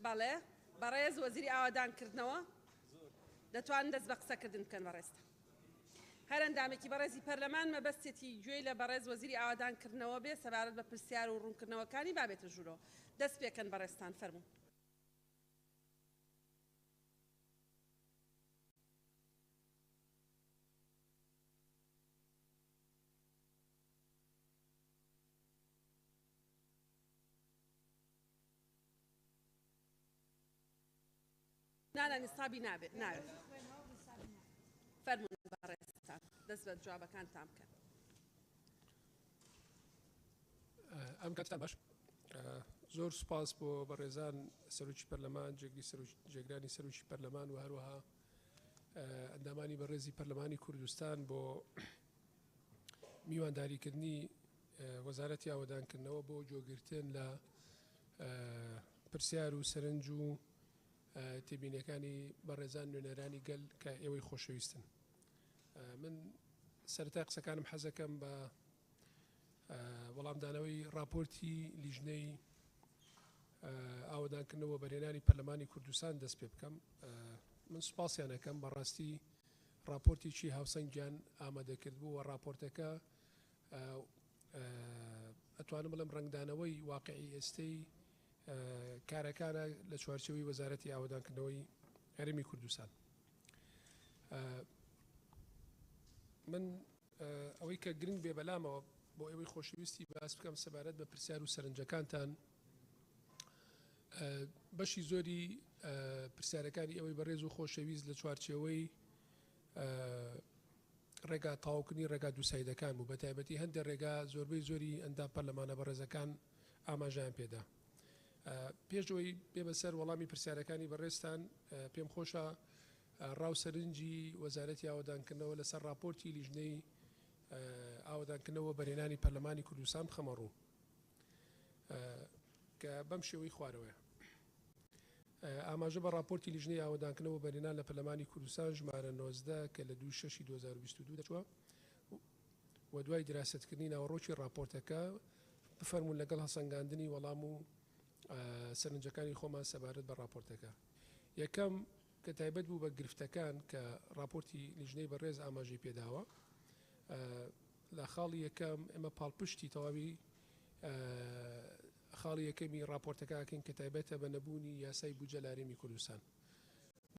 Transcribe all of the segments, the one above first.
بەڵێ بەڕێز وەزیری ئاوادانکردنەوە دەتوانن دەست بە قسەکردن بکەن بەڕێستە. هەر ئەندامێکی بەڕێزی پەرلەمان مەبەستێتی گوێی لە بەڕێز وەزیری ئاوادانکردنەوە بێ سەبارەت بە پرسیار و ڕوونکردنەوەکانی بابێتە ژوورەوە. دەست پێکەن بەڕێستان فەرموون. نانە نیسابی نابێت فەرموون بەڕێستان دەست بە جوابەکانتان بکەن. ئەم کاتتان باش زۆر سوپاس بۆ بەڕێزان سەرۆکی پەرلەمان جێگرانی سەرۆکی پەرلەمان و هەروەها ئەندامانی بەڕێزی پەرلەمانی کوردستان بۆ میوانداریکردنی وەزارەتی ئاوادانکردنەوە بۆ جۆگرتن لە پرسیار و سەرنج و تێبینەکانی بەڕێزان نوێنەرانی گەل کە ئێوەی خۆشەویستن. من سەرەتا قسەکانم حەزەکەم بە وەڵامدانەوەی راپۆرتی لیژنەی ئاوادانکردنەوە بەرهێنانی پەرلەمانی کوردستان دەست پێ بکەم. من سوپاسیان ئەەکەم بەڕاستی راپۆرتێکی هاوسەنگیان ئامادەکرد بوو و راپۆرتەکە ئەتوانم بڵێم ڕنگدانەوەی واقعی ئێستەی کارەکانە لە چوارچەوەی وەزارەتی ئاوادانکردنەوەی هەرێمی کوردستان. من ئەوەی کە گرنگ بێ بەلامەوە بۆ ئێوەی خۆشەویستی باس بکەم سەبارەت بە پرسیار و سەرنجەکانتان. بەشی زۆری پرسیارەکانی ئەوەی بەڕێز و خۆشەویست لە چوارچێوەی ڕێگا تاواوکردنی ڕێگا دووسایدەکان بوو، بە تایبەتی هەندێک ڕێگا زۆربەی زۆری ئەندام پەرلەمانە بەڕێزەکان ئاماژیان پێدا. پێشەوەی بێ بەسەر وەڵامی پرسیارەکانی بەڕێستان پێم خۆشە ڕاوسەرنجی وەزارەتی ئاوادانکردنەوە لەسەر راپۆرتی لیژنەی ئاوادانکردنەوە بەرهێنانی پەرلەمانی کوردستان بخەمە ڕوو کە بەم شێوەی خوارەوەیە. ئاماژە بە راپۆرتی لیژنەی ئاوادانکردنەوە بەرهێنان لە پەرلەمانی کوردستان ژمارە 19 کە لە 2/6/2022 دەچووە و دوای دراستکردنی ناوەڕۆکی راپۆرتەکە بفەرمونون لەگەڵ هەسەنگاندنی وەڵام و سەرنجەکانی خۆمان سەبارەت بە راپۆرتەکە. یەکەم کە تایبەت بوو بە گرفتەکان کە راپۆرتی لیژنەی بەڕێز ئاماژەی پێداوە، لە خاڵی یەکەم ئێمە پاڵپشتی تەواوی خاڵی یەکەمی راپۆرتەکەکەین کە تایبەتە بە نەبوونی یاسای بودجە لە هەرێمی کوردستان.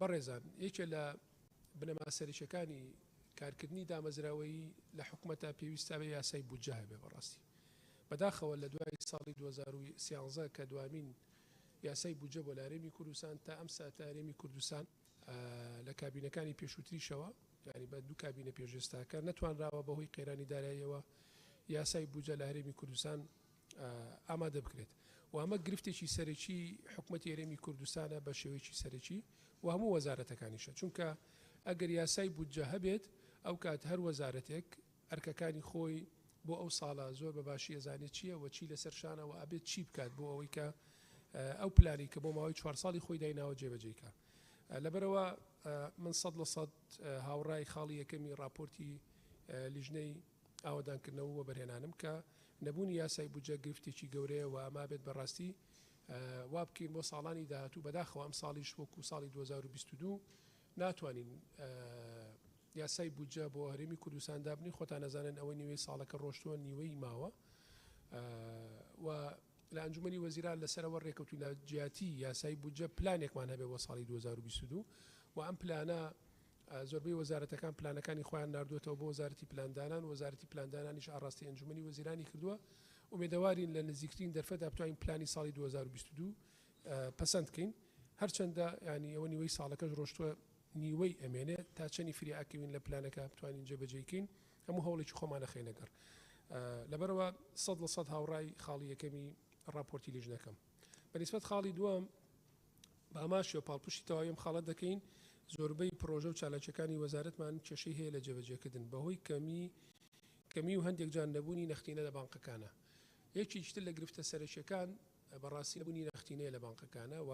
بەڕێزان یەکێ لە بنەما سەرچەکانی کارکردنی دامەزراوەیی لە حکوومەتە پێویستە بە یاسای بودجە هەبێ. بەڕاستی بەداخەوە لە دوای ساڵی 2013 کە دوامین یاسای بودجە بۆ لە هەرێمی کوردستان تا ئەم ساتە هەرێمی کوردستان لە کابینەکانی پێشووتریشەوە، یعنی بە دوو کابینە پێشێستاکە نەتوانراوە بەهۆی قەیرانی داراییەوە یاسای بودجە لە هەرێمی کوردستان ئامادە بکرێت. و ئەمە گرفتێکی سەرەکی حکوومەتی هەرێمی کوردستانە بە شێوەیەکی سەرەکی و هەموو وەزارەتەکانیشە، چونکە ئەگەر یاسای بودجە هەبێت ئەو کات هەر وەزارەتێک ئەرکەکانی خۆی بۆ ئەو ساڵە زۆر بەباشی ئەزانێت چییە و چی لەسەر شانەوە ئەبێت چی بکات بۆ ئەوەی کە ئەو پلانی کە بۆ ماوەی 4 ساڵی خۆی دایناوە جێبەجێکە. لەبەرەوە من 100% هاوڕای خاڵی یەکەمی راپۆرتی لیژنەی ئاوادانکردنەوە و بەرهێنانم کە نەبوونی یاسای بودجە گرفتێکی گەورەیە و ئەما بێت بەڕاستی وا بکەین بۆ ساڵانی داهاتوو. بەداخەوە ئەم ساڵیش وەکو ساڵی 2022 ناتوانین یاسای بودجە بۆ هەرێمی کوردستان دابنی. خۆتان نەزانن ئەوەی نیوەی ساڵەکە ڕۆشتووە نیوەی ماوە و لە ئەنجومەنی وەزیران لەسەرەوە ڕێکەوتووی لە جیاتی یاسای بودجە پلانێکمان هەبێ بۆ ساڵی 2022 و ئەم پلانە زۆربەی وەزارەتەکان پلانەکانی خۆیان ناردوێتەوە بۆ وەزارەتی پلاندانان. وەزارەتی پلاندانانیش ئاڕاستی ئەنجومەنی وەزیرانی کردووە. ئومێدەوارین لە نزیکترین دەرفەدا بتوانین پلانی ساڵی 2022 پەسەندکەین، هەرچەندە ینی ئەوە نیوەی ساڵەکەش ڕۆشتووە نیوەی ئەمێنێ تا چەنی فریاکەوین لە پلانەکە بتوانین جێبەجێکەین. هەموو هەوڵێکی خۆمانە خێنەگەڕ. لەبەرەوە 100% هاوڕای خاڵی یەکەمی راپۆرتی لیژنەکەم. بەنسبەت خاڵی دووەم بە ئاماشی و پاڵپشتی تەواویم خاڵەت دەکەین. زۆربەی پرۆژە و چالاکیەکانی وەزارەتمان کێشەی هەیە لە جێبەجێکردن بەهۆی کەمی و هەندێک جان نەبوونی نەختینە لە بانقەکانە. یەکیشتر لە گرفتە سەرچیەکان بەڕاستی نەبوونی نەختینەیە لە بانقەکانە و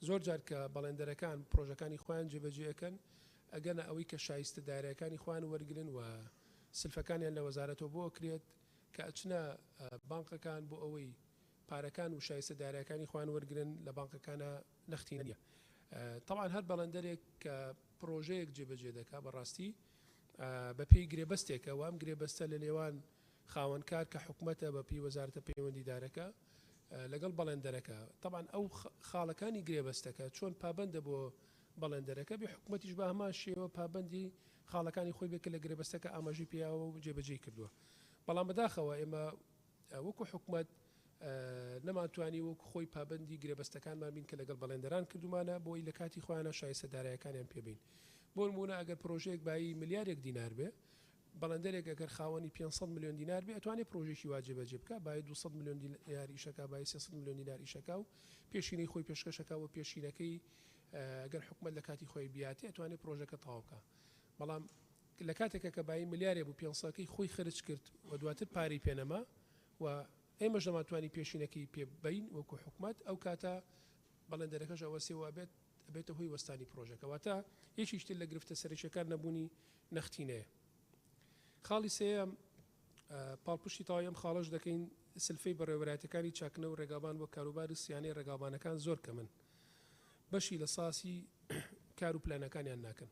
زۆر جار کە بەڵێندەرەکان پرۆژەکانی خۆیان جێبەجێەکەن ئەگەنە ئەوەی کە شایستە دارایەکانی خۆیان وەرگن و سلفەکانیان لە وەزارەتەوە بۆ کرێت کە ئەچنە بانقەکان بۆ ئەوەی پارەکان و شایستەداریەکانی خۆیان وەرگرن لە بانکەکانە نەختی نییە. طبعاً هەر بەڵندەرێک کە پرۆژەیەک جێبەجێ دەکات بەڕاستی بە پێی گرێبەستێکە و ئەم گرێبەستە لە نێوان خاوەنکار کە حکوومەتە بە پێی وەزارەتە پەیوەندیدارەکە لەگەڵ بەڵندەرەکە. طبعاً ئەو خاڵەکانی گرێبەستەکە چۆن پابندە بۆ بەڵندەرەکە بێ حکوومەتیش بە هەمان شێوە پابندی خاڵەکانی خۆی بێکە لە گرێبەستەکە ئاماژی پیاوە و جێبەجێ کردووە. بەڵام بەداخەوە ئێمە وەکو حکوومەت نەماتوانی وەکو خۆی پابندی گرێبەستەکانمان بین کە لەگەڵ بەڵێندەران کردومانە بۆی لە کاتی خۆیانە شایستەدارایەکانیان پێبین. بۆ نمونە ئەگەر پرۆژەیەک بایی ملیارێک دینار بێ، بەڵندەرێک ئەگەر خاوەنی 500 میلیۆن دینار بێ ئەتوانێت پرۆژێکی واجب بەجێ بکە، باید 200 میلیۆن دینار ئیشەکە، باید 300 میلیۆن دینار ئیشەکە و پێشینەی خۆی پێشکەشەکە و پێشینەکەی ئەگەر حکوومەت لە کاتی خۆی بیاتێ ئەتوانێت پرۆژەکە تەواو بکە. بەڵام لە کاتێکە کە بایی ملیارێ بوو 500کەی خۆی خرج کرد و دواتر پارەی پێنەما و ئێمەش دەماتوانی پێشینەکەی پێبین وەکو حکوومەت، ئەو کاتە بەڵندەرەکەش ئەوە سێوە بێتە هۆی وەستانی پرۆژەکە. واتە یەکیش تر لە گرفتە سەرچیەکان نەبوونی نەختینەیە. خاڵی سێیەم پاڵپشتی تەواوی ئەم خاڵەش دەکەین سلفەی بەڕێوەبەرایەتەکانی چاکنە و ڕێگابان بۆ کاروباری سیانەی ڕێگابانەکان زۆر کەمن، بەشی لە ساسی کار و پلانەکانیان ناکەن.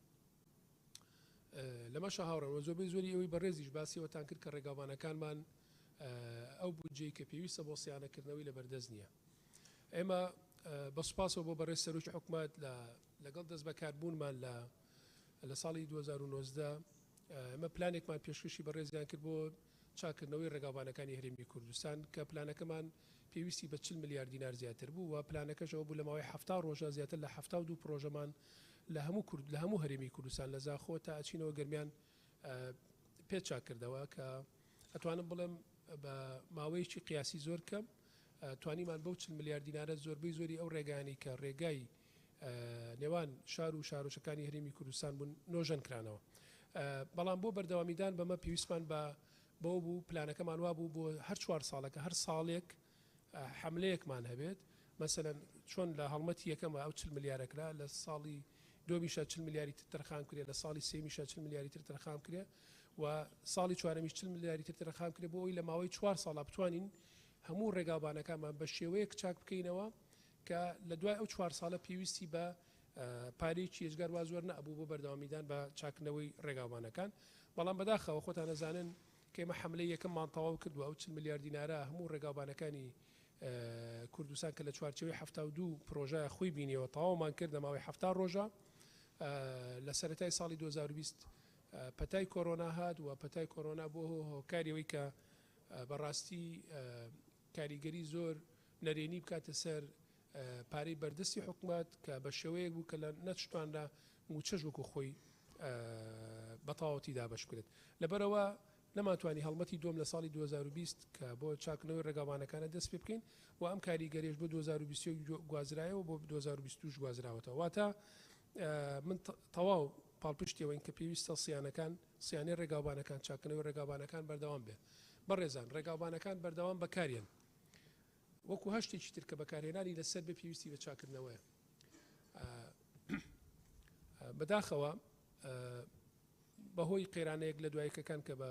لەمەشە هاوڕێن زۆربەی زۆری ئەوەی بەڕێزیش باسیەوەتان کرد کە ڕێگابانەکانمان ئەو بودجەی کە پێویستە بۆ سیانەکردنەوەی لە بەردەست نییە. ئێمە بەسوپاسەوە بۆ بەڕێز سەرۆکی حکوومەت لەگەڵ دەست بەکاربوونمان لە ساڵی 2019 ئەمە پلانێکمان پێشکەشی بەڕێزیان کرد بۆ چاکردنەوەی ڕێگابانەکانی هەرێمی کوردستان کە پلانەکەمان پێویستی بە 40 میلیارد دینار زیاتر بوو و پلانەکەشەوە بوو لە ماوەی 70 ڕۆژە زیاتر لە 72 پرۆژەمان لە هەموو هەرێمی کوردستان لە زاخۆ تا ئەچینەوە گەرمیان پێ چاکردەوە کە ئەتوانم بڵێم بە ماوەیەکی قیاسی زۆر کەم توانیمان بەو 40 میلیارد دینارە زۆربەی زۆری ئەو ڕێگانی کە ڕێگای نێوان شار و شارۆچەکانی هەرێمی کوردستان بوون نۆژەن کرانەوە. بەڵام بۆ بەردەوامیدان بەمە پێویستمان بەوە بوو پلانەکەمان وا بوو بۆ هەر 4 ساڵەکە هەر ساڵێک حملەیەکمان هەبێت. مەسەلەن چۆن لە هەڵمەتی یەکەمە ئەو 40 میلیارەکرا لە ساڵی دومیشە 40 میلیاری تر تەرخان کرێ، لە ساڵی سێمیشە 40 میلیاری تر تەرخان کرێ و ساڵی چوارەمیش 40 میلیاری تر تەرخان کرێ بۆ ئەوی لە ماوەی 4 ساڵە بتوانین هەموو ڕێگابانەکانمان بە شێوەیەک چاک بکەینەوە کە لە دوای ئەو 4 ساڵە پێویستی بە پارێکی ێژگار وا زۆر نەبوو بۆ بەردەوامیدان بە چاکنەوەی ڕێگابانەکان. بەڵام بەداخەوە خۆتان نەزانن کە ئێمە حملەی یەکەممان تەواو کردووە ئەو 40 میلیارد دینارە هەموو ڕێگابانەکانی کوردستان کە لە چوارچێوەی 72 پرۆژە خۆی بینیەوە تەواومان کرد لە ماوەی 70 ڕۆژە. لە سەرەتای ساڵی 2020 پەتای کۆرۆنا هات و پەتای کۆرۆنا بۆ هۆکاریەوەی کە بەڕاستی کاریگەری زۆر نەرێنی بکاتە سەر پارەی بەردەستی حکوومەت کە بە شێوەیەک بوو کە لە نەچتواندا موچەش وەکو خۆی بەتەواوەتی دابەش بکرێت. لەبەرەوە نەماتوانی هەڵمەتی دوم لە ساڵی 2020 کە بۆ چاکنەوەی ڕێگابانەکانە دەست پێ بکەین و ئەم کاریگەریش بۆ 2020 گوازرایەوە بۆ 2022 گوازراوەتەوە. واتە من تەواو پاڵپشتیەوە کە پێویستە سیانەی ڕێگابانەکان چاکنەوەی ڕێگابانەکان بەردەوام بێ. بەڕێزان ڕێگابانەکان بەردەوام بەکارێن وەکو هەشتێکی تر کە بەکارهێنانی لەسەر بێ پێویستی بە چاکردنەوەیە. بەداخەوە بەهۆی قێرانەیەک لە دوایکەکان کە بە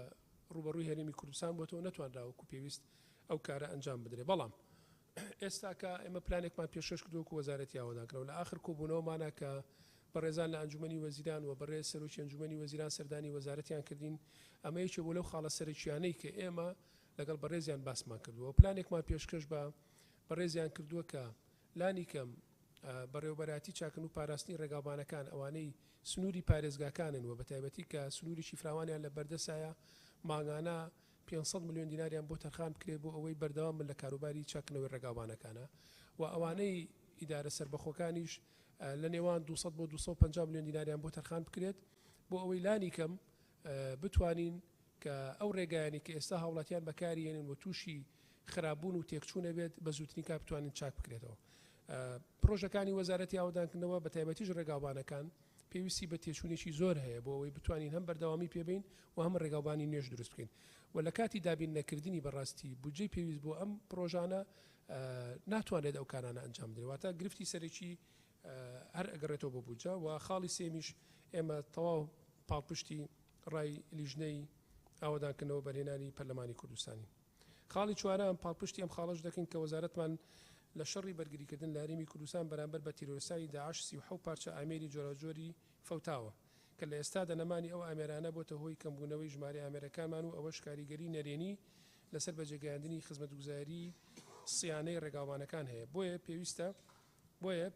ڕوبەڕووی هەرێمی کوردستان بۆتەوە نەتوانراوەکو پێویست ئەو کارە ئەنجام بدرێ. بەڵام ئێستا کە ئێمە پلانێکمان پێشکەش کردووەکو وەزارەتی ئاوادانکردنەوە لە ئاخر کۆبوونەوەمانە کە بەڕێزان لە ئەنجومەنی وەزیران و بەڕێز سەرۆکی ئەنجومەنی وەزیران سەردانی وەزارەتیان کردین. ئەمە یەکێک بۆ لەو خاڵە سەرچیانەی کە ئێمە لەگەڵ بەڕێزیان باسمان کردووە. پلانێکمان پێشکەش بە بەڕێزیان کردووە کە لانی کەم بەڕێوەبەراتی چاکن و پاراستنی ڕێگابانەکان ئەوانەی سنووری پارێزگاکانن و بەتایبەتی کە سنووریی فراوانیان لە بەردەسایە ماگانە 500 میلیۆن دیناریان بۆ تەرخان بکرێت بۆ ئەوەی بەردەوام من لە کاروباری چاکنەوەی ڕێگابانەکانە و ئەوانەی ئیدارە سەربەخۆکانیش لە نێوان 200 بۆ 250 میلیۆن دیناریان بۆ تەرخان بکرێت بۆ ئەوەی لانی کەم بتوانین کە ئەو ڕێگایانی کە ئێستا هاوڵاتیان بەکارهێنن و تووشی خراببوون و تێکچوونە بێت بە زووتنی کا بتوانین چاک بکرێتەوە. پرۆژەکانی وەزارەتی ئاوادانکردنەوە بە تایبەتیش ڕێگابانەکان پێویستی بە تێچوونێکی زۆر هەیە بۆ ئەوەی بتوانین هەم بەردەوامی پێبین و هەم ڕێگابانی نوێژ دروست بکەین و لە کاتی دابین نەکردنی بەڕاستی بودجەی پێویست بۆ ئەم پرۆژانە ناتوانێت ئەو کارانە ئەنجام بدرێت. واتە گرفتی سەرەکی هەر ئەگەڕێتەوە بۆ بودجە و خاڵی سێمیش ئێمە تەواو پاڵپشتی ڕای لیژنەی ئاوادانکردنەوە بەرهێنانی پەرلەمانی کوردستانی. خاڵی چوارە ئەم پاڵپشتی ئەم خاڵەش دەکەین کە وەزارەتمان لە شەڕی بەرگریکردن لە هەرێمی کوردستان بەرامبەر بە تیرۆریستانی داعش 37 پارچە ئامێری جۆراجۆری فەوتاوە کە لە ئێستادا نەمانی ئەو ئامێرانە بۆتە هۆی کەمبوونەوەی ژمارە ئامێرەکانمان و ئەوەش کاریگەری نەرێنی لەسەر بەجێگەیاندنی خزمەتگوزاری سیانەی ڕێگاوانەکان هەیە. بۆیە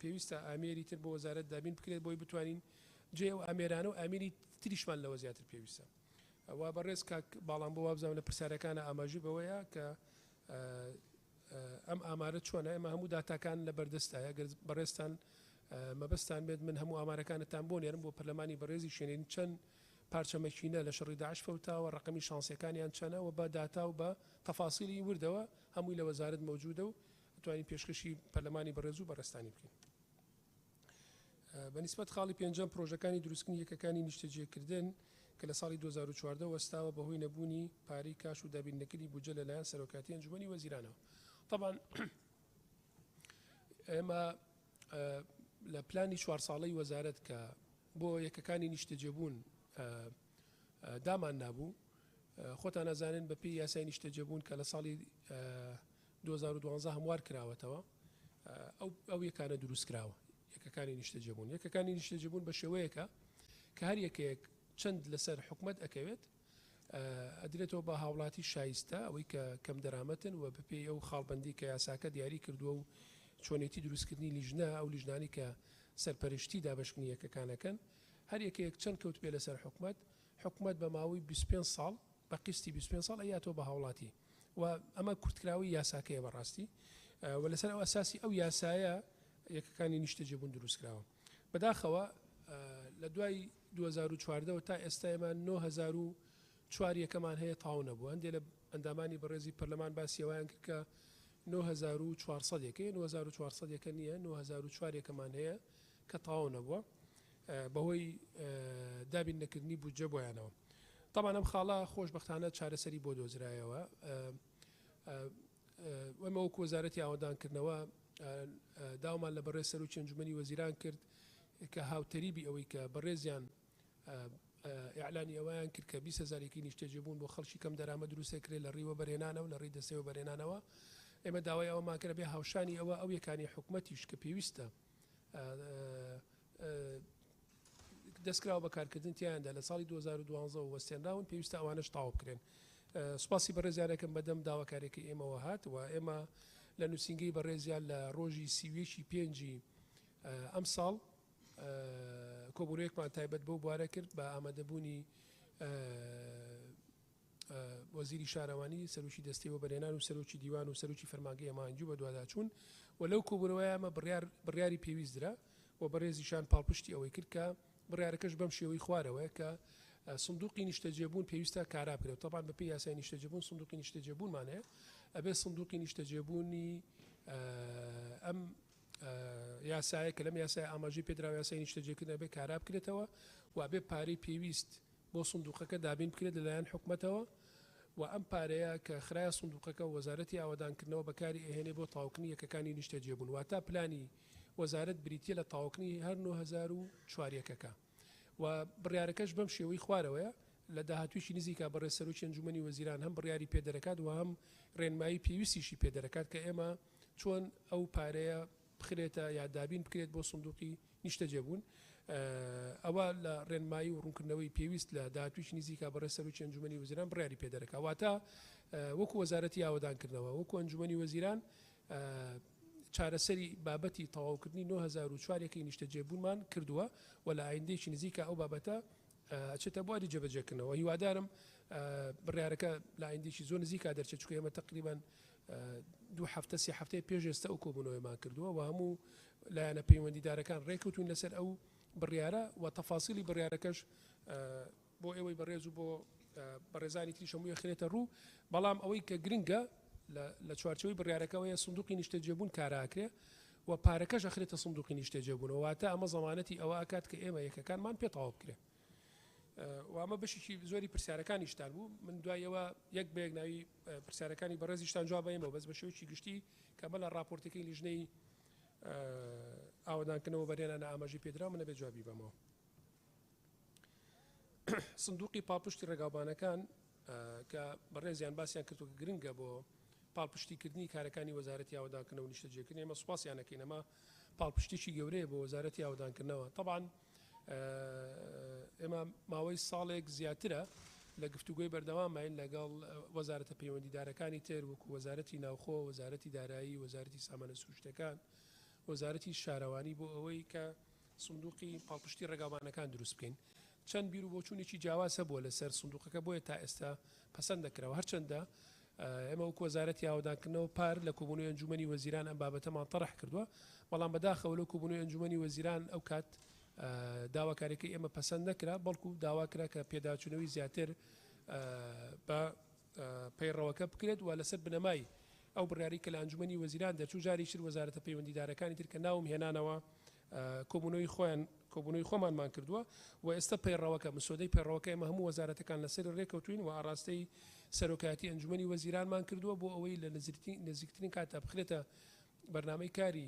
پێویستە ئامێری تر بۆ وەزارەت دابین بکرێت بۆی بتوانین جێ ئەو ئامێرانە و ئامێری تریشمان لەوە زیاتر پێویستە. وا بەڕێز کاک باڵام بۆ وابزانم لە پرسیارەکانە ئاماژی بەوەیە کە ئەم ئامارە چۆنە ئێمە هەموو داتاکان لە بەردەستایە گەر بەڕێستان مەبەستان بێت من هەموو ئامارەکانتان بۆ نێرم بۆ پەرلەمانی بەڕێزی شوێنین چەند پارچە مەکینە لە شەڕی داعش فەوتاوە ڕقمی شانسیەکانیان چەنە و بە داتا و بە تەفاسیلی وردەوە هەمووی لە وەزارەت مەوجودە و توانین پێشکەشی پەرلەمانی بەڕێز و بەڕێستانی بکەین. بەنسبەت خاڵی پێنجەم پرۆژەکانی دروستکردنی یەکەکانی نیشتەجێکردن کە لە ساڵی 2014 وەستاوە بەهۆی نەبوونی پارەی کاش و دابینەکردی بودجە لەلایەن سەرۆکاتی ئەنجومەنی وەزیرانەوە. طبعا ئێمە لە پلانی 4 ساڵەی وەزارەت کە بۆ یەکەکانی نیشتەجێبوون دامان نابوو خۆتان نازانن بە پێی یاسای نیشتەجێبوون کە لە ساڵی 2012 هەموار کراوەتەوە ئەو یەکانە دروست کراوە یەکەکانی نیشتەجێبوون. یەکەکانی نیشتەجێبوون بە شێوەیەکە کە هەر یەکەیەک چەند لەسەر حکومت ئەکەوێت ئەدرێتەوە بە هاوڵاتی شایستە ئەوەی کە کەم دەرامەتن و بەپێی ئەو خاڵبەندی کە یاساکە دیاری کردووە و چۆنێتی دروستکردنی لیژنە ئەو لیژنانی کە سەرپەرشتی دابەشکنی یەکەکانەکەن هەر یەکەیەک چەند کەوت بێ لەسەر حکومت بە ماوەی 25 ساڵ بە قستی 25 ساڵ ئەیاتەوە بە هاوڵاتی و ئەمە کورتکراوی یاساکەیە بەڕاستی و لەسەر ئەو ئەساسی ئەو یاسایە یەکەکانی نیشتەجێبوون دروستکراوە. بەداخەوە لە دوای 2014 تا ئێستا ئێمە 9004 یەکەمان هەیە تاو نەبوو. هەندێک لە ئەندامانی بەڕێزی پەرلەمان باسیەوەیان کرد کە 9400 یەکەیە 9400 یەکە نییە 9004 یەکەمان هەیە کە تاو نەبووە بەهۆی دابین نەکردنی بودجە بۆیانەوە. طبعا ئەم خاڵە خۆشبەختانە چارەسەری بۆ دۆزرایەوە. ئەمە وەکو وەزارەتی ئاوەدانکردنەوە داومان لە بەڕێز سەرۆکی ئەنجومەنی وەزیران کرد کە هاوتەریبی ئەوەی کە بەڕێزیان ئیعلانی ئەوەیان کرد کە 200,000 نیشتەجێبوون بۆ خەڵکی کەم دەرامە دروستێکرێت لە ڕێوە بەرهێنانەوە لە ڕێی دەستەوە بەرهێنانەوە. ئێمە داوای ئەوەمان کرد بێ هاوشانی ئەو یەکانی حکومەتیش کە پێویستە دەستکراوە بەکارکردن تیاندا لە ساڵی 2012 وەستێنراون پێویستە ئەوانش تاو بکرێن. سوپاسی بەڕێزیارەکەم بەدەم داواکارێکی ئێمەوە هات و ئێمە لە نووسنگی بەڕێزیان لە ڕۆژی 35 ئەم ساڵ کۆبوونەیەکمان تایبەت بەو بوارە کرد بە ئامادەبوونی وەزیری شارەوانی سەرۆکی دەستەوە بەرهێنان و سەرۆکی دیوان و سەرۆکی فەرمانگەی ئەمانجوو بە دوواداچوون و لەو کۆبوونەوەیە ئەمە بڕیاری پێویسترا و بەڕێزیشان پاڵپشتی ئەوەی کرد کە بڕیارەکەش بەم شێوەی خوارەوەیە کە سندوقی نیشتەجێبوون پێویستە کارا بکرێت. طبعا بەپێی یاسای نیشتەجێبوون سندوقی نیشتەجێبوونمان هەیە ئەبێ سندوقی نیشتەجێبوونی ئەم یاسایە کە لەم یاسای ئاماژەی پێدراوە یاسای نیشتەجێکردن ئەبێ کارا بکرێتەوە و ئەبێ پارەی پێویست بۆ سندوقەکە دابین بکرێت لەلایەن حکومەتەوە و ئەم پارەیە کە خرایە سندوقەکە وەزارەتی ئاوەدانکردنەوە بەکاری ئەهێنێ بۆ تاوکردنی یەکەکانی نیشتەجێبوون واتە پلانی وەزارەت بریتیە لە تاوکردنی هەر 9004 یەکەکە و بڕیارەکەش بەم شێوەی خوارەوەیە لە داهاتویشی نزیکا بەڕێز سەرۆکی ئەنجومەنی وەزیران هەم بڕیاری پێدەرەکات و هەم ڕێنمایی پێویستیشی پێدەرەکات کە ئێمە چۆن ئەو پارەیە بخرێتە یا دابین بکرێت بۆ سندوقی نیشتەجێبوون. ئەوە لە ڕێنمایی و ڕوونکردنەوەی پێویست لە داهاتویشی نزیکا بەڕێز سەرۆکی ئەنجومەنی وەزیران بڕیاری پێدەرەکات واتە وەکو وەزارەتی ئاوەدانکردنەوە وەکو ئەنجومەنی وەزیران چارەسەری بابەتی تەواوکردنی 9004 یەکەی نیشتەجێبوونمان کردووە و لە ئایندەیەکی نزیکە ئەو بابەتە ئەچێتە بواری جێبەجێکردنەوە. هیوادارم بڕیارەکە لە ئایندێکی زۆر نزیکا دەرچێت چکە ئێمە تقریبا 2 هەفتە 3 هەفتەی پێش ئێستا ئەو کۆبوونەوەیمان کردووە و هەموو لایەنە پەیوەندیدارەکان ڕێککەوتوین لەسەر ئەو بڕیارە و تەفاسیلی بڕیارەکەش بۆ ئێوەی بەڕێز و بۆ بەڕێزانی تریش هەمووی خرێتە ڕوو. بەڵام ئەوەی کە گرنگە لە چوارچەوەی بڕیارەکەوەیە سندوقی نیشتەجێبوون کاراکرێ و پارەکەش ئەخرێتە سندوقی نیشتەجێبوون واتە ئەمە زەمانەتی ئەوە ئاکات کە ئێمە یەکەکانمان پێتەواو بکرێ و ئەمە بەشێکی زۆری پرسیارەکانیشتان بوو. من دوایەوە یەک بەیەک ناوی پرسیارەکانی بەڕێزیشتان جواب بەیەمەوە بەس بە شێوەیەکی گشتی کە بە لە راپۆرتەکەی لیژنەی ئاوەدانکردنەوە بەرهێنانە ئاماژەی پێدرا منە بێ جوابی بەمەوە. سندوقی پاڵپشتی ڕێگاوبانەکان کە بەڕێزیان باسییان کردو گرنگە بۆ پاڵپشتیکردنی کارەکانی وەزارەتی ئاوادانکردنەوە و نیشتەجێکردنی ئێمە سوپاسیانەکەین ئەمە پاڵپشتێکی گەورەیە بۆ وەزارەتی ئاوادانکردنەوە. طبعاً ئێمە ماوەی ساڵێک زیاترە لە گفتوگوی بەردەوامین لەگەڵ وەزارەتە پەیوەندیدارەکانی تر وەکو وەزارەتی ناوخۆ، وەزارەتی دارایی، وەزارەتی سامانە سروشتەکان، وەزارەتی شارەوانی بۆ ئەوەی کە سندوقی پاڵپشتی ڕێگاوانەکان دروست بکەین. چەند بیر و بۆچوونێکی جیاوازە بووە لەسەر سندوقەکە بۆیە تا ئێستا پەسەند دەکرەوە. هەرچەندە ئێمە وەکو وەزارەتی ئاوادانکردنەوە پار لە کۆبوونەوەی ئەنجومەنی وەزیران ئەم بابەتەمان تەڕح کردووە، بەڵام بەداخەوە لە کۆبوونەوەی ئەنجومەنی وەزیران ئەو کات داواکاریەکەی ئێمە پەسەند نەکرا، بەڵکو داواکرا کە پێداچوونەوەی زیاتر بە پەیڕەوەکە بکرێت و لەسەر بنەمای ئەو بڕیاری کە لە ئەنجومەنی وەزیران دەرچوو جاری شر وەزارەتە پەیوەندیدارەکانی تر کە ناوم هێنانەوە کۆبوونەوەی خۆمانمان کردووە و ئێستا پەیڕەوەکە مسۆدەی پەیڕەوەکە ئێمە هەموو وەزارەتەکان لەسەر ڕێکەوتوین و ئاڕاستەی سەرۆکایەتی ئەنجومەنی وەزیرانمان کردووە بۆ ئەوەی لە نزیکترین کاتا بخرێتە بەرنامەی کاری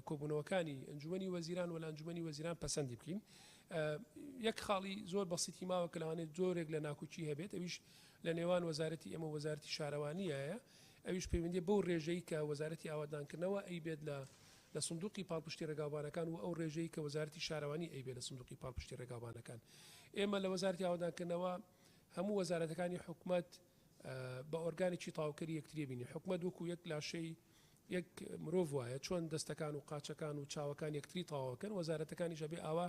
کۆبوونەوەکانی ئەنجومەنی وەزیران و لە ئەنجومەنی وەزیران پەسەندی بکەین. یەک خاڵی زۆر بەسیتی ماوە کە لەوانێت زۆرێک لە ناکوچی هەبێت، ئەویش لە نێوان وەزارەتی ئێمە وەزارەتی شارەوانیایە، ئەویش پەیوەندی بەو ڕێژەی کە وەزارەتی ئاوادانکردنەوە ئەی بێت لە سندوقی پاڵپشتی ڕێگاوانەکان و ئەو ڕێژەی کە وەزارەتی شارەوانی ئەی بێت لە سندوقی پاڵپشتی ڕێگاوانەکان. ئێمە لە وەزارەتی ئاوادانکردنەوە هەموو وەزارەتەکانی حکوومەت بە ئۆرگانێکی تاوکەری یەکتری بینی. حکوومەت وەکو یەک لاشەی یەک مرۆڤ وایە، چۆن دەستەکان و قاچەکان و چاوەکان یەکتری تاواکەن، وەزارەتەکانیش ئەبێ ئاوا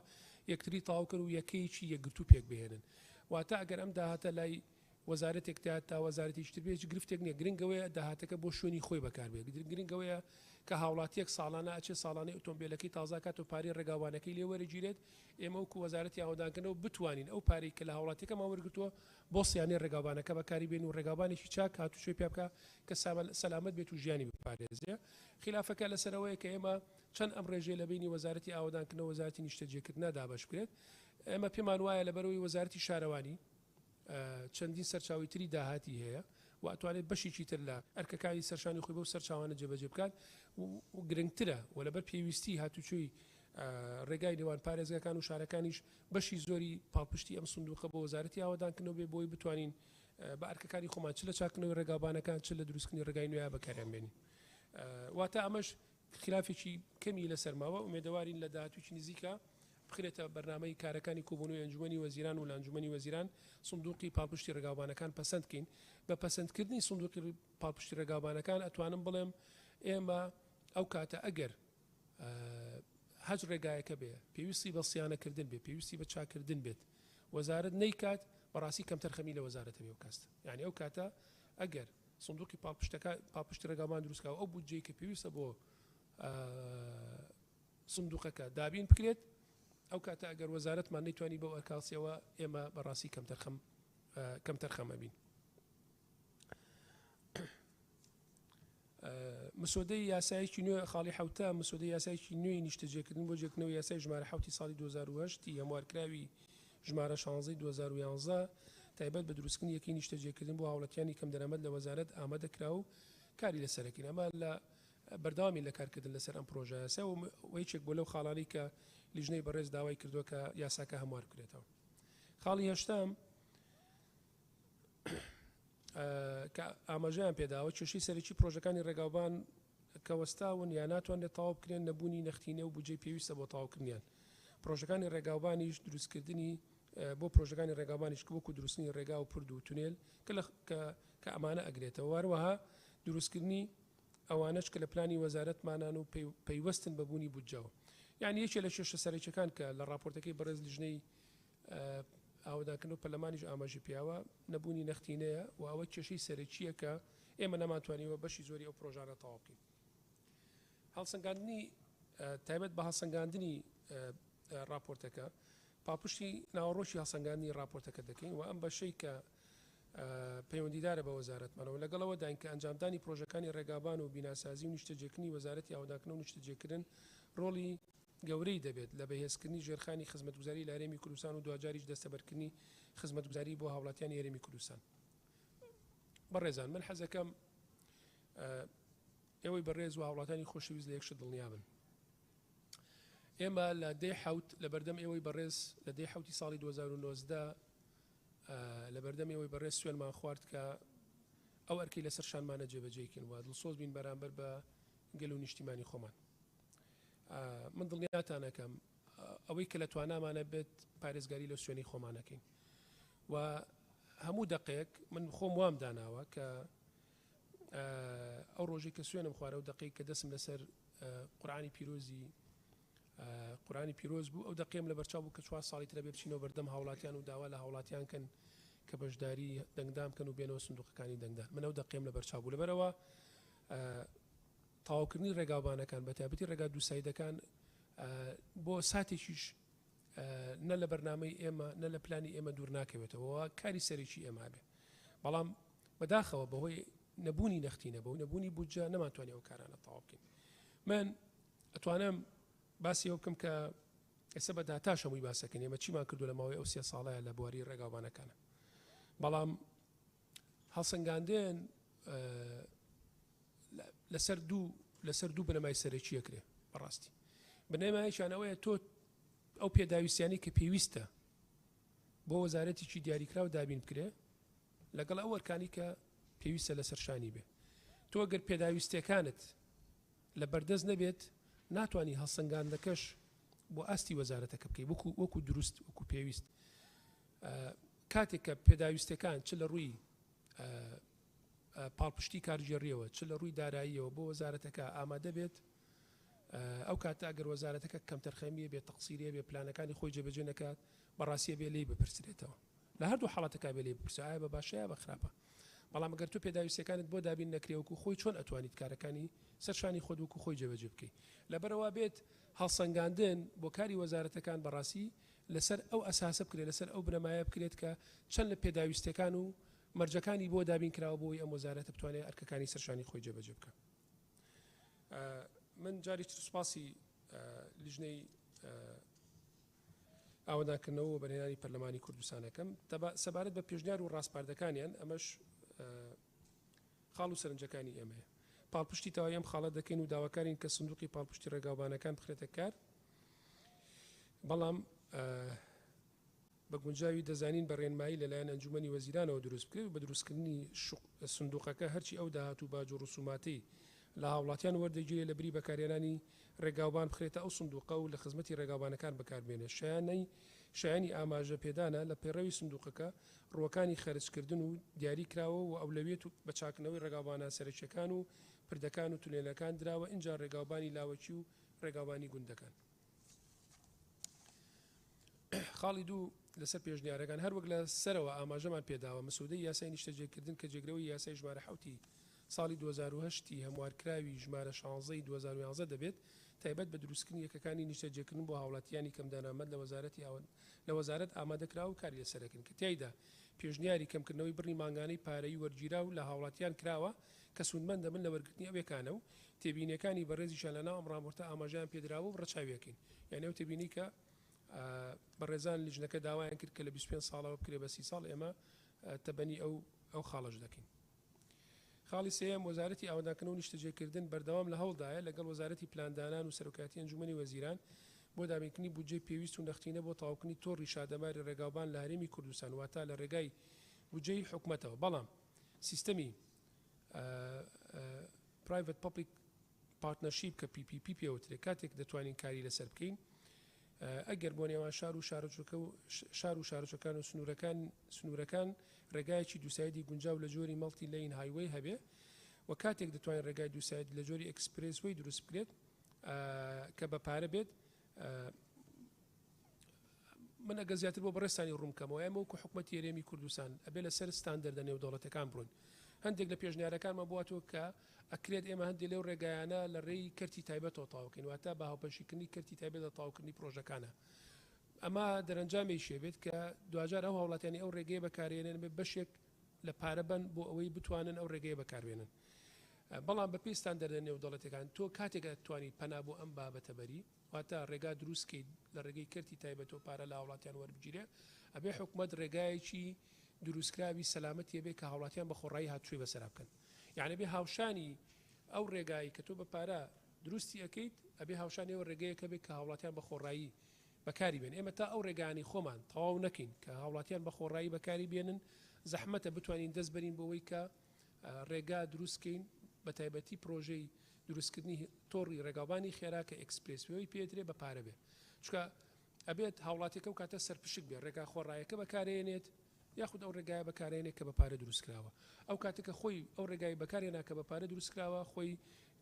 یەکتری تاوکەن و یەکەیەکی یەکگرتو پێک بهێنن. واتە ئەگەر ئەم داهاتە لای وەزارەتێک تا وەزارەتی شتر بێت گرفتێک نییە، گرنگەوەیە داهاتەکە بۆ شوێنی خۆی بەکاربێت. گرنگەوەیە کە هاوڵاتیەک ساڵانە ئەچێ ساڵانەی ئۆتۆمبیلەکەی تازاکات و پارەی ڕێگاوانەکەی لێ وەرەگیرێت، ئێمە وەکو وەزارەتی ئاوادانکردنەوە بتوانین ئەو پارەی کە لە هاوڵاتیەکەمان وەرگرتووە بۆ سیانەی ڕێگاوانەکە بەکاری بێن و ڕێگاوانێکی چاک هاتوچۆی پێ بکە کە سەلامەت بێت و ژیانی بپارێزێ. خلافەکە لەسەرەوەیە کە ئێمە چەند ئەم ڕێژەیە لە بینی وەزارەتی ئاوادانکردنەوە وەزارەتی نیشتەجێکردنا دابەش بکرێت. ئێمە پێمان وایە لەبەرەوەی وەزارەتی شارەوانی چەندین سەرچاوی تری داهاتی هەیە و ئەتوانێت بەشێکی تر لە ئەرکەکانی سەرشانی خۆی بەو سەرچاوانە جێبەجێ بکات و گرنگترە و لەبەر پێویستی هاتوچۆی ڕێگای نێوان پارێزگاکان و شارەکانیش بەشی زۆری پاڵپشتی ئەم سندوقە بۆ وەزارەتی ئاوادانکردنەوە بێ بۆی بتوانین بە ئەرکەکانی خۆمان چ لە چاکردنەوەی ڕێگاوانەکان چ لە دروستکردنی ڕێگای نوێ بەکاریان بێنین. واتە ئەمەش خلافێکی کەمی لەسەرماوە ئومێدەوارین لە داهاتووی نزیکە بخرێتە بەرنامەی کارەکانی کۆبوونەوەی ئەنجومەنی وەزیران و لە ئەنجومەنی وەزیران سندوقی پاڵپشتی ڕێگاوانەکان پەسەندکەین. بە پەسەندکردنی سندوقی پاڵپشتی ڕێگاوانەکان ئەتوانم بڵێم ئێمە ئەو کاتە ئەگەر هەج ڕێگایەکە بێ پێویستی بە سیانەکردن بێ، پێویستی بە چاکردن بێت، وەزارەت نەیکات بەڕاستی کەم تەرخەمی لە وەزارەتە بێ و کاستە. یعنی ئەو کاتە ئەگەر سندوقی پاڵپشتی ڕێگاوان دروستکراوە ئەو بودجەی کە پێویستە بۆ سندوقەکە دابین بکرێت، ئەو کاتە ئەگەر وەزارەتمان نەیتوانی بەو ئەرکاسیەوە ئێمە بەڕاستی کەم تەرخەمە بین. مسۆدەی یاسایەکی نوێ خاڵی حوتە مسۆدەی یاسایەکی نوێی نیشتەجێکردن بۆ جێکردنەوەی یاسای ژمارە حوتی ساڵی 2008 هەموارکراوی ژمارە 16 2011 تایبەت بە دروستکردنی یەکەی نیشتەجێکردن بۆ هاوڵاتیانی کەم دەرەمەند لە وەزارەت ئامادەکرا و کاری لەسەرەکەین. ئەمە لە بەردەوامی لە کارکردن لەسەر ئەم پرۆژە یاسا و یەکێک بۆ لەو خاڵانی کە لیژنەی بەڕێز داوای کردووە کە یاساکە هەموار بکرێتەوە. خاڵی هەشتم کە ئاماژەیان پێداوە کێشەی سەرەکی پرۆژەکانی ڕێگاوبان کە وەستاون یا ناتوانێت تەواو بکرێن نەبوونی نەختینە و بودجەی پێویستە بۆ تەواوکردنیان. پرۆژەکانی ڕێگاوبانیش دروستکردنی بۆ پرۆژەکانی ڕێگاوبانیش کە وەکو دروستنی ڕێگا و پرد و تونێل کە ئەمانە ئەگرێتەوە، واروەها دروستکردنی ئەوانش کە لە پلانی وەزارەتمانان و پەیوەستن بەبوونی بودجەوە. یعنی یەکێ لە کێشە سەرەکیەکان کە لە راپۆرتەکەی بەڕێز لیژنەی ئاوادانکردن و پەرلەمانیش ئاماژی پیاوە نەبوونی نەختینەیە و ئەوە کێشەی سەرەکیە کە ئێمە نەماتوانیوە بەشی زۆری ئەو پرۆژانە تەواو بکەین. هەڵسەنگاندنی تایبەت بە هەڵسەنگاندنی راپۆرتەکە پاپشتی ناوەڕۆشی هەڵسەنگاندنی راپۆرتەکە دەکەین و ئەم بەشەی کە پەیوەندیدارە بە وەزارەتمانەوە لەگەڵەوە داین کە ئەنجامدانی پرۆژەکانی ڕێگابان و بیناسازی و نیشتەجێکردنی وەزارەتی ئاوادانکردن و نیشتەجێکردن ڕۆڵی گەورەی دەبێت لە بەهێزکردنی ژێرخانی خزمەتگوزاری لە هەرێمی کوردستان و دوجاریش دەستەبەرکردنی خزمەتگوزاری بۆ هاوڵاتیانی هەرێمی کوردستان. بەڕێزان من حەزەکەم ئێوەی بەڕێز و هاوڵاتانی خۆشەویست لە یەکشت دڵنیابن. ئێمە لە دەی حەوت لە بەردەم ئێوەی بەڕێز لە دەی حەوتی ساڵی 2019 لە بەردەمەوەی بەڕێز سوێنمان خوارد کە ئەو ئەرکی لەسەر شانمانە جێبەجێکن وە دڵسۆز بین بەرامبەر بە گەل و نیشتیمانی خۆمان. من دڵنیاتانەکەم ئەوەی کە لە توانامانە بێت پارێزگاری لە سوێنی خۆمانەکەین و هەموو دقێک من خۆم وام داناوە کە ئەو ڕۆژی کە سوێنم خوارە و دقەی کە دەسم لەسەر قورآانی پیرۆز بوو ئەو دقیم لە بەرچاو بوو کە 4 ساڵی ترە بێ بچینەوە بەردەم هاوڵاتیان و داوا لە هاوڵاتیان کەن کە بەشداری دەنگدام کەن و بێنەوە سندوقەکانی دەنگدان من ئەو دقیم لە بەرچاو بوو لەبەرەوە تەواوکردنی ڕێگاوبانەکان بە تایبەتی ڕێگا دووسایدەکان بۆ ساتێکیش نە لە بەرنامەی ئێمە نە لە پلانی ئێمە دوور ناکەوێتەوە کاری سەرێکی ئێمە بێ بەڵام بەداخەوە بەهۆی نەبوونی نەختینە بەو نەبوونی بودجە نەماتوانێت ئەو کارانە تەواو بکەین. من ئەتوانم باسی ئەو بکەم کە ئێستا بە داتاش هەمووی باسەکەین ئێمە چیمان کردو لە ماوەی ئەو 3 ساڵەیە لە بواری ڕێگاوبانەکانە بەڵام هەڵسەنگاندن لەسەر دوو بنەمای سەرەکیەکرێ بەڕاستی بنەمایشانەوەیە تۆ ئەو پێداویستیانی کە پێویستە بۆ وەزارەتێکی دیاریکراو دابین بکرێ لەگەڵ ئەو وەرکانی کە پێویستە لەسەر شانی بێ تۆ گەر پێداویستەکانت لە بەردەست نەبێت ناتوانانی هەڵسەنگاندەکەش بۆ ئاستی وەزارەتەکە بکەی وەکو دروست وەکو پێویست کاتێک کە پێداویستەکان چ لە ڕووی پاڵپشتی کارژێڕیەوە چ لە ڕووی داراییەوە بۆ وەزارەتەکە ئامادە بێت ئەو کاتە ئەگەر وەزارەتەکە کەم تەرخەمیە بێت تەقسیریە بێ پلانەکانی خۆی جێبەجێ نەکات بەڕاستیە بێ لێی بپرسرێتەوە لە هەردوو حاڵەتەکە بێ لێ بپرسە ئایا بە باشەیە بە خراپە بەڵام ئەگەر تۆ پێداویستەکانت بۆ دابین نەکرێوەکو خۆی چۆن ئەتوانیت کارەکانی سەرشانی خۆت وەکو خۆی جێبەجێ بکەیت لەبەرەوە بێت هەڵسەنگاندن بۆ کاری وەزارەتەکان بەڕاستی لەسەر ئەو ئەساسە بکرێت لەسەر ئەو بنەمایە بکرێت کە چەند لە پێداویستەکان و مەرجەکانی بۆ دابین کراوە بۆی ئەم وەزارەتە بتوانێت ئەرکەکانی سەرشانی خۆی جێبەجێ بکە. من جاری سوپاسی لیژنەی ئاوادانکردنەوە بەرهێنانی پەرلەمانی کوردستانەکەم سەبارەت بە پێشنیار و ڕاستپاردەکانیان ئەمەش خاڵ و سەرنجەکانی ئێمەیە پاڵپشتی تەواوی ئەم خاڵە دەکەین و داواکارین کە سندوقی پاڵپشتی ڕێگاوبانەکان بخرێتە کار بەڵام بە گونجاوی دەزانین بە ڕێنمایی لەلایەن ئەنجومەنی وەزیرانەوە دروست بکرێت و بە دروستکردنی سندوقەکە هەرچی ئەو داهات و باج و ڕسوماتی لە هاوڵاتیان وەردەگیرێت لە بری بەکارهێنانی ڕێگاوبان بخرێتە ئەو سندوقە و لە خزمەتی ڕێگاوبانەکان بەکاربێنێت شایانی ئاماژە پێدانە لە پێڕەوی سندوقەکە ڕوەکانی خەرجکردن و دیاری کراوە و ئەولەویەت و بە چاکنەوەی ڕێگاوبانە سەرچیەکان و پردەکان و تونێلەکان دراوە اینجا ڕێگاوبانی لاوەکی و ڕێگاوبانی گوندەکان. خاڵی دوو لەسەر پێشنیارەکان هەروەک لە سەرەوە ئاماژەمان پێداوە مەسودەی یاسای نیشتەجێکردن کە جێگرەوەی یاسای ژمارە 7 ساڵی 2010 هەموارکراوی ژمارە 16 2011 دەبێت تایبەت بە دروستکردنی یەکەکانی نیشتەجێکردن بۆ هاوڵاتیانی کەم دەرامەت لە وەزارەت ئامادەکرا و کاری لەسەرەکەن کە تایدا پێشنیاری کەمکردنەوەی بڕی ماگانەی پارەی وەرگیرا و لە هاوڵاتیان کراوە کە سوودمەندە من لە وەرگرتنی ئەوێکانە و تێبینیەکانی بەڕێزیشان لەناو ئەم ڕامۆرتە ئاماژیان پێدراوە و ڕەچاویەکەین یعنی ئەو تێبینی کە بەڕێزان لیژنەکە داوایان کرد کە لە 25 ساڵەوە بکرێ بە 30 ساڵ ئێمە تەبەنی ئەو خاڵەش دەکەین. خاڵی سێم وەزارەتی ئاوادانکردن و نیشتەجێکردن بەردەوام لە هەوڵدایە لەگەڵ وەزارەتی پلاندانان و سەرۆکاتی ئەنجومەنی وەزیران بۆ دابینکردنی بودجەی پێویست و نەختینە بۆ تەواوکردنی تۆڕی شادەماری ڕێگاوبان لە هەرێمی کوردستان واتە لە ڕێگای بودجەی حکوومەتەوە بەڵام سیستەمی پرایڤەت پابلیک پارتنەرشیپ کە PPP پێوترێ کاتێک دەتوانین کاری لەسەر بکەین ئەگەر بۆ نێوان شار و شارچەکان و سنوورەکان ڕێگایەکی دووسایدی گونجاو لە جۆری مەڵتی لین هایوەی هەبێ و کاتێک دەتوانین ڕێگای دووساید لە جۆری ئەکسپرێسوەی دروست بکرێت کە بە پارە بێت من ئەگە زیاتر بۆ بەڕێستانی ڕوومکەمەوە ئەمە وەکو حکوومەتی هەرێمی کوردستان ئەبێ لەسەر ستاندەردە نێودەوڵەتەکان بڕۆین هەندێک لە پێشنیارەکانمە بواتەوە کە ئەکرێت ئێمە هەندێک لەو ڕێگایانە لە ڕێی کەرتی تایبەتەوە تاوکەین واتە بە هاوپەشیکردنی کەرتی تایبەت لە تاوکردنی پرۆژەکانە ئەمە دەرەنجامی شێبێت کە دوجار ئەو هاوڵاتیانی ئەو ڕێگەیە بەکارێنن بێ بەشێک لە پارەبەن بۆ ئەوەی بتوانن ئەو ڕێگەیە بەکاربێنن بەڵام بە پێی ستاندەردە نێودەوڵەتەکان تۆ کاتێک دەتوانیت پەنا بۆ ئەم بابەتە بەری واتە ڕێگا دروستکەیت لە ڕێگەی کەرتی تایبەتەوە پارە لە هاوڵاتیان وەربگیرێ ئەبێ حکوومەت ڕێگایەکی دروستکراوی سەلامەتیە بێ کە هاوڵاتیان بە خۆڕایی هاتووی بەسەر بکەن یعنی بێ هاوشانی ئەو ڕێگایی کە تۆ بە پارە دروستی ئەەکەیت ئەبێ هاوشانی ئەو ڕێگەیەکە بێت کە هاوڵاتیان بە خۆڕایی بەکاری بێن ئێمە تا ئەو ڕێگانی خۆمان تەواو نەکەین کە هاوڵاتیان بە خۆڕایی بەکاری بێنن زەحمەتە بتوانین دەست بەرین بۆەوەی کە ڕێگا دروستکەین بە تایبەتی پرۆژەی دروستکردنی تۆڕی ڕێگاوبانی خێرا کە ئەکسپرسوێی پێدرێ بەپارە بێ چکە ئەبێت هاوڵاتەکە و کاتە سەرپشک بێ ڕێگا خۆڕایەکە بەکارێنێت یاخود ئەو ڕێگایە بەکارێنێت کە بەپارە دروستکراوە ئەو کاتێکە خۆی ئەو ڕێگای بەکارێنا کە بەپارە دروستکراوە خۆی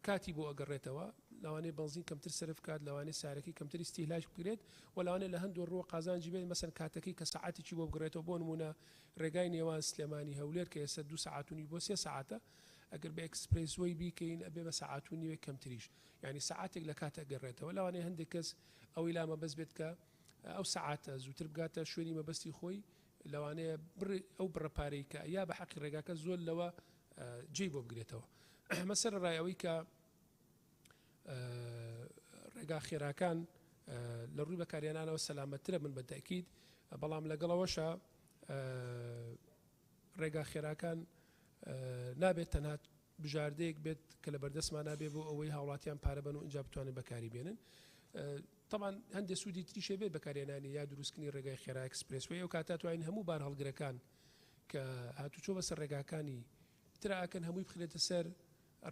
کاتی بۆ ئەگەڕێتەوە لەوانەیە بەنزین کەمتر سرف کات لەوانەیە سارەکی کەمتری استیهلاک بکرێت و لەوانەیە لە هەندوو ڕۆ قازانجی بێت مەسەن کاتەکەی کە سەعاتێکی بۆ بگرێتەوە بۆ نمونە ڕێگای نێوان سلێمانی هەولێر کە ئێستا 2 ساعتونی بۆ 3 ساعتە ئەگەر بە ئەکسپرسوەی بیکەین ئەبێ بە ساعتونی وێ کەمتریش یعنی ساعتێک لە کاتە گەڕێتەوە لەوانەیە هەندێک کەس ئەوەی لامە بەس بێت کە ئەو ساعتە زووتر بگاتە شوێنی مەبەستی خۆی لەوانەیە ئەو بڕەپارەی کە یا بە حەقی ڕێگاکە زۆر لەوە جێ بۆ بگرێتەوە مەسەر ڕایەوەی کە ڕێگا خێراکان لە ڕووی بەکارێنانەوە سەلامەترە من بە تاکید بەڵام لەگەڵەوەشە ڕێگا خێراکان نابێت تەنها بژاردەیەک بێت کە لە بەردەستمان نابێ بۆ ئەوەی هاوڵاتیان پارە بن و اینجا بتوانن بەکاری بێنن طبعا هەندێک سوودی تریشە بێت بەکارێنانی یا دروستکردنی ڕێگای خێرا ئەکسپرسوێ و کاتا توانین هەموو بار هەڵگرەکان کە هاتوچۆ بەسەر ڕێگاکانی تراکەن هەمووی بخرێتە سەر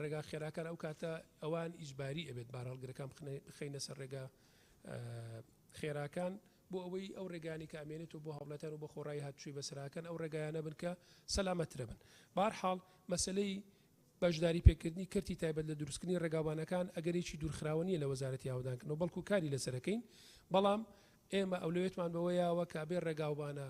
ڕێگا خێراکان ئەو کاتە ئەوان ئیجباری ئەبێت بار هەڵگرەکان بخەینە سەر ڕێگا خێراکان بۆ ئەوەی ئەو ڕێگانی کە ئەمێنێتەوە بۆ هاوڵاتیان و بە خۆڕایی هاتووی بەسەراکەن ئەو ڕێگایانە بن کە سەلامەترە بن بەهەرحاڵ مەسەلەی بەشداری پێکردنی کەرتی تایبەت لە دروستکردنی ڕێگاوانەکان ئەگەرێکی دوورخراوەنیە لە وەزارەتی هاودانکردنەوە بەڵکو کاری لەسەرەکەین بەڵام ئێمە ئەولەوێتمان بەوەیەوە کە بێ ڕێگاوبانە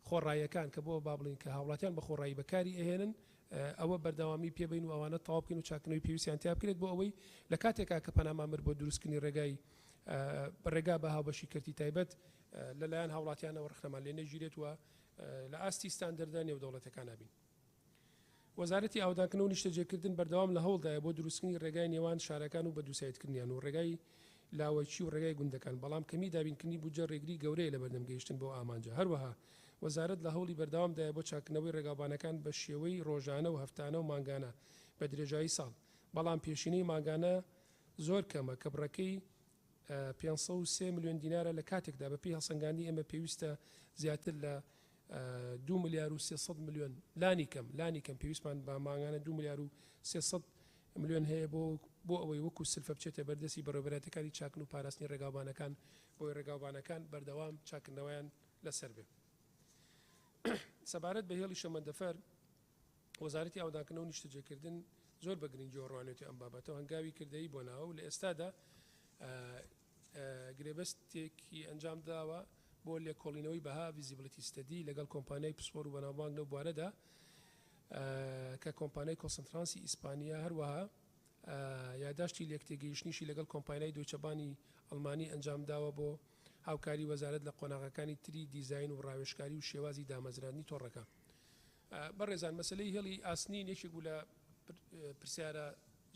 خۆڕایەکان کە بۆ با بڵین کە هاوڵاتیان بە خۆڕایی بەکاری ئەهێنن ئەوە بەردەوامی پێبین و ئەوانە تەواو بکەین و چاکنەوەی پێویستیان تیا بکرێت بۆ ئەوەی لە کاتێکا کە پەنامامر بۆ دروستکردنی ڕێگای ڕێگا بە هاوبەشی کەرتی تایبەت لەلایەن هاوڵاتیانەوە ڕخنەمان لێ نەگیرێت وە لە ئاستی ستاندەردە نێودەوڵەتەکان نابین وەزارەتی ئاودانکردنەوە و نیشتەجێکردن بەردەوام لە هەوڵدایە بۆ دروستکردنی ڕێگای نێوان شارەکان و بە دووسایتکردنیان و ڕێگای لاوەچی و ڕێگای گوندەکان بەڵام کەمی دابینکردنی بودجە ڕێگری گەورەیە لە بەردەم گەیشتن بۆ ئامانجە هەروەها وەزارەت لە هەوڵی بەردەوامدایە بۆ چاکنەوەی ڕێگاوبانەکان بە شێوەی ڕۆژانە و هەفتانە و مانگانە بە درێژایی ساڵ بەڵام پێشینەی مانگانە زۆر کەمە کە بڕەکەی 503 میلیۆن دینارە لە کاتێکدا بە پێی هەڵسەنگاندنی ئەمە پێویستە زیاتر لە 2 ملیار و 300 میلیۆن لانی کەم پێویستمان بە مانگانە 2 ملیار و 300 میلیۆن هەیە بۆ ئەوەی وەکو سلفە بچێتە بەردەستی بەڕێوەبەرەتەکانی چاکن و پاراستنی ڕێگاوبانەکان بۆی ڕێگاوبانەکان بەردەوام چاکردنەوەیان لەسەر بێ سەبارەت بە هێڵی شەمەندەفەر وەزارەتی ئاودانکردنەوە و نیشتەجێکردن زۆر بە گرنگی ڕوانێتی ئەم بابەتەوە هەنگاوی کردەی بۆ ناوە و لە ئێستادا گرێبەستێکی ئەنجام داوە بۆ لێکۆڵینەوەی بەها ڤیزیبڵیتی ستەدی لەگەڵ کۆمپانیای پسپۆر و بەناوبانگە و بوارەدا کە کۆمپانیای کۆسنترانسی ئیسپانیا هەروەها یاداشتی لێکتێگەیشتنیشی لەگەڵ کۆمپانیای دۆیچەبانی ئەڵمانی ئەنجام داوە بۆ هاوکاری وەزارەت لە قۆناغەکانی تری دیزاین و ڕاوێژکاری و شێوازی دامەزرانی تۆڕەکە بەڕێزان مەسلەی هێڵی ئاسنین یەکێک بوو لە پرسیارە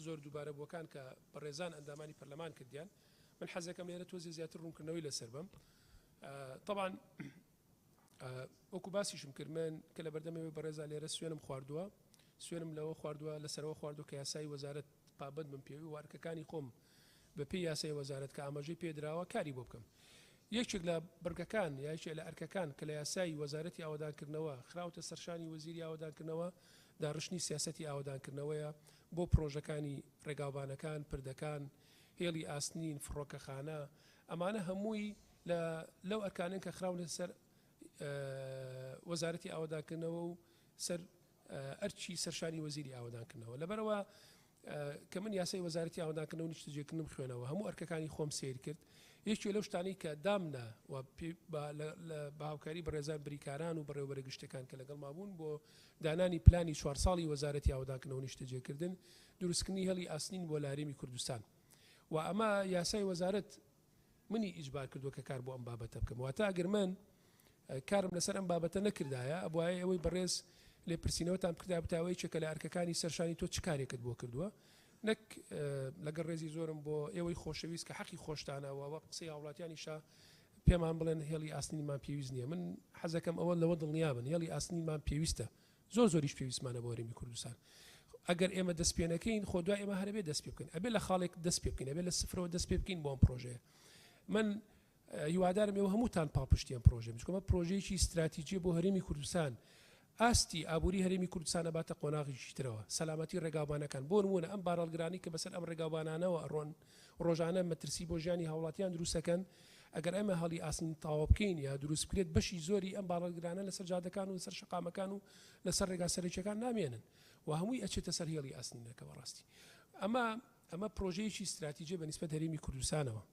زۆر دووبارە بۆکان کە بەڕێزان ئەندامانی پەرلەمان کردیان من حەزەکەم لێرە تۆزی زیاتر ڕوونکردنەوەی لەسەر بم طبعا وەکو باسیشم کرد من کە لە بەردەمەوەی بەڕێزان لێرە سوێنم خواردووە سوێنم لەوە خواردووە لەسەرەوە خواردووە کە یاسای وەزارەت پابەت بم پێوی وارکەکانی خۆم بە پێی یاسای وەزارەت کە ئاماژەی پێدراوە کاری بۆ بکەم یەکێک لە بڕگەکان یاکێک لە ئەرکەکان کە لە یاسای وەزارەتی ئاوادانکردنەوە خراوتە سەرشانی وەزیری ئاوادانکردنەوە داڕشتنی سیاسەتی ئاوادانکردنەوەیە بۆ پرۆژەکانی ڕێگاوبانەکان پردەکان هێڵی ئاسنین فڕۆکەخانە ئەمانە هەمووی لەو ئەرکانن کە خراون سەر وەزارەتی ئاوادانکردنەوە و سەر ئەرچی سەرشانی وەزیری ئاوادانکردنەوە لەبەرەوە کە من یاسای وەزارەتی ئاوادانکردنەوە نیشتەجێکردنم خوێنەوە هەموو ئەرکەکانی خۆم سیر کرد یەکێک لەو شتانەی کە دامنا و بە هاوکاری بەڕێزان بریکاران و بەڕێوەبەرە گشتەکان کە لەگەڵ مابوون بۆ دانانی پلانی 4 ساڵی وەزارەتی ئاوادانکردنەوە نیشتەجێکردن دروستکردنی هێڵی ئاسنین بۆ لارێمی کوردستان و ئەمە یاسای وەزارەت منی ئیجبار کردووە کە کار بۆ ئەم بابەتە بکەم واتە ئەگەر من کارم لەسەر ئەم بابەتە نەکردایە ئەبوایە ئەوەی بەڕێز لێ پرسیینەوەتان بکردا بتاوەی چێکە لە ئەرکەکانی سەرشانی تۆ چ کارێکت بۆ کردووە نەک لەگەڵ ڕێزی زۆرم بۆ ئێوەی خۆشەویست کە حەقی خۆشتانەوە وە قسەی هاوڵاتیانیشە پێمان بڵێن هێڵی ئاسنینمان پێویست نییە من حەزەکەم ئەوە لەوە دڵنیابن هێڵی ئاسنینمان پێویستە زۆریش پێویستمانە بۆ هەرێمی کوردستان ئەگەر ئێمە دەست پێ نەکەین خۆ دوای ئێمە هەربێ دەست پێ بکەین ئەبێ لە خاڵێک دەست پێ بکەین ئەبێ لە سفرەوە دەست پێ بکەین بۆ ئەم پرۆژەیە من هیوادارم ئێوە هەمووتان پاڵپشتیان پرۆژێ بچکۆمە پرۆژەیەکی استراتیجی بۆ هەرێمی کوردستان ئاستی ئابووری هەرێمی کوردستان باتە قۆناغیشی ترەوە سەلامەتی ڕێگاوبانەکان بۆ نمونە ئەم بارەڵگرانی کە بەسەر ئەم ڕێگاوبانانەوە ئەڕۆن ڕۆژانە مەترسی بۆ ژیانی هاوڵاتیان دروستەکەن ئەگەر ئەمە هەڵی ئاسنی تاوا بکەین یا دروست بکرێت بەشی زۆری ئەم باڵەڵگرانە لەسەر جادەکان و لەسەر شقامەکان و لەسەر ڕێگا سەرەکیەکان نامێنن و هەمووی ئەچێتە سەر هێڵی ئاسنینەکە بەڕاستی ئەمە پرۆژەیەکی استراتیجی بەنسبەت هەرێمی کوردستانەوە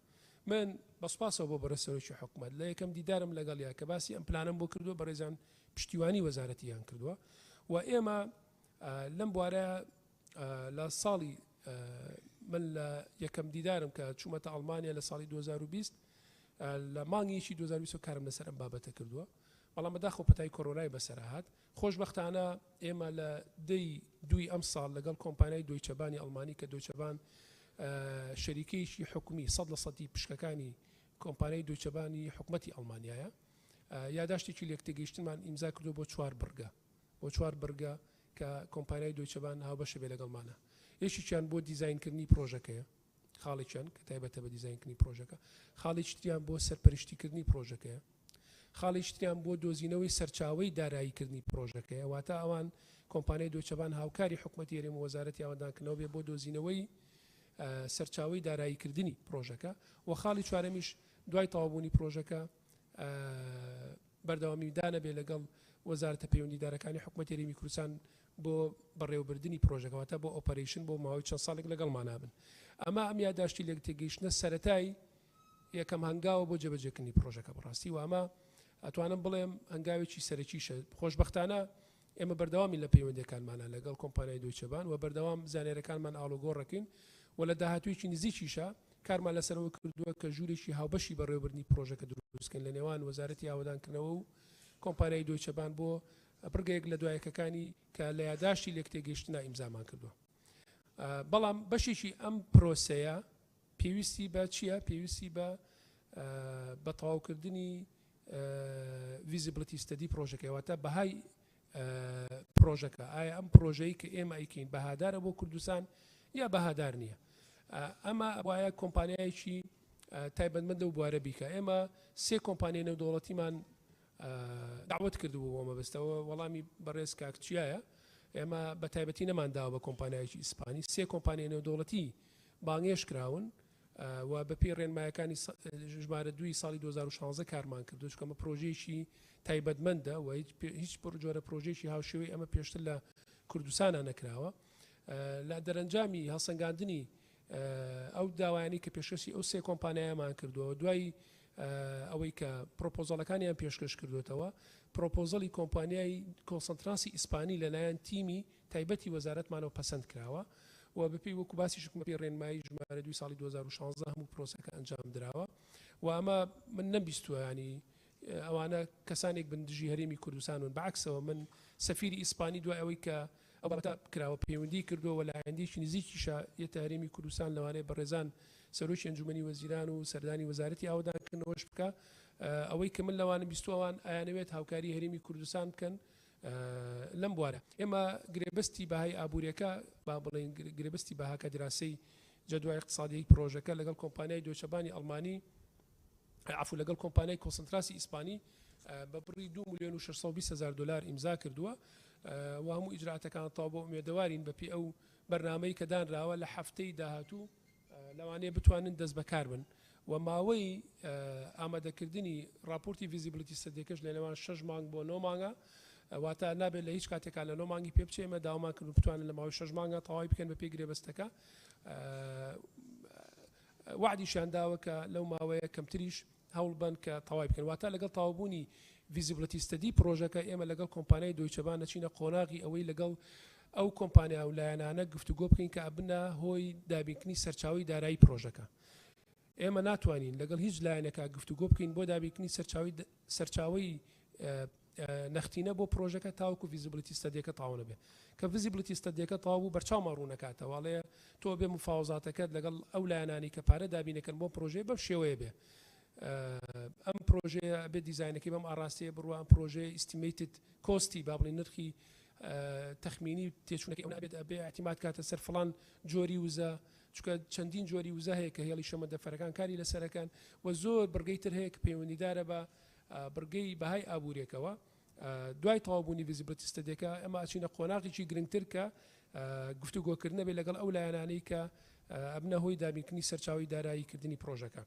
من بەسپاسەوە بۆ بەرەسەرۆکی حکوومەت لە یەکەم دیدارم لەگەڵیا کە باسی ئەم پلانم بۆ کردووە بەڕێزان پشتیوانی وەزارەتیان کردووە و ئێمە لەم بوارە لە ساڵی من لە یەکەم دیدارم کە چوومەتە ئەڵمانیا لە ساڵی 2020 لە مانگیشی 2020 کارم لەسەر ئەم بابەتە کردووە بەڵام بەداخۆ پەتای کۆرۆنای بەسەرهات خۆشبەختانە ئێمە لە دەی دوی ئەم ساڵ لەگەڵ کۆمپانیای دۆیچەبانی ئەڵمانی کە دۆیچەبان شەریکەیەکی حکومی 100% پشکەکانی کۆمپانیای دۆیچەبانی حکومەتی ئەڵمانیایە یاداشتێکی لێکتێگەیشتنمان ئیمزا کردو بۆ 4 بڕگە کە کۆمپانیای دۆیچەبان هاوبەشە بێ لەگەڵمانە یەکێکیان بۆ دیزاینکردنی پرۆژەکەیە خاڵێکیان کە تایبەتە بە دیزاینکردنی پرۆژەکە خاڵێکتریان بۆ سەرپەرشتیکردنی پرۆژەکەیە خاڵێکتریان بۆ دۆزینەوەی سەرچاوی داراییکردنی پرۆژەکەیە واتە ئەوان کۆمپانیای دۆیچەبان هاوکاری حکومەتی هەرێمی وەزارەتی ئاوادانکردنەوە بێ بۆ دۆزینەوەی سەرچاوی داراییکردنی پرۆژەکە و خاڵی چوارەمیش دوای تەوابوونی پرۆژەکە بەردەوامیدانە بێ لەگەڵ وەزارەتە پەیوەندیدارەکانی حکومەتی هەرێمی کوردستان بۆ بەڕێوەبردننی پرۆژەکەواتە بۆ ئۆپەرێشن بۆ ماوەی چەند ساڵێک لەگەڵمانابن ئەمە ئەم یاداشتی لێک تێگەیشتنە سەرەتایی یەکەم هەنگاوە بۆ جێبەجێکردنی پرۆژەکە بەڕاستی و ئەمە ئەتوانم بڵێم هەنگاوێکی سەرەکیشە خۆشبەختانە ئێمە بەردەوامی لە پەیوەندیەکانمانە لەگەڵ کۆمپانیای دۆیچەبان و بەردەوام زانێرەکانمان ئاڵۆگۆڕەکەین و لە داهاتوویەکی نزیکیشە کارمان لەسەرەوە کردووە کە ژوورێکی هاوبەشی بەڕێوەبردننی پرۆژەکە دروستکەین لە نێوان وەزارەتی ئاوادانکردنەوە و کۆمپانیای دۆیچەبان بۆ بڕگەیەک لە دوایەکەکانی کە لە یاداشتی لێک تێگەیشتنا ئیمزامان کردووە بەڵام بەشێکی ئەم پرۆسەیە پێویستی بە چییە پێویستی بە تەواوکردنی ڤیزیبڵیتی ستەدی پرۆژەکەواتە بەهای پرۆژەکە ئایا ئەم پرۆژەی کە ئێمە ئەیکەین بەهادارە بۆ کوردستان یا بەهادار نییە ئەمە وایە کۆمپانیایکی تایبەتمەندە و بوارە بیکە ئێمە سێ کۆمپانیای نێودەوڵەتیمان داوت کردبوو بۆ مەبەستەوە وەڵامی بەڕێز کاکچیایە ئێمە بە تایبەتی نەمانداوە بە کۆمپانیایکی ئیسپانی سێ کۆمپانیای نێودەوڵەتی بانگێش کراون و بەپێی ڕێنمایەکانی ژمارە دوی ساڵی 2016 کارمان کردو چکەمە پرۆژەیەکی تایبەتمەندە و هیچ جۆرە پرۆژێکی هاوشێوەی ئەمە پێشتر لە کوردستانە نەکراوە لە دەرەنجامی هەڵسەنگاندنی ئەو داوایانی کە پێشکەشی ئەو سێ کۆمپانیایمان کردووە دوای ئەوەی کە پرۆپۆزەڵەکانیان پێشکەش کردوێتەوە پرۆپۆزەڵی کۆمپانیای کۆنسەنتراسی ئیسپانی لەلایەن تیمی تایبەتی وەزارەتمانەوە پەسەند کراوە و بەپێی وەکو باسی شکمەپی ڕێنمایی ژمارە دوی ساڵی 2016 هەموو پرۆسەکە ئەنجام درراوە و ئەمە من نەبیستووە ینی ئەوانە کەسانێک بندژی هەرێمی کوردستانون بەعکسەوە من سەفیری ئیسپانی دوای ئەوەی کە ئەوبەتە کراوە پەیوەندی کردووە لە ئایندێکی نزیکیشە یەتە هەرێمی کوردستان لەوانەیە بەڕێزان سەرۆکی ئەنجومەنی وەزیران و سەردانی وەزارەتی ئاوادانکردنەوەش بکە ئەوەی کە من لەوانە بیستوەوان ئایانەوێت هاوکاری هەرێمی کوردستان بکەن لەم بوارە ئێمە گرێبەستی بەهای ئابوووریەکە با بڵێن گرێبەستی بەهاکە دراسی جەدوای اقتصادی پرۆژەکە لەگەڵ کۆمپانیای دۆیچەبانی ئەڵمانی عفو لەگەڵ کۆمپانیای کۆنسەنتراسی ئیسپانی بە بڕی 2,620,000 دلار ئیمزا کردووە و هەموو ئیجراتەکان تاو بۆ ئومێدەوارین بەپی ئەو بەرنامەی کە دانراوە لە هەفتەی داهاتوو لەوانەیە بتوانن دەست بەکار بن و ماوەی ئامادەکردنی راپۆرتی ڤیزیبڵیتی ستەدیەکەش لە نێوان 6 مانگ بۆ 9 مانگە واتە نابێت لە هیچ کاتێکا لە 9 مانگی پێ بچێمە داوامان کرد بتوانن لە ماوەی 6 مانگە تەواوی بکەن بە پێی گرێبەستەکە وعدیشیان داوە کە لەو ماوەیە کەمتریش هەوڵ بن کە تەواوی بکەن واتە لەگەڵ تەواوبوونی ڤیزیبڵیتی ستەدی پرۆژەکە ئێمە لەگەڵ کۆمپانیای دۆیچەبان نەچینە قۆناغی ئەوەی لەگەڵ ئەو کۆمپانیا و لایەنانە گفتوگۆ بکەین کە ئەبنە هۆی دابینکردنی سەرچاوی دارایی پرۆژەکە ئێمە ناتوانین لەگەڵ هیچ لایەنێکا گفتوگۆ بکەین بۆ دابینکردنی سەرچاوی نەختینە بۆ پرۆژەکە تاوەکو ڤیزیبڵیتی ستەدیەکە تاو نەبێ کە ڤیزیبڵیتی ستەدیەکە تاو بوو بەرچاومان ڕوونەکاتەوە واڵەیە تۆ بێ مفاوزاتەکەت لەگەڵ ئەو لایەنانی کە پارە دابینەکەن بۆ پرۆژەیە بەم شێوەیە بێ ئەم پرۆژەیە بێ دیزاینەکەی بەم ئاڕاستەیە بڕوە ئەم پرۆژەیە ئیستیمیتد کۆستی با بڵێن نرخی تەخمینی تێچوونەکەی ئەو نابێت ئەبێ احتیمات کاتە سەر فڵان جۆری وزە چکە چەندین جۆری وزە هەیە کە هێڵی شەمەندەفەرەکان کاری لەسەرەکان و زۆر بڕگەی تر هەیە کە پەیوەندیدارە بە بڕگەی بەهای ئابوووریەکەوە دوای تەواوبوونی ڤیزیبڵیتی ستەدیەکە ئەمە ئاچینە قۆناغێکی گرنگتر کە گفتوگۆکردنە بێت لەگەڵ ئەو لایەنانەی کە ئەبنە هۆی دابینکردنی سەرچاوی داراییکردنی پرۆژەکە.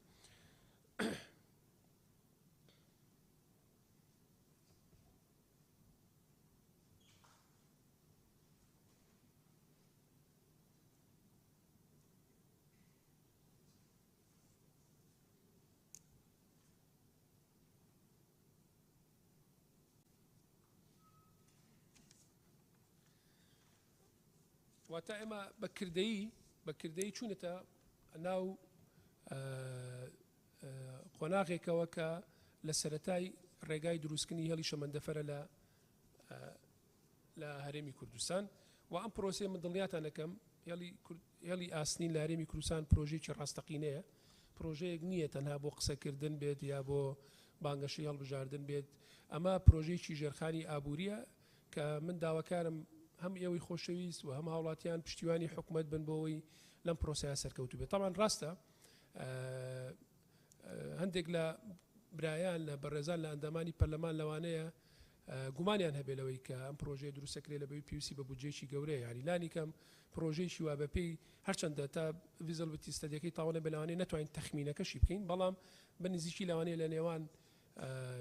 واتە ئێمە بەکردەیی چوونەتە ناو قۆناغێکەوە کە لە سەرەتای ڕێگای دروستکردنی هێڵی شەمەندەفەرە لە هەرێمی کوردستان و ئەم پرۆسەیە من دڵنیاتان دەکەم هێڵی ئاسنین لە هەرێمی کوردستان پرۆژێکی ڕاستەقینەیە، پرۆژەیەک نییە تەنها بۆ قسەکردن بێت یا بۆ بانگەشەی هەڵبژاردن بێت، ئەمە پرۆژەیەکی ژێرخانی ئابووریە کە من داواکارم هەم ئێوەی خۆشەویست و هەم هاوڵاتیان پشتیوانی حکوومەت بن بۆەوەی لەم پرۆسەیە سەرکەوتو بێت. تامان ڕاستە هەندێک لە برایان لە بەڕێزان لە ئەندامانی پەرلەمان لەوانەیە گومانیان هەبێلەوەی کە ئەم پرۆژەیە دروستەکرێت لە بەوەی پێویستی بە بودجێکی گەورەیە، یانی لانی کەم پرۆژەیەکی وا بەپێی هەرچەندە تا ڤیزیبڵیتی ستەدیەکەی تاوانە بەلەوانەیە نەتوانین تەخمینەکەشی بکەین، بەڵام بە نزیکی لەوانەیە لە نێوان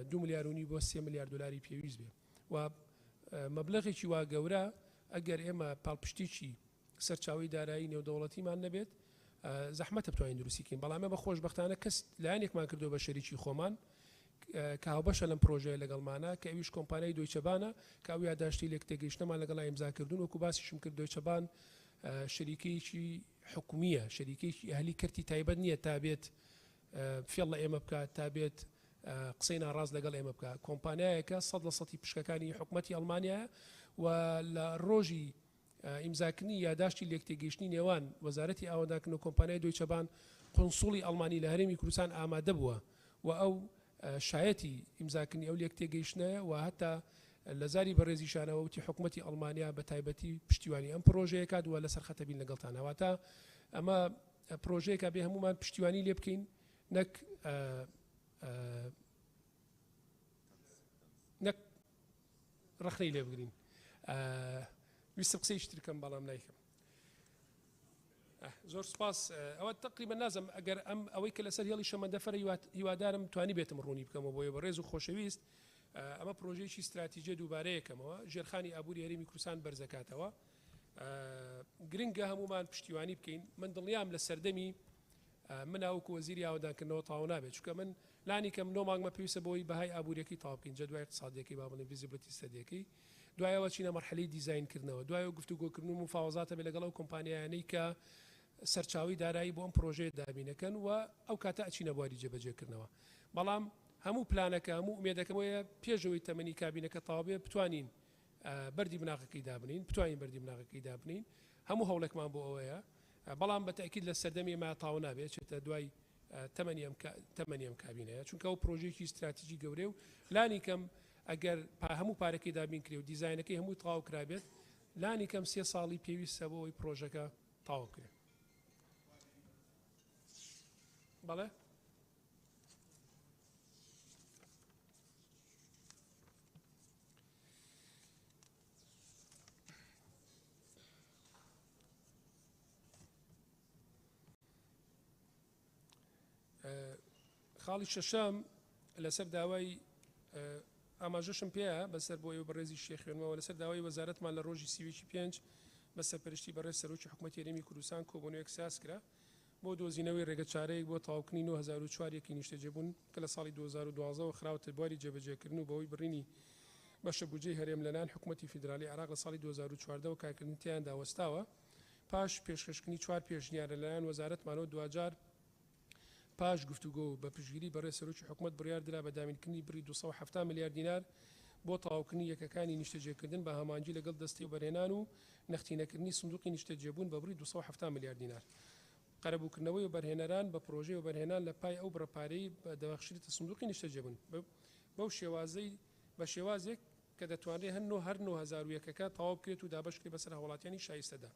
2 ملیار بۆ 3 ملیار دلاری پێویست بێ و مەبلەغێکی وا گەورە ئەگەر ئێمە پاڵپشتێکی سەرچاوی دارایی نێودەوڵەتیمان نەبێت زەحمەتە بتوانین دروستیکەین، بەڵام ئێمە خۆشبەختانە کەس لایەنێکمان کردو بە شەریکی خۆمان کە هاوبەشە لەم پرۆژەیە لەگەڵمانە کە ئەویش کۆمپانیای دۆیچەبانە کە ئەو یاداشتی لێک تێگەیشتنەمان لەگەڵ ئیمزاکردون وەکو باسیشم کرد دۆیچەبان شەریکەیەکی حکومیە، شەریکەیەکی ئەهلی کەرتی تایبەت نییە تا بێت فێڵ لە ئێمە بکات تا بێت قسەی ناڕاست لەگەڵ ئێمە بکات، کۆمپانیایەکە 100% پشکەکانی حکوومەتی ئەڵمانیایە و لە ڕۆژی ئیمزاکردنی یاداشتی لێک تێگەیشتنی نێوان وەزارەتی ئاوەداکردن و کۆمپانیای دۆیچەبان قۆنسوڵی ئەڵمانی لە هەرێمی کوردستان ئامادە بووە و ئەو شایەتی ئیمزاکردنی ئەو لێک تێگەیشتنە و هەتا لە زاری بەڕێزیشانەوە وتی حکوومەتی ئەڵمانیا بە تایبەتی پشتیوانی ئەم پرۆژەیە کات وە لەسەر خەتە بین لەگەڵتان واتە ئەمە پرۆژەیەکە بێ هەمومان پشتیوانی لێ بکەین نەک ڕخنەی لێ بگرین. ویستم قسەیشتر بکەم بەڵام نایکەم. زۆر سپاس. ئەوە تقریبا نازم ئەگەر ئەوەی کە لەسەر هێڵی شەمەندەفەر هیوادارم توانی بێتم ڕوونی بکەمەوە بۆیە بەڕێز و خۆشەویست ئەمە پرۆژەیەکی استراتیژیە دووبارەیەکەمەوە ژێرخانی ئابووری هەرێمی کوردستان بەرزەکاتەوە گرنگە هەمومان پشتیوانی بکەین. من دڵنیام لە سەردەمی من ئەوکو وەزیری ئاوەدانکردنەوە تاوا نابێت چونکە من لانی کەم 9 مانگمە پێویستە بۆی بەهای ئابووریەکەی تاوا بکەین جە دوای اقتصادیەکەی با بڵێن ڤیزیبڵیتی ستەدیەکەی دوایەوە چینە مەرحەلەی دیزاینکردنەوە دوایەوە گفتوگۆکردن و مفاوەزاتە بێت لەگەڵ ئەو کۆمپانیایانەی کە سەرچاوی دارایی بۆ ئەم پرۆژەیە دابینەکەن و ئەو کاتە ئەچینە بواری جێبەجێکردنەوە، بەڵام هەموو پلانەکە هەموو ئومێدەکەمەوەیە پێشەوەی تەمەنی کابینەکە تاوا بێ بتوانین بەردی بناغەکەی دابنین بتوانین بەردی بناغەکەی دابنین هەموو هەوڵێکمان بۆ ئەوەیە، بەڵام بە تاکید لە سەردەمی ما تاوا نابێت چێتە دوای تەمەنی ئەم کابینەیە چونکە ئەو پرۆژێکی استراتیژی گەورەیە و لانی کەم ئەگەر هەموو پارەکەی دابین کرێ و دیزاینەکەی هەمووی تەواو کرابێت لانی کەم 3 ساڵی پێویستە بۆ ئەوی پرۆژەکە تەواو کرێت. بەڵێ خاڵی شەشەم لەسەر داوای ئاماژەشم پێەیە بەسەر بۆ ئێوە بەڕێزی شێخێنەوە لەسەر داوای وەزارەتمان لە ڕۆژی سیوێکی 5 بە سەرپەرشتی بەڕێز سەرۆکی حکوومەتی هەرێمی کوردستان کۆبوونەوەیەک ساز کرا بۆ دۆزینەوەی ڕێگە چارەیەک بۆ تەواوکردنی 2004 یەکی نیشتەجێبوون کە لە ساڵی 2012 خراوەتە بواری جێبەجێکردن و بەوەی بڕینی بەشە بودجەی هەرێم لەلایەن حکوومەتی فیدرالی عێراق لە ساڵی 2014 و کارکردنی تیان داوەستاوە پاش پێشکەشکردنی 4 پێشنیارە لەلایەن وەزارەتمانەوە دوجار پاش گفتوگۆ بە پشتگیری بەڕێز سەرۆکی حکوومەت بڕیاردرا بە دامینکردنی بڕی 270 میلیارد دینار بۆ تەواوکردنی یەکەکانی نیشتەجێکردن بە هەمانجی لەگەڵ دەستی وبەرهێنان و نەختینەکردنی سندوقی نیشتەجێبوون بە بڕی 270 میلیارد دینار قەرەبووکردنەوەی وبەرهێنەران بە پرۆژەی وبەرهێنان لە پای ئەو بڕەپارەی بە دەبەخشێتە سندوقی نیشتەجێبوون بەو شێوازەی بە شێوازێک کە دەتوانرێت هەر 9001ەکە تەواو بکرێت و دابەشکرێت بەسەر هەوڵاتیانی شایستەدا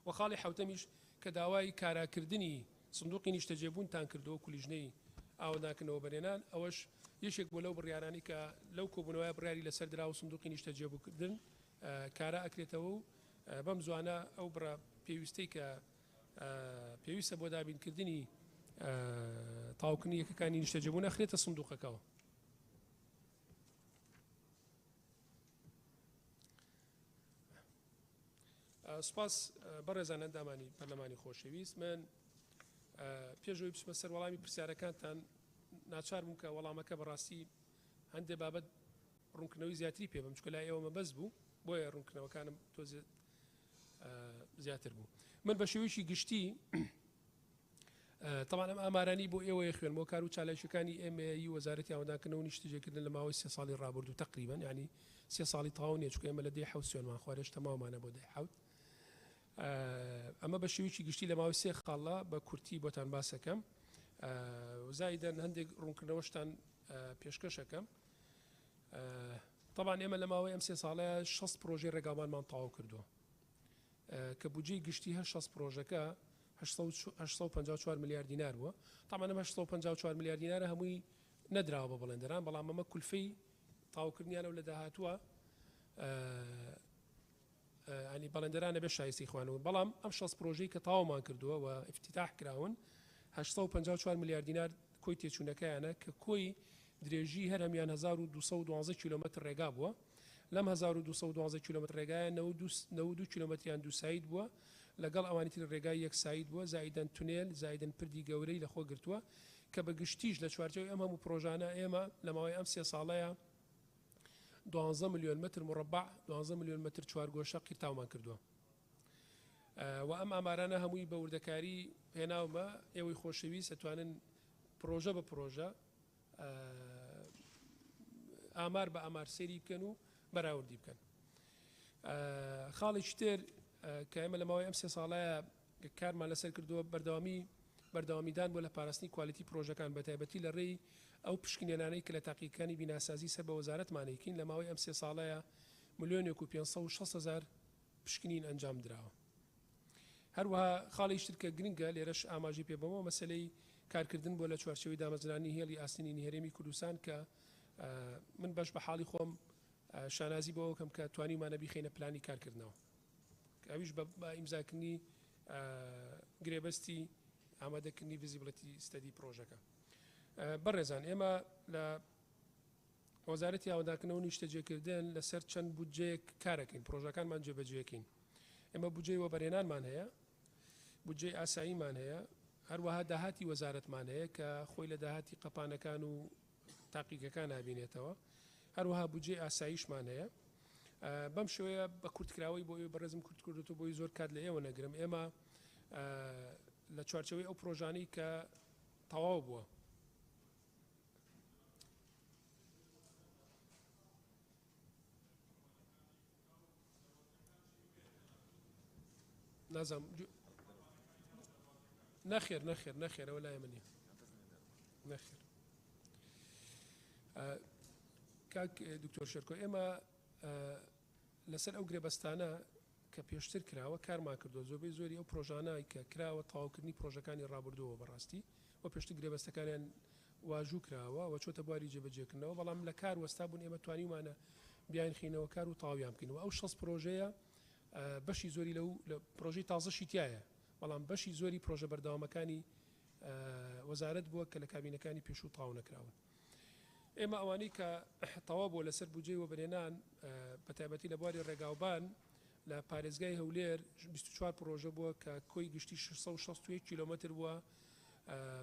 و خاڵی حوتەمیش کە داوای کاراکردنی سندوقی نیشتەجێبوونتان کردەوە کولیژنەی ئاوادانکردنەوە بەرێنان ئەوەش یەشێک بۆ لەو بڕیارانی کە لەو کۆبوونەوەی بڕیاری لەسەر درا و سندوقی نیشتەجێبووکردن کارا ئەکرێتەوە و بەم زوانە ئەو بڕە پێویستەی کە پێویستە بۆ دابینکردنی تاوکردنی یەکەکانی نیشتەجێبوون ئەخرێتە سندوقەکەەوە. سوپاس بەڕێزان ئەندامانی پەرلەمانی خۆشەویست، من پێشەوەی بچمە سەر وەڵامی پرسیارەکانتان ناچار بووم کە وەڵامەکە بەڕاستی هەندێک بابەت ڕوونکردنەوەی زیاتری پێ بم چکە لای ئێوە مەبەست بوو بۆیە ڕوونکردنەوەکانم تۆ زیاتر بوو. من بە شێوەیەکی گشتی طبعا ئەم ئامارانی بۆ ئێوەیە خوێنمەوە کار و چالایشەکانی ئێمەیی وەزارەتی ئاوادانکردنەوە و نیشتەجێکردن لە ماوەی 3 ساڵی ڕابردوو تقریبا یعنی 3 ساڵی تەواو نییە چکە ئێمە لە 10 سوێنمان خوارێش تەمامانە بۆ 10 ئەمە بە شێوەیەکی گشتی لە ماوەی 3 خاڵە بە کورتی بۆتان باسەکەم زایدەن هەندێک ڕوونکردنەوەشتان پێشکەشەکەم. طبعا ئێمە لە ماوەی ئەم 3 ساڵەیە 6 پرۆژەی ڕێگاومانمان تەواو کردووە کە بودجەی گشتی هەر 6 پرۆژەکە 854 میلیارد دینار بووە. طبعا ئەم 854 میلیارد دینارە هەمووی نەدراوە بە بەڵێندەران، بەڵام ئەمە کولفەی تاوکردنیانە و لە داهاتووە ینی بەڵێندەرانە بێ شایستی خوانەوە، بەڵام ئەم 6 پرۆژەی کە تاوامان کردووە و افتتاح کراون 854 میلیارد دینار کۆی تێچوونەکەیانە کە کۆی درێژی هەر هەمیان 1212 کیلومتر ڕێگا بووە. لەم 1212 کیلومتر ڕێگایە 92 کیلومتریان دووسایت بووە لەگەڵ ئەوانی تر ڕێگای یەکسایت بووە، زایدەن تونێل زایدەن پردی گەورەی لەخۆ گرتووە کە بە گشتیش لە چوارچەوەی ئەم هەموو پرۆژانە ئێمە لە ماوەی ئەم 3 ساڵەیە 12 میلیۆن متر مربع 12 میلیۆن متر چوارگۆشە قیرتاومان کردووە و ئەم ئامارانە هەمووی بە وردەکاری هێناومە ئێوەی خۆشەویست ئەتوانن پرۆژە بە پرۆژە ئامار بە ئامار سێری بکەن و بەراوردی بکەن. خاڵێکی تر کە ئێمە لە ماوەی ئەم 3 ساڵەیە کارمان لەسەر کردووە بەردەوامیدان بۆ لە پاراستنی کوالیتی پرۆژەکان بە تایبەتی لە ڕێی ئەو پشکنێنانەی کە لە تاقیەکانی بیناسازی سەر بە وەزارەتمانەیەکین لە ماوەی ئەم 3 ساڵەیە 1,560,000 پشکنین ئەنجام درراوە. هەروەها خاڵیشتر کە گرنگە لێرەش ئاماژی پێبەوە مەسلەی کارکردن بۆ لە چوارچەوەی دامەزرانی هێڵی ئاستنی هەرێمی کوردستان کە من بەش بە حاڵی خۆم شانازی بۆ کەم کە توانیمانە بیخینە پلانی کارکردنەوە ئەویش بە ئیمزاکردنی گرێبەستی ئامادەکردنی ڤیزیبڵەتی ستەدی پرۆژەکە. بەڕێزان ئێمە لە وەزارەتی ئاوادانکردنەوە و نیشتەجێکردن لەسەر چەند بودجەیەک کارەکەین، پرۆژەکانمان جێبەجێکەین. ئێمە بودجەی وەبەرهێنانمان هەیە، بودجەی ئاساییمان هەیە، هەروەها داهاتی وەزارەتمان هەیە کە خۆی لە داهاتی قەپانەکان و تاقیگەکان نابینێتەوە، هەروەها بودجەی ئاساییشمان هەیە. بەم شوەیە بە کورتکراوەی بۆ ئێوە بەڕێزم کورتکردوتە بۆی زۆر کات لە ئێوە نەگرم. ئێمە لە چوارچەوەی ئەو پرۆژانەی کە تەواو بووە نازم نەخێر ئەوە لای منی نەخێر. کاک دکتۆر شێرکۆ ئێمە لەسەر ئەو گرێبەستانە کە پێشتر کراوە کارمان کردو، زۆربەی زۆری ئەو پرۆژانای کە کراوە تەواوکردنی پرۆژەکانی ڕابردووە بەڕاستی و پێشتر گرێبەستەکانیان واژوو کراوە و چۆتە بواری جێبەجێکردنەوە، بەڵام لە کار وەستا بوون ئێمە توانیمانە بیان خینەوە کار و تەواویان بکەینەوە. ئەو 6 پرۆژەیە بەشی زۆری لەو پرۆژەی تازەشی تایە، بەڵام بەشی زۆری پرۆژە بەردەوامەکانی وەزارەت بووە کە لە کابینەکانی پێشوو تاو نەکراون. ئێمە ئەوانەی کە تەواو بۆ لەسەر بودجەی وەبەرهێنان بە تایبەتی لە بواری ڕێگاوبان لە پارێزگای هەولێر 24 پرۆژە بووە کە کۆی گشتی 661 کیلومتر بووە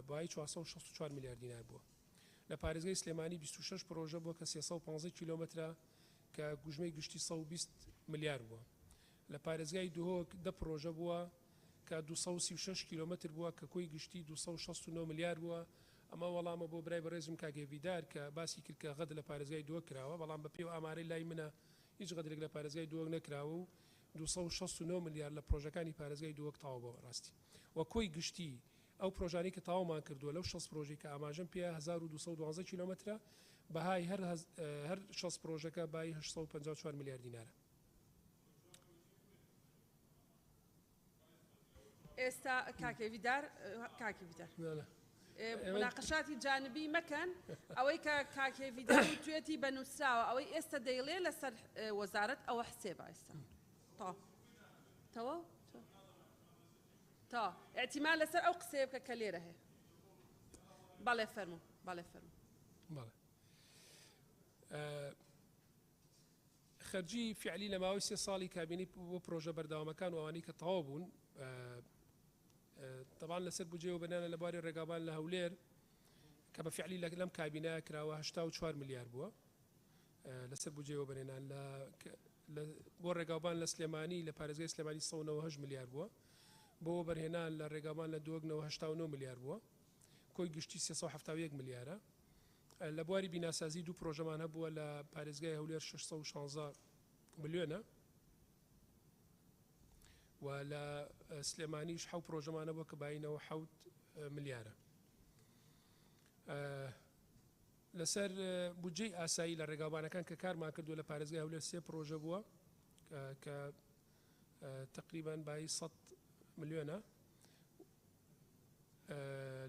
بەهای 464 میلیارد دینار بووە. لە پارێزگای سلێمانی 26 پرۆژە بووە کە 315 کیلومترە کە گوژمەی گشتی 120 میلیارد بووە. لە پارێزگای دوهۆک 10 پرۆژە بووە کە 236 کیلومتر بووە کە کۆی گشتی 269 میلیارد بووە. ئەمە وەڵامە بۆ برای بەڕێزم کاگێویدار کە باسی کرد کە غەد لە پارێزگای دووە کراوە، بەڵام بە پێو ئامارەی لای منە هیچ غەدرێک لە پارێزگای دووە نەکراوە و 269 میلیارد لە پرۆژەکانی پارێزگای دووەک تاوا بۆ ڕاستی و کۆی گشتی ئەو پرۆژانەی کە تاوامان کردووە لەو 6 پرۆژەی کە ئاماژەم پێ 1212 کیلومترە بەهای هەر 6 پرۆژەکە بای 854 میلیارد دینارە. ئێستا کاکێویدار کاکێویدار لا لا مناقشاتی جانبی مەکەن ئەوەی کە کاکێویدار توێتی بەنووسراوە ئەوەی ئێستا دەیڵێ لەسەر وەزارەت ئەوە حسێبە ئێستا تەواو تا احتیمال لەسەر ئەو قسەیە بکە کە لێرە هەیە بەڵێ فەرموو بەڵێ فەرموو بەڵێ خەرجی فعلی لە ماوەی 3 ساڵی کابینی بۆ پرۆژە بەردەوامەکان و ئەوانەی کە تەواو بوون طبعا لەسەر بودجێ و بەنانە لە بواری ڕێگاوان لە هەولێر کە بە فعلی لەم کابینە کراوە 84 ملیار بووە لەسەر بودجێ و بەنێنان بۆ ڕێگاوان لە سلێمانی لە پارێزگای سلێمانی 198 ملیار بووە بۆ بەرهێنان لە ڕێگاوان لە دووەگنەوە 89 ملیار بووە کۆی گشتی 371 ملیارە لە بواری بیناسازی دوو پرۆژەمان هەبووە لە پارێزگای هەولێر 616 ملیۆنە و لە سلێمانیش حەوت پرۆژەمانە بووە کە باینەوە 7 ملیارە لەسەر بودجەی ئاسایی لە ڕێگاوانەکان کە کارمان کردو لە پارێزگای هەولێر 3 پرۆژە بووە کە تقریبان بای 100 ملیۆنە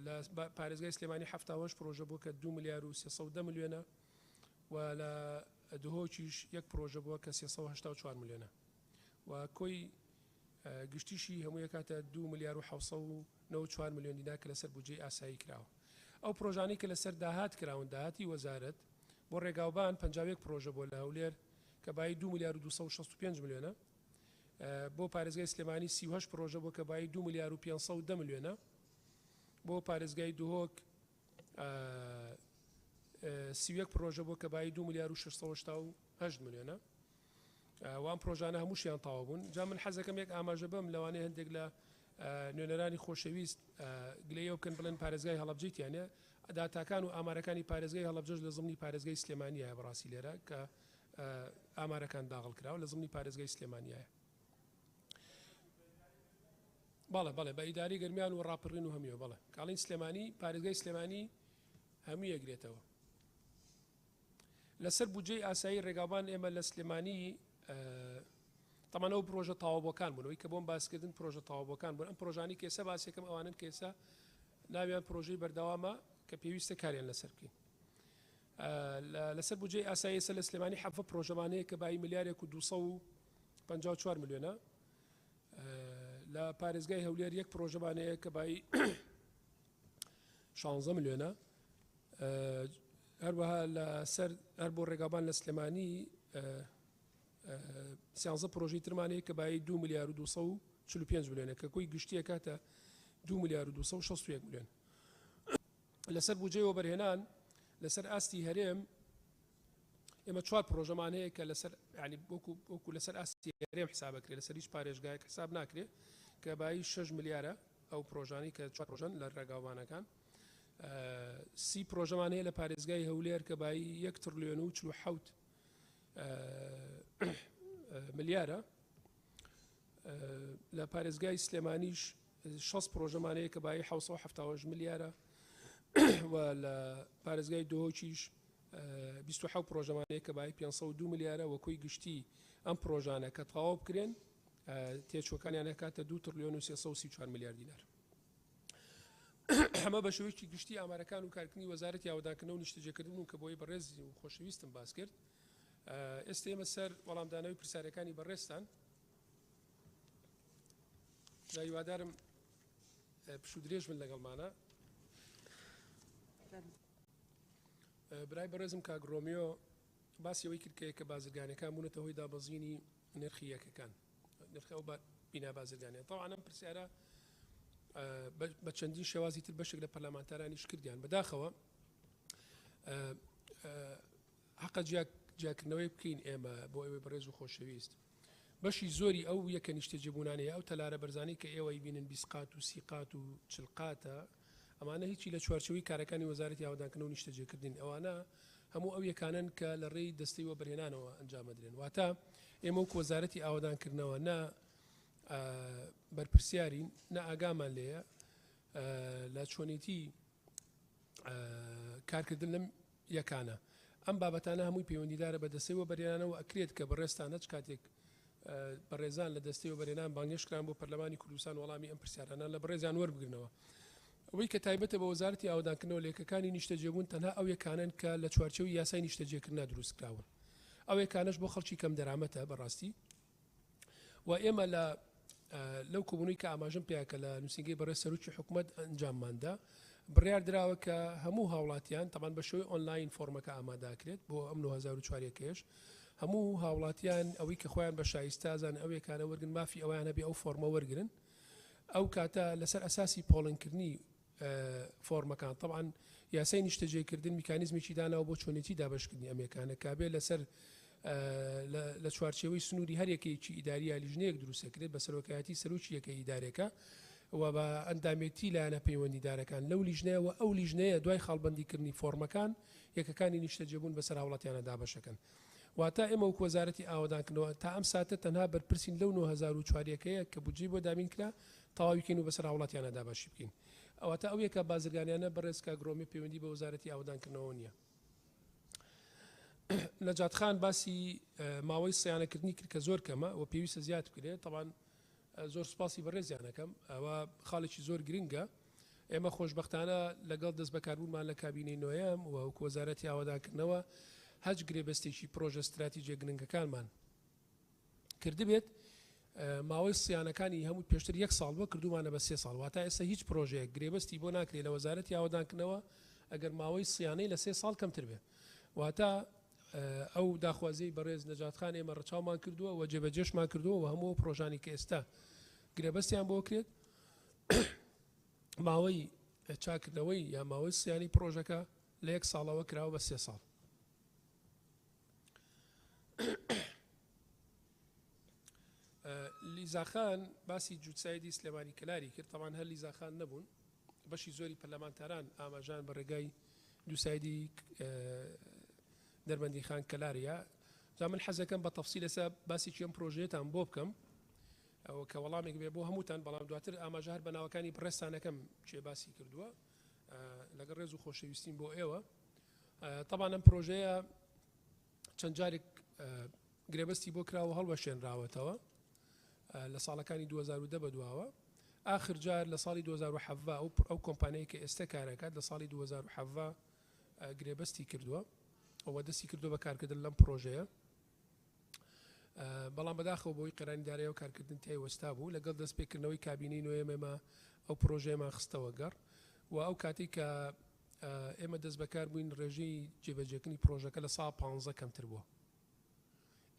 لە پارێزگای سلێمانی 78 پرۆژە بووە کە 2 ملیار و 310 ملیۆنە و لە دهۆکیش یەک پرۆژە بووە کە 384 ملیۆنە و کۆی گشتیشی هەموو کاتە 2 ملیار و 794 ملیۆن دینا کە لەسەر بودجەی ئاسایی کراوە ئەو پرۆژانەی کە لەسەر داهات کراون داهاتی وەزارەت بۆ ڕێگاوبان 51 پرۆژە بۆ لە هەولێر کە بای 2 ملیار و 265 ملیۆنە بۆ پارێزگای سلێمانی 38 پرۆژە بۆ کە بای 2 ملیار و 510 ملیۆنە بۆ پارێزگای دوهۆک 31 پرۆژە بۆ کە بای 2 ملیار و 688 ملیۆنە وان پرۆژانە هەمووشیان تەواو بوون جا من حەزەکەم یەک ئاماژە بم لەوانەیە هەندێک لە نوێنەرانی خۆشەویست گلەیە بکەن بڵێن پارێزگای هەڵەبجەیتیانە داتاکان و ئامارەکانی پارێزگای هەڵەبجەش لە زمانی پارێزگای سلێمانیایە بەڕاستی لێرە کە ئامارەکان داغڵ کراوە لە زمانی پارێزگای سلێمانیایە بەڵێ بە ئیداری گەرمیان و ڕاپەڕین و هەمیەوە بەڵێ کاڵین سلێمانی پارێزگای سلێمانی هەموو یەکرێتەوە لەسەر بودجەی ئاسایی ڕێگاوان ئێمە لە سلێمانی تەمانەوە پرۆژە تاوابووەکان بوونەوەی کە بۆم باسکردن پرۆژە تاوابووەکان بوون ئەم پرۆژانی کێسە باسیەکەم ئەوانن کێسە ناویان پرۆژەی بەردەوامە کە پێویستە کاریان لەسەر بکەین لەسەر بودجەی ئاسایی ئێستا لە سلێمانی حەفە پرۆژەمانەیە کە بای ملیارێک و 254 ملیۆنە لە پارێزگای هەولێر یەک پرۆژەمانەیە کە بای 16 ملیۆنە هەروەها لەسەر هەر بۆ ڕێگاوان لە سلێمانی 13 پرۆژەی ترمانەیە کە بای 2 ملیار و 245 ملیۆنە کە کۆی گشتیە کاتە 2 ملیار و 261 ملیۆن لەسەر بودجەیەوە بەرهێنان لەسەر ئاستی هەرێم ئێمە 4 پرۆژەمان هەیە کە لەسەر ینی وەکو لەسەر ئاستی هەرێم حسابەکرێت لەسەر هیچ پارێژگایەک حساب ناکرێت کە بای 6 ملیارە ئەو پرۆژانی کە 4 پرۆژەن لە ڕێگاوانەکان 30 پرۆژەمان هەیە لە پارێزگای هەولێر کە بای 1 تریلیۆن و 47 ملیارە لە پارێزگای سلێمانیش 6 پرۆژەمانەیە کە بای 770 ملیارە و لە پارێزگای دۆکیش 27 پرۆژەمانەیە کە بای 502 ملیارە وەکوی گشتی ئەم پرۆژانە کە تەواو بکرێن تێچوەکانیان کاتە 2 تریلیۆن و 334 ملیار دینار ئەمە بە شێوەیەکی گشتی ئامارەکان و کارکردنی وەزارەتی ئاوادانکردنەوە و نیشتەجێکردن و کە بۆی بەڕێزی و خۆشەویستم باس کرد ئێستا ئێمە سەر وەڵامدانەوەی پرسیارەکانی بەڕێستان هیوادارم پشو درێژ من لەگەڵمانە برای بەڕێزم کاگڕۆمیۆ باسیەوەی کردکەیە کە بازرگانەکان بوونەتە هۆی دابەزینی نرخی یەکەکان نرخ ئەو بینا بازرگانیە تەواو ئەم پرسیارە بە چەندین شێوازی تر بەشێک لە پەرلەمانتارانیش کردیان بەداخەوە حەقە جیاکردنەوەی بکەین ئێمە بۆ ئێوەی بەڕێز و خۆشەویست بەشی زۆری ئەو یەکە نیشتەجێبوونانەیە ئەو تەلارە بەرزانی کە ئێوەی بینن 20 قات و 30 قات و 40 قاتە ئەمانە هیچی لە چوارچەوەی کارەکانی وەزارەتی ئاوادانکردنەوە و نیشتەجێکردن ئەوانە هەموو ئەو یەکانن کە لە ڕێی دەستەی وەبەرهێنانەوە ئەنجامەدرێن واتە ئێمە وەک وەزارەتی ئاوادانکردنەوە نا بەرپرسیارین نا ئاگامان لێیە لە چۆنیتی کارکردن لەم یەکانە ئەم بابەتانە هەمووی پەیوەندیدارە بە دەستەی وەبەرهێنانەوە ئەکرێت کە بەڕێستانە چ کاتێک بەڕێزان لە دەستی و بەرێنان بانگێشکران بۆ پەرلەمانی کوردستان وەڵامی ئەم پرسیارانە لە بەڕێزان وەربگرنەوە. ئەوەی کە تایبەتە بە وەزارەتی ئاودانکردنەوە لێکەکانی نیشتەجێبوون تەنها ئەو یەکانن کە لە چوارچێوی یاسای نیشتەجێکردنا دروستکراون. ئەو یەکانەش بۆ خەڵکی کەم دەرامەتە بەڕاستی و ئێمە لەو کۆبوونەوەی کە ئاماژەم پێیاکە لە نووسینگەی بەڕێز سەرۆکی حکوومەت ئەنجامماندا بڕیار درراوە کە هەموو هاوڵاتیان تەمان بە شێوەی ئۆنلاین فۆرمەکە ئاماداکرێت بۆ ئەم 2004 هەموو هاوڵاتیان ئەوەی کە خۆیان بە شایستازان ئەو یەکانە وەرگن مافی ئەویان هەبێ ئەو فۆرمە وەرگن ئەو کاتە لەسەر ئەساسی پۆڵنکردنی فۆرمەکان طبعاً یاسای نیشتەجێکردن میکانیزمێکی داناوە بۆ چۆنێتی دابشکردنی ئەمەکانە کابێ لەسەر لە چوارچێوەی سنووری هەر یەکێکی ئیداری یا لیژنەیەک دروستەکرێت بە سەرۆکایەتی سەرۆکی یەکەی ئیدارەکە و بە ئەندامێتی لایەنە پەیوەندیدارەکان لەو لیژنەیەوە ئەو لیژنەیە دوای خاڵبەندیکردنی فۆرمەکان یەکەکانی نیشتەجێبوون بەسەر هاوڵاتیانە دابەشەکەن. واتە ئێمە وەک وەزارەتی ئاودانکردنەوە تا ئەم ساتە تەنها بەرپرسین لەو 2004 کە بودجێ بۆ دامین کرا تەواویکەین و بەسەر هاوڵاتیانە دابەشی بکەین. ئەوەتە ئەو یەکە بازرگانیانە بەڕێزکە گرۆمی پەیوەندی بە وەزارەتی ئاودانکردنەوە نییە. نەجات خان باسی ماوەی سەیانەکردنی کرد کە زۆر کەمە و پێویستە زیاد بکرێت. طبعاً زۆر سپاسی بەڕێزیانەکەم ئەوە خاڵێکی زۆر گرنگە. ئێمە خۆشبەختانە لەگەڵ دەست بەکاربوونمان لە کابینەی نوێیەم و وەزارەتی ئاودانکردنەوە هەج گرێبەستێکی پرۆژە استراتیجیە گرنگەکانمان کردبێت. ماوەی سیانەکانی هەموو پێشتر 1 ساڵ بۆ کردومانە بە 3 ساڵ واتە ئێستا هیچ پرۆژەیەک گرێبەستی بۆ ناکرێت لە وەزارەتی ئاودانکردنەوە ئەگەر ماوەی سیانەی لە 3 ساڵ کەمتر بێت. واتە ئەو داخوازی بەڕێز نەجات خان ئێمە ڕەچاومان کردووە و جێبەجێشمان کردووە و هەموو پرۆژانی کە ئێستا گرێبەستیان بۆ کرێت ماوەی چاکردنەوەی یا ماوەی سیانی پرۆژەکە لە 1 ساڵەوە کراوە بە 3 ساڵ. لیزاخان باسی جوتسایدی سلێمانی کلاری کرد. طبعاً هەر لیزاخان نەبوون بەشی زۆری پەرلەمانتاران ئاماژان بە ڕێگای دووسایدی دەربەندی خان کەلاریە. من حەزەکەم بە تەفسیل لەسەر باسی چێم پرۆژێتان بۆ بکەم ئەو کە وەڵامێک بێ بۆ هەمووتان بەڵام دواتر ئاماژار بە ناوەکانی بڕێستانەکەم چێ باسی کردووە لەگەڵ ڕێز و خۆشەویستیم بۆ ئێوە. طبعاً ئەم پرۆژەیە چەند جارێک گرێبەستی بۆ کراوە هەڵبەشێنراوەتەوە لە ساڵەکانی 2010 بەدواوە. آخر جار لە ساڵی 2007 ئەو کۆمپانیای کە ئێستا کارەکات لە ساڵی 2007 گرێبەستی کردووە ئەوە دەستی کردو بە کارکردن لەم پرۆژەیە. بەڵام بەداخەوە بۆی قەرانیدارەیە و کارکردن تای وەستا بوو لەگەڵ دەستپێکردنەوەی کابینەی نوێمەمە ئەو پرۆژەیەمان خستەوە گەڕ و ئەو کاتی کە ئێمە دەست بەکار بووین ڕێژەی جێبەجێکردنی پرۆژەکە لە ساڵ 15 کەمتر بووە.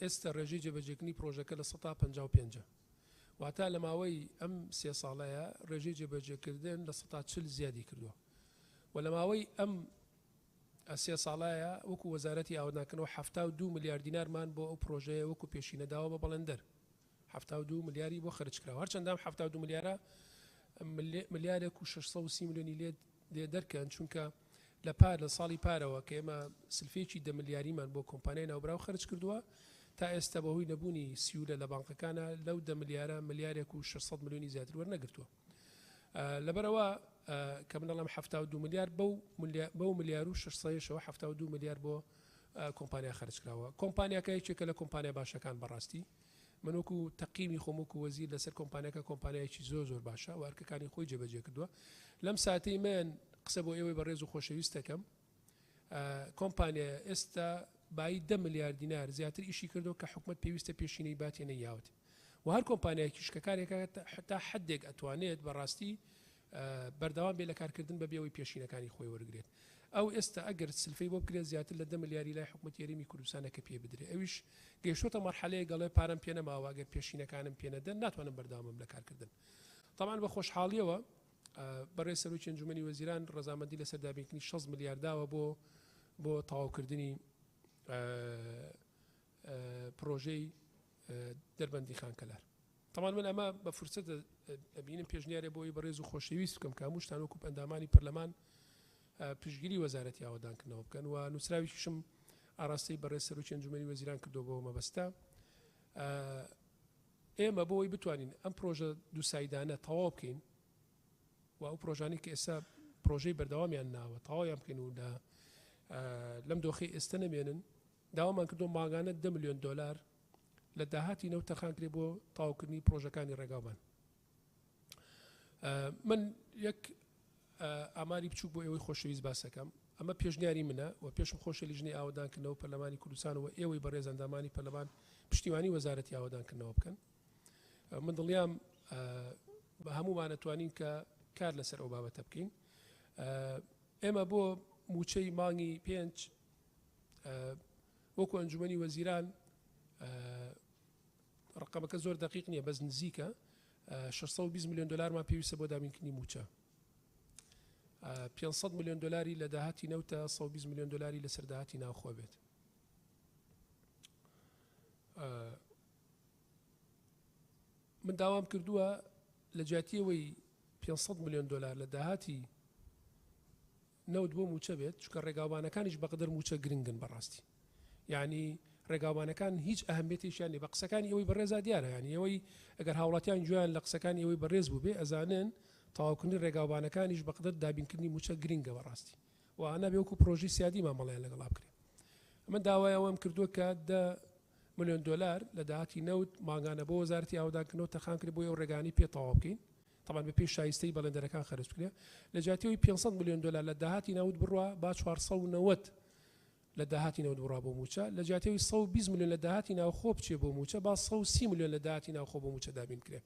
ئێستا ڕێژەی جێبەجێکردنی پرۆژەکە لە 155 واتە لە ماوەی ئەم 3 ساڵەیە ڕێژەی جێبەجێکردن لە 140 زیادی کردووە و لە ماوەی ئەم 3 ساڵایە وەکو وەزارەتی ئاودانکردنەوە 72 میلیارد دینارمان بۆ ئەو پرۆژەیە وەکو پێشینەداوە بە بەڵندەر 72 میلیاری بۆ خرجکراوە. هەرچەندام 72 میلیارە ملیارێک و 630 میلیۆنی لێ دەرکەن چونکە لە پار لە ساڵی پارەوە کە ئێمە سلفێکی 10 میلیاریمان بۆ کۆمپانیای ناوبراو خرج کردووە تا ئێستا بەهۆی نەبوونی سیولە لە بانکەکانە لەو 10 میلیارە ملیارێک و 600 میلیۆنی زیاتر وەرنەگرتووە. لەبەرەوە کە منەڵام 72 میلیارد بەو ملیار و 600ەوە 72 میلیارد بۆ کۆمپانیا خرجکراوە. کۆمپانیاکە یەکێکە لە کۆمپانیا باشەکان بەڕاستی من وەکو تەقیمی خۆم وەکو وەزیر لەسەر کۆمپانیاکە کۆمپانیایکی زۆر باشە و ئەرکەکانی خۆی جێبەجێ کردووە. لەم ساتەی من قسە بۆ ئێوەی بەڕێز و خۆشەویستەکەم کۆمپانیا ئێستا بای 10 میلیارد دینار زیاتر ئیشی کردو کە حکومەت پێویستە پێشینەی باتێنە یاوت و هەر کۆمپانیایکیش کە کارێکە تا حدێک ئەتوانێت بەڕاستی بەردەوام بێ لە کارکردن بە بێەوەی پێشینەکانی خۆی وەرگێت. ئەو ئێستا ئەگەر سلفەی بۆ بکرێت زیاتر لە 10 میلیاری لای حکومەت یاریمی کوردستانەکە پێ بدرێت ئەویش گەیشتۆتە مەرحەلەیە گەڵێ پارەم پێ نەماوە ئەگەر پێشینەکانم پێ نەدەن ناتوانم بەردەوامم لە کارکردن. طبعاً بە خۆشحاڵیەوە بەڕێز سەرۆکی ئەنجومەنی وەزیران ڕەزامەندی لەسەر دابینکردنی 6 میلیارد داوە بۆ تەواوکردنی پرۆژەی دەربەندی خانکەلار. طبعاً من ئەمە بە فرسەت ئەبینم پێشنیارێ بۆی بەڕێز و خۆشەویست بکەم کە هەمووشتان وەکو ئەندامانی پەرلەمان پشتگیری وەزارەتی ئاودانکردنەوە بکەن و نووسراویشم ئاراستەی بەڕێز سەرۆکی ئەنجومەنی وەزیران کردو بۆ مەبەستە. ئێمە بۆی بتوانین ئەم پرۆژە دووسایدانە تەواو بکەین و ئەو پرۆژانی کە ئێستا پرۆژەی بەردەوامیان ناوە تەواویان بکەین و لەم دۆخی ئێستا نەمێنن داوامان کردو ماگانە 10 میلیۆن دلار لە داهاتی نەوت تەرخانکرێ بۆ تاوکردنی پرۆژەکانی ڕێگاوبان. من یەک ئاماری بچوو بۆ ئێوەی خۆشەویست باسەکەم. ئەمە پێشنیاری منە و پێشم خۆشە لیژنەی ئاوادانکردنەوە پەرلەمانی کوردستان و ئێوەی بەڕێز ئەندامانی پەرلەمان پشتیوانی وەزارەتی ئاوادانکردنەوە بکەن. من دڵیام بە هەمومان ئەتوانین کە کار لەسەر ئەو بابەتە بکەین. ئێمە بۆ موچەی مانگی 5 وەکو ئەنجومەنی وەزیران ڕقەمەکە زۆر دقیق نییە بەس نزیکە 620 میلیۆن دلارمان پێویستە بۆ دابینکردنی موچە. 500 میلیۆن دلاری لە داهاتی نەوتە 120 میلیۆن دلاری لەسەر داهاتی ناوخۆ بێت. من داوام کردووە لە جیاتیەوەی 500 میلیۆن دلار لە داهاتی نەوت بۆ موچە بێت چونکە ڕێگاوبانەکانیش بەقدر موچە گرنگن بەڕاستی. یعنی ڕێگاوبانەکان هیچ ئەهەمیەتیشیان نیە. بە قسەکانی ئەوەی بەڕێزا دیارە، یعنی ئەوەی ئەگەر هاوڵاتیان گویان لە قسەکانی ئەوەی بەڕێز بوو بێ ئەزانن تەواوکردنی ڕێگاوبانەکانیش بەقدر دابینکردنی موچە گرنگە بەڕاستی. وانە بێ وەکو پرۆژەی سیادی مامەڵەیان لەگەڵا بکرێت. من داوای ئەوەم کردووە کە 10 میلیۆن دلار لە داهاتی نەوت ماگانە بۆ وەزارەتی ئاوادانکردنەوە تەرخان کرد بۆ ئەو ڕێگانی پێ تەواو بکەین. طبعا بە پێش شایستەی بەڵێندەرەکان خەرج بکرێ. لە جیاتیەوەی 500 میلیۆن دلار لە داهاتی نەوت بڕوا با 490 لە داهاتی نەوت بڕوا بۆ موچە. لە جیاتیەوەی 120 میلیۆن لە داهاتی ناوخۆ بچێ بۆ موچە با 130 میلیۆن لە داهاتی ناوخۆ بۆ موچە دابین کرێ.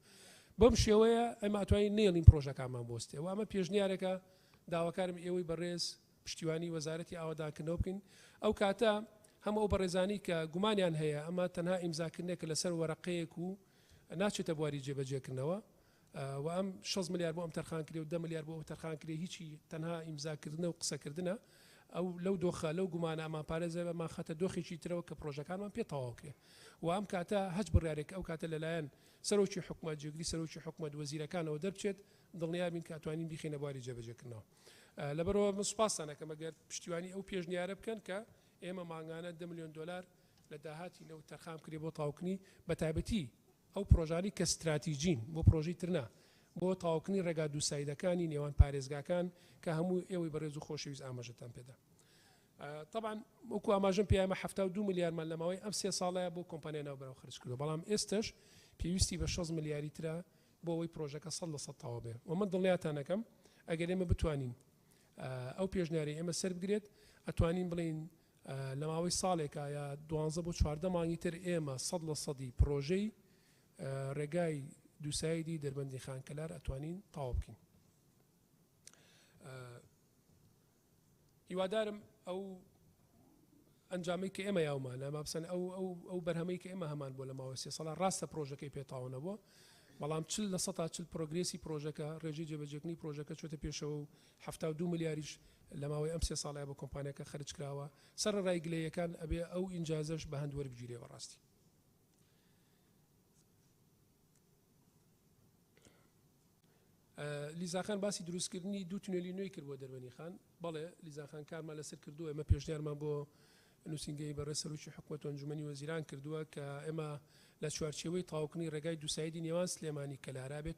بەم شێوەیە ئەمە ئەتوانین نێڵین پرۆژەکانمان بۆستێ و ئەمە پێشنیارێکە داواکارم ئێوەی بەڕێز پشتیوانی وەزارەتی ئاوادانکردنەوە بکەین. ئەو کاتە هەموو ئەو بەڕێزانی کە گومانیان هەیە ئەمە تەنها ئیمزاکردنێکە لەسەر وەرەقەیەک و ناچێتە بواری جێبەجێکردنەوە و ئەم 6 میلیارد بۆ ئەم تەرخان کرێ و 10 میلیارد بۆ ئەو تەرخان کرێ هیچی تەنها ئیمزاکردنە و قسەکردنە. ئەو لەو دۆخە لەو گومانە ئەمان پارێزە بەمان خەتە دۆخێکی ترەوە کە پرۆژەکانمان پێ تەواو کرێ و ئەم کاتە هەچ بڕیارێک ئەو کاتە لەلایەن سەرۆکی حکومەت جێگری سەرۆکی حکومەت وەزیرەکانەوە دەربچێت دڵنیابین کە ئەتوانین بیخینە بواری جێبەجێکردنەوە. لەبەرەوە من سوپاسان دەکەم ئەگەر پشتیوانی ئەو پێشنیارە بکەن کە ئێمە ماگانە 10 میلیۆن دلار لە داهاتی نەوت تەرخان کرێ بۆ تاوکردنی بەتایبەتی ئەو پرۆژانی کە استراتیژین بۆ پرۆژەی ترنا بۆ تاوکردنی ڕێگا دووسایدەکانی نێوان پارێزگاکان کە هەموو ئێوەی بەڕێز و خۆشەویست ئاماژەتان پێدا. طبعا وەکو ئاماژەم پێیامە 72 میلیاردمان لەماوەی ئەم 3 ساڵەیە بۆ کۆمپانیای ناوبەرەوە خرج کردو، بەڵام ئێستش پێویستی بە 6 میلیاردی ترە بۆ ئەوەی پرۆژەکە 100% تەواو بێ و من دڵنیاتان دەکەم ئەگەر ئێمە بتوانین ئەو پێشنیاری ئێمە سەر بگرێت ئەتوانین بڵین لە ماوەی ساڵێکە یا 12 بۆ 14 مانگی تر ئێمە 100% پرۆژەی ڕێگای دووسایدی دەربەندی خانکەلار ئەتوانین تەواو بکەین. هیوادارم ئەو ئەنجامی کە ئێمە یاومانە مابسەن ئەو بەرهەمەی کە ئێمە هەمان بۆ لە ماوەی 3 ساڵە ڕاستە پرۆژەکەی پێتاوانەبووە، بەڵام 40% پرۆگرێسی پرۆژەکە ڕێژەی جێبەجێکنی پرۆژەکە چۆتە پێشەوە و 72 میلیاریش لە ماوەی ئەم 3 ساڵە بۆ کۆمپانیەکە خرج کراوە. سەرڕای گلەیەکان ئەبێ ئەو ئینجازەش بە هەند وەربگیرێ بەڕاستی. لیزاخان باسی دروستکردنی دوو تونێلی نوێی کرد بۆ دەربەنی خان. بەڵێ لیزاخان کارمان لەسەر کردووە، ئێمە پێشنیارمان بۆ نووسینگەی بەڕێز سەرۆکی حکومەت و ئەنجومەنی وەزیران کردووە کە ئێمە لە چوارچێوەی تاوکردنی ڕێگای دووسایدی نێوان سلێمانی کەلارا بێت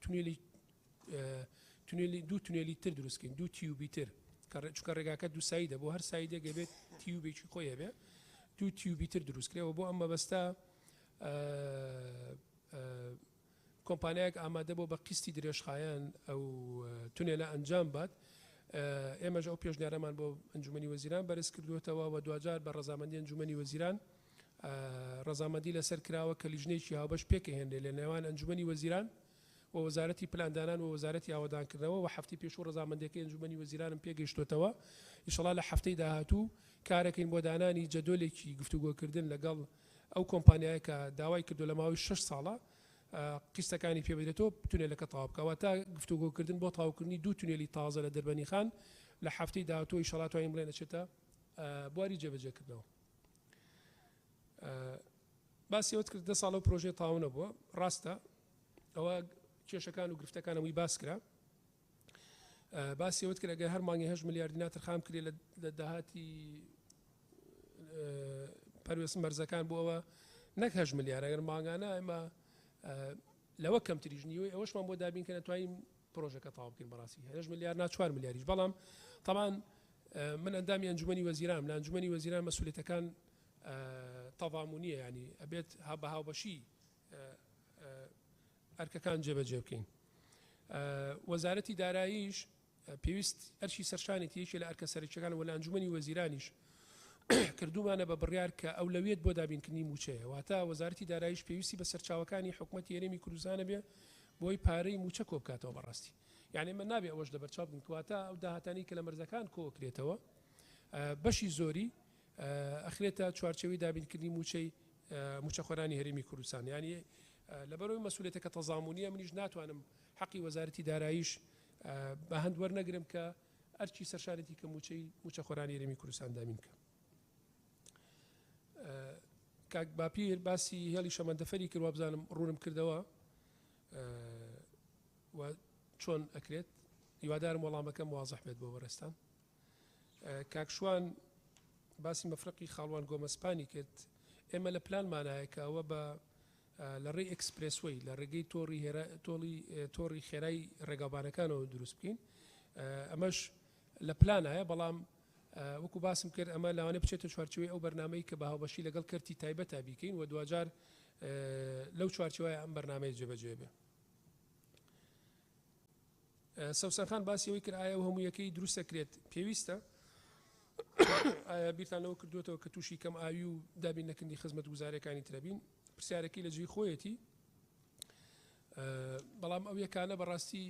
دوو تونێلی تر دروستکەین، دوو تیوبی تر، چونکە ڕێگاکە دووسایدە بۆ هەر سایدێک دەبێت تیوبێکی خۆی هەبێ، دوو تیوبی تر دروستکرێەوە بۆ ئەم مەبەستە کۆمپانیایەک ئامادە بۆ بە قستی درێژخایەن ئەو تونێلە ئەنجام بات. ئێمەش ئەو پێشنیارەمان بۆ ئەنجومەنی وەزیران بەرز کردوێتەوە و دوجار بە ڕەزامەندی ئەنجومەنی وەزیران ڕەزامەندی لەسەر کراوە کە لیژنەیەکی هاوبەش پێکەهێنرێ لە نێوان ئەنجومەنی وەزیران و وەزارەتی پلاندانان و وەزارەتی ئاوادانکردنەوە و هەفتەی پێشوو ڕەزامەندیەکەی ئەنجومەنی وەزیرانم پێگەیشتوتەوە. ئینشەڵا لە هەفتەی داهاتوو کارەکەین بۆ دانانی جەدۆلێکی گفتوگۆکردن لەگەڵ ئەو کۆمپانیایە کە داوای کردو لە ماوەی 6 ساڵە قیستەکانی پێبدرێتەوە تونێلەکە تەواو بکەوە تا گفتوگۆکردن بۆ تاوکردنی دوو تونێلی تازە لە دەربەنی خان لە هەفتەی داهاتوو ئینشەڵا توانین بڵێن ئەچێتە بواری جێبەجێکردنەوە. باسی ئەوت کرد 10 ساڵە پرۆژێ تەواو نەبووە، ڕاستە ئەوە کێشەکان و گرفتەکانەوەی باس کرا. باسی ئەوت کرد ئەگەر هەر مانگی 8 میلیاردی ناترخام کرێ لە داهاتی پەروێست مەرزەکان بۆ ئەوە نەک 8 میلیارد، ئەگەر ماگانە ئێمە لەوە کەمتریش نیوەی ئەوەشمان بۆ دابین کە نەتوانین پرۆژەکە تەواو بکەین بەڕاستی 8 میلیارد نا 4 میلیاریش. بەڵام تەمان من ئەندامی ئەنجومەنی وەزیران لە ئەنجومەنی وەزیران مەسئولیتەکان تەضامونیە ینی ئەبێت بە هاوبەشی ئەرکەکان جێبەجێ بکەین. وەزارەتی داراییش پێویست ئەرشی سەرشانێتی یەکێ لە ئەرکە سەرچەکان وە لە ئەنجومەنی وەزیرانیش کردومانە بە بڕیارکە ئەولەویەت بۆ دابینکردنی موچەیە، واتە وەزارەتی داراییش پێویستی بە سەرچاوەکانی حکوومەتی هەرێمی کوردستانە بێ بۆی پارەی موچە کۆ بکاتەوە بەڕاستی. یعنی من نابێ ئەوەش دەبەرچاو بن کەواتە ئەو داهاتانی کە لە مەرزەکان کۆکرێتەوە بەشی زۆری ئەخرێتە چوارچەوەی دابینکردنی موچەخۆرانی هەرێمی کوردستان. ینی لەبەرەوەی مەسئولێتەکە تەزامونیە منیش ناتوانم حەقی وەزارەتی داراییش بە هەند وەرنەگرم کە ئەرچی سەرشارەتی کە موچەخۆرانی هەرێمی کوردستان دامین بکە. کاک باپیر باسی هێڵی شەمەندەفەری کرد، وابزانم ڕوونم کردەوە و چۆن ئەکرێت، هیوادارم وەڵامەکەم واضح بێت بۆ وەرەستان. کاک شوان باسی مەفرەقی خاڵوان گۆمەسپانی کرد. ئێمە لە پلانمانایە کە ئەوە بە لە ڕێی ئەکسپرسوەی لە ڕێگەی تۆڕی خێرای ڕێگابانەکانەوە دروست بکەین. ئەمەش لە پلانایە، بەڵام وەکو باسم کرد ئەمە لەوانێ بچێتە چوارچەوەی ئەو بەرنامەی کە بە هاوبەشی لەگەڵ کەرتی تایبەتە بیکەین و دوجار لەو چوارچەوەیە ئەم بەرنامەی جێبەجێ بێ. سەوسەن خان باسی ئەوەی کرد ئایا هەموو یەکەی دروست دەکرێت پێویستە؟ ئایا بیرتانەوە کردوێتەوە کە تووشی کەم ئاوی و دابین نەکردنی خزمەت گوزارەکانی ترەبین؟ پرسیارەکەی لە جێی خۆیەتی، بەڵام ئەو یەکانە بەڕاستی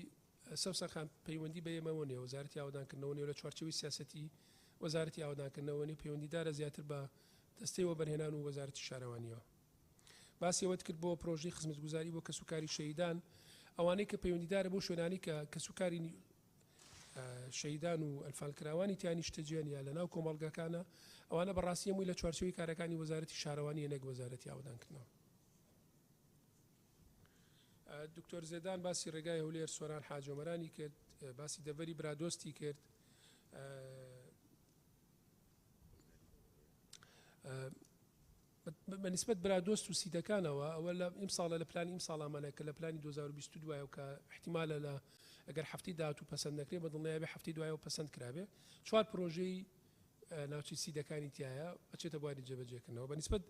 سەوسەن خان پەیوەندی بە ئێمەوە نیە، وەزارەتی ئاودانکردنەوە نیە، لە چوارچەوەی سیاسەتی وەزارەتی ئاودانکردنەوە نیە، پەیوەندیدارە زیاتر بە دەستەی وەبەرهێنان و وەزارەتی شارەوانیەوە. باسی ئەوەت کرد بۆ پرۆژەی خزمەتگوزاری بۆ کەسوکاری شەهیدان، ئەوانەی کە پەیوەندیدارە بۆ شوێنانی کە کەسوکاری شەهیدان و ئەلفالکراوانی تیانی شتەجێن یا لە ناو کۆمەڵگەکانە، ئەوانە بەڕاستی هەمووی لە چوارچەوەی کارەکانی وەزارەتی شارەوانیە نەک وەزارەتی ئاودانکردنەوە. دکتۆر زێدان باسی ڕێگای هەولێر سۆران حاجۆمەرانی کرد، باسی دەڤەری برادۆستی کرد. بەنسبەت برادۆست و سیدەکانەوە ئەوە لە ئیمساڵە لە پلانی ئیمساڵامانە کە لە پلانی 2022 و کە احتیمالە لە ئەگەر هەفتی داهاتوو پەسەند نەکرێ بەدڵنیابێ بێ هەفتی دوایەوە پەسەند کرابێ. چوار پرۆژەی ناوچەی سیدەکانی تایە ئەچێتە بواری جێبەجێکردنەوە. بەنسبەت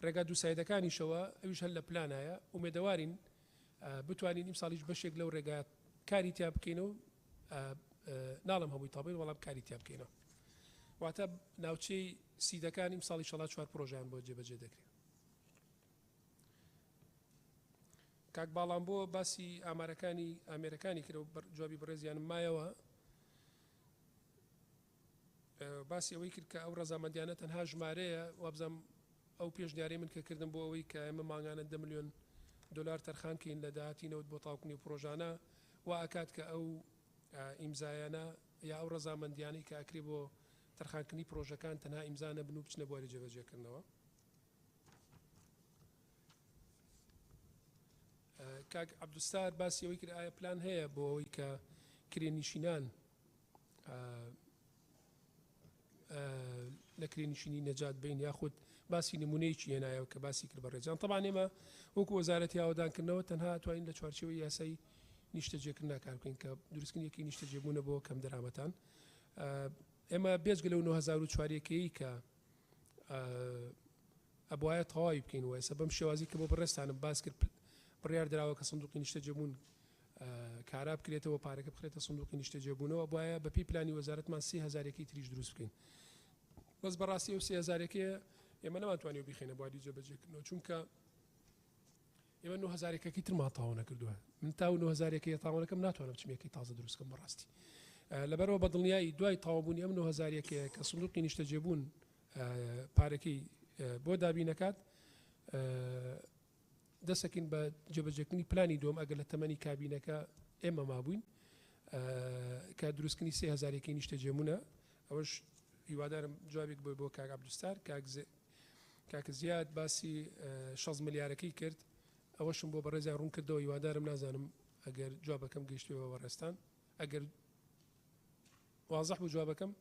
ڕێگا دووسایدەکانیشەوە ئەویش هەر لە پلانایە، ئومێدەوارین بتوانین ئیمساڵیش بەشێک لەو ڕێگا کاری تیا بکەینەوە، ناڵم هەمووی تاڵبین وەڵام کاری تیا بکەینەوە. واتە ناوچەی سیدەکان ئیمساڵی شەڵا چوار پرۆژیان بۆ جێبەجێ دەکرێت. کاک باڵام بۆ باسی ئامێرەکانی کرد و جوابی بەڕێزیانم مایەوە، باسی ئەوەی کرد کە ئەو ڕەزامەندیانە تەنها ژمارەیە، وابزانم ئەو پێشنیارەی من کە کردم بۆ ئەوەی کە ئێمە ماگانە 10 ملیۆن دلار تەرخانکەین لە داهاتینەوە بۆ تاوکردنی پرۆژانە، و ئاکات کە ئەو ئیمزایانە یا ئەو ڕەزامەندیانەی کە ئەکرێ بۆ تەرخانکردنی پرۆژەکان تەنها ئیمزانە بن و بچنە بواری جێبەجێکردنەوە. کاک عەبدوستار باسی ئەوەی کرد ئایا پلان هەیە بۆ ئەوەی کە کرێنشینان لە کرێنشینی نەجات بین، یاخود باسی نمونەیەکی هێنایەوە کە باسی کرد بە ڕێزان. طبعاً ئێمە وەکو وەزارەتی ئاودانکردنەوە تەنها توانین لە چوارچێوەی یاسای نیشتەجێکردن کار بکەین کە دروستکردنیەکی نیشتەجێبوونە بۆ کەم دەرامەتان. ئێمە بێجگە لەو 2004 کە ئەبوایە تەواوی بکەین و ئێستا بەم شێوازی کە بۆ بەڕێستانم باس کرد بڕیار دراوە کە سندوقی نیشتەجێبوون کارا بکرێتەوە، پارەکە بخرێتە سندوقی نیشتەجێبوونەوە، بۆیە بە پێی پلانی وەزارەتمان 30,000 تریش دروست بکەین. بەس بەڕاستی ئەو 30,000 ئێمە نەماتوانێت بخێنە بواری جێبەجێکردنەوە، چونکە ئێمە 9,000 تر ماتاوە نەکردووە. من تا 9,000 تاوانەکەم ناتوانم بچمێکی تازە دروستکەم بەڕاستی. لەبەرەوە بەدڵنیایی دوای تاوابوونی ئەم 9,000 کە سندوقی نیشتەجێبوون پارەکەی بۆ دابینەکات، دەسەکەین بە جێبەجێکردنی پلانی دۆم ئەگەر لە تەمەنی کابینەکە ئێمە مابووین کە دروستکردنی 30,000 نیشتەجێبوونە. ئەوەش هیوادارم جوابێک بۆ کاک عەبدوستار. کاک زیاد باسی 6 ملیارەکەی کرد، ئەوەشم بۆ بەڕێزیان ڕوون کردەوە، هیوادارم نازانم ئەگەر جوابەکەم گەیشتەوە وەڕێستان، ئەگەر واضح بوو جوابەکەم.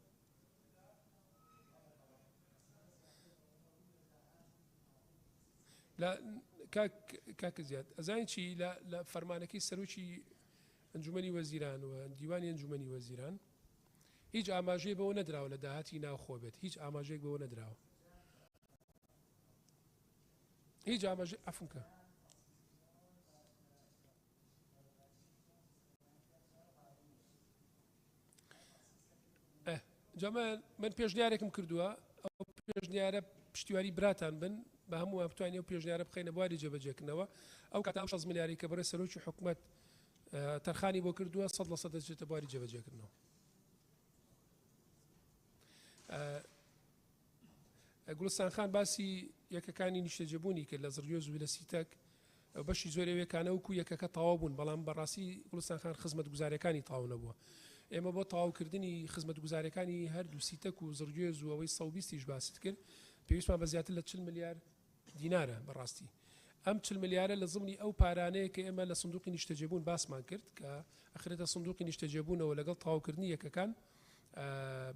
کاک زیاد ئەزانین چی لە فەرمانەکەی سەرۆکی ئەنجومەنی وەزیران و دیوانی ئەنجومەنی وەزیران هیچ ئاماژەیەک بەوە نەدراوە لە داهاتی ناوخۆ بێت، هیچ ئاماژەیەک بەوە نەدراوە. هیچ ئاماژە عەفوکە جەمال من پێشنیارێکم کردووە ئەو پێشنیارە پشتیوانی براتان بن بە هەموو بتوانین ئەو پێشنیارە بخەینە بواری جێبەجێکردنەوە ئەو کاتە 6 ملیاری کە بەڕێ سەرۆکی حکوومەت تەرخانی بۆ کردووە 100% دەچێتە بواری جێبەجێکردنەوە. گوڵستان خان باسی یەکەکانی نیشتەجێبوونی کرد لە زڕیۆز و لە سیتەک بەشی زۆر ئەوێکانە وەکو یەکەکە تەواو بوون بەڵام بەڕاستی گوڵستان خان خزمەت گوزارەکانی تەواو نەبووە. ئێمە بۆ تەواوکردنی خزمەت گوزارەکانی هەردوو سیتەک و زڕیۆز و ئەوەی 120یش باست کرد پێویستمان بە زیاتر لە 40 ملیار دینارە بەڕاستی. ئەم 40 ملیارە لە زمانی ئەو پارانەیە کە ئێمە لە سندوقی نیشتەجێبوون باسمان کرد کە ئەخرێتە سندوقی نیشتەجێبوونەوە لەگەڵ تەواوکردنی یەکەکان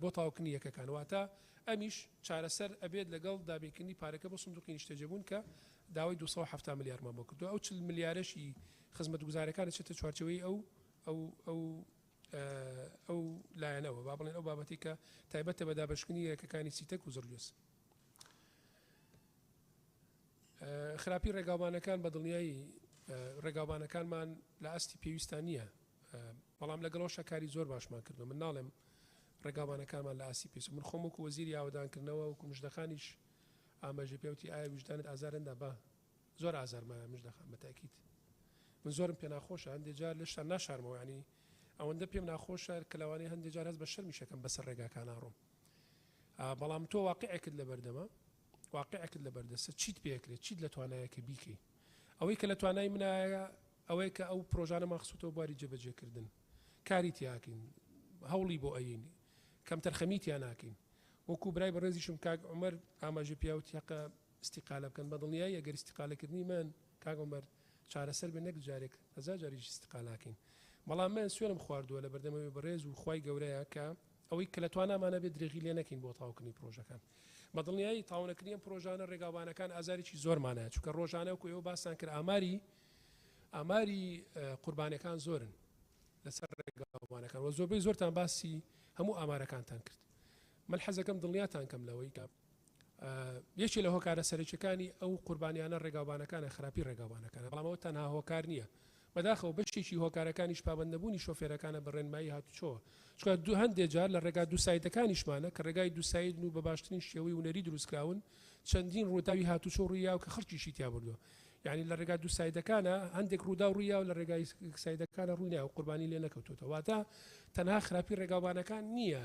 بۆ تاواوکردنی یەکەکان واتە ئەمیش چارەسەر ئەبێت لەگەڵ دابینکردنی پارەکە بۆ سندوقی نیشتەجێبوون کە داوای 270 ملیارمان بۆ کردو ئەو 40 ملیارەشی خزمەت گوزارەکان چێتە چوارچەوەی ئەو لایەنەوە با بڵێن ئەو بابەتی کە تایبەتە بە دابەشکردنی یەکەکانی سیتەک و زڕیۆز. خراپی ڕێگاوانەکان بە دڵنیایی ڕێگاوانەکانمان لە ئەستی پێویستان نییە بەڵام لەگەڵەوە کاری زۆر باشمان کردو من ناڵێم ڕێگاوانەکانمان لە ئاسی پێویست من خۆم وەکو وەزیری ئاوەدانکردنەوە وەکو مژدەخانیش ئاماژە پێوتی ئایا وجدانت ئازارندا بە زۆر ئازارمایە مژدەخان بەتاکید من زۆرم پێ ناخۆشە هەندێک جار لە شتان ناشارمەوە ینی ئەوەندە پێم ناخۆشە کە لەوانەیە هەندێک جار هەست بە شەرمیشەکەم بەسەر ڕێگاکان ناڕۆم بەڵام تۆ واقعێکت لە بەردەمە واقعێکت لە بەردەستە چیت پێکرێت چیت لە توانایەکە بیکەی ئەوەی کە لە توانای منایە ئەوەی کە ئەو پرۆژانە مەخسووتەوە بواری جێبەجێکردن کاری تیاکەین هەوڵی بۆ ئەین کەم تەرخەمیتیان ناکەین وەکو برای بەڕێزیشم کاک عومەر ئاماژە پیاوتی حەقە استیقالە بکەن بە دڵنیایی ئەگەر استیقالەکردنی من کاک عومەر چارەسەر بێ نەک جارێک هەزار جاریش استیقالاکەین بەڵام من سوێنم خواردووە لە بەردەمەوەی بەڕێز و خوای گەورەیە کە ئەوەی کە لە توانامانە بێت درێغی لێ نەکەین بۆ تاوکردنی پرۆژەکان بە دڵنیایی تاونەکردنی پرۆژانە ڕێگاوانەکان ئازارێکی زۆرمانە چونکە ڕۆژانە وەکو ئێوە باسان کرد ئاماری قوربانەکان زۆرن لەسەر ڕێگاوانەکان و زۆربەی زۆرتان باسی هەموو ئامارەکانتان کرد من حەزەکەم دڵنیاتان کەم لەوەی کە یەکێ لە هۆکارە سەرچەکانی ئەو قوربانیانە ڕێگاوانەکانە خراپی ڕێگاوانەکانە بەڵامەوە تەنها هۆکار نییە بەداخەوە بەشێکی هۆکارەکانیش پابەندەبوونی شۆفێرەکانە بە ڕێنمایی هاتوچۆوە چونکە هەندێک جار لە ڕێگا دووسایدەکانیشمانە کە ڕێگای دووساید و بە باشترین شێوەی ونەری دروستکراون چەندین ڕووداوی هاتوچۆ ڕوویا و کە خەڵکیشی تیا بردووە یعنی لە ڕێگا دووسایدەکانە هەندێک ڕوودا و ڕوویا و لە ڕێگای سایدەکانە ڕووینیا و قوربانی لێ نەکەوتوتەوە واتە تەنها خراپی ڕێگاوانەکان نییە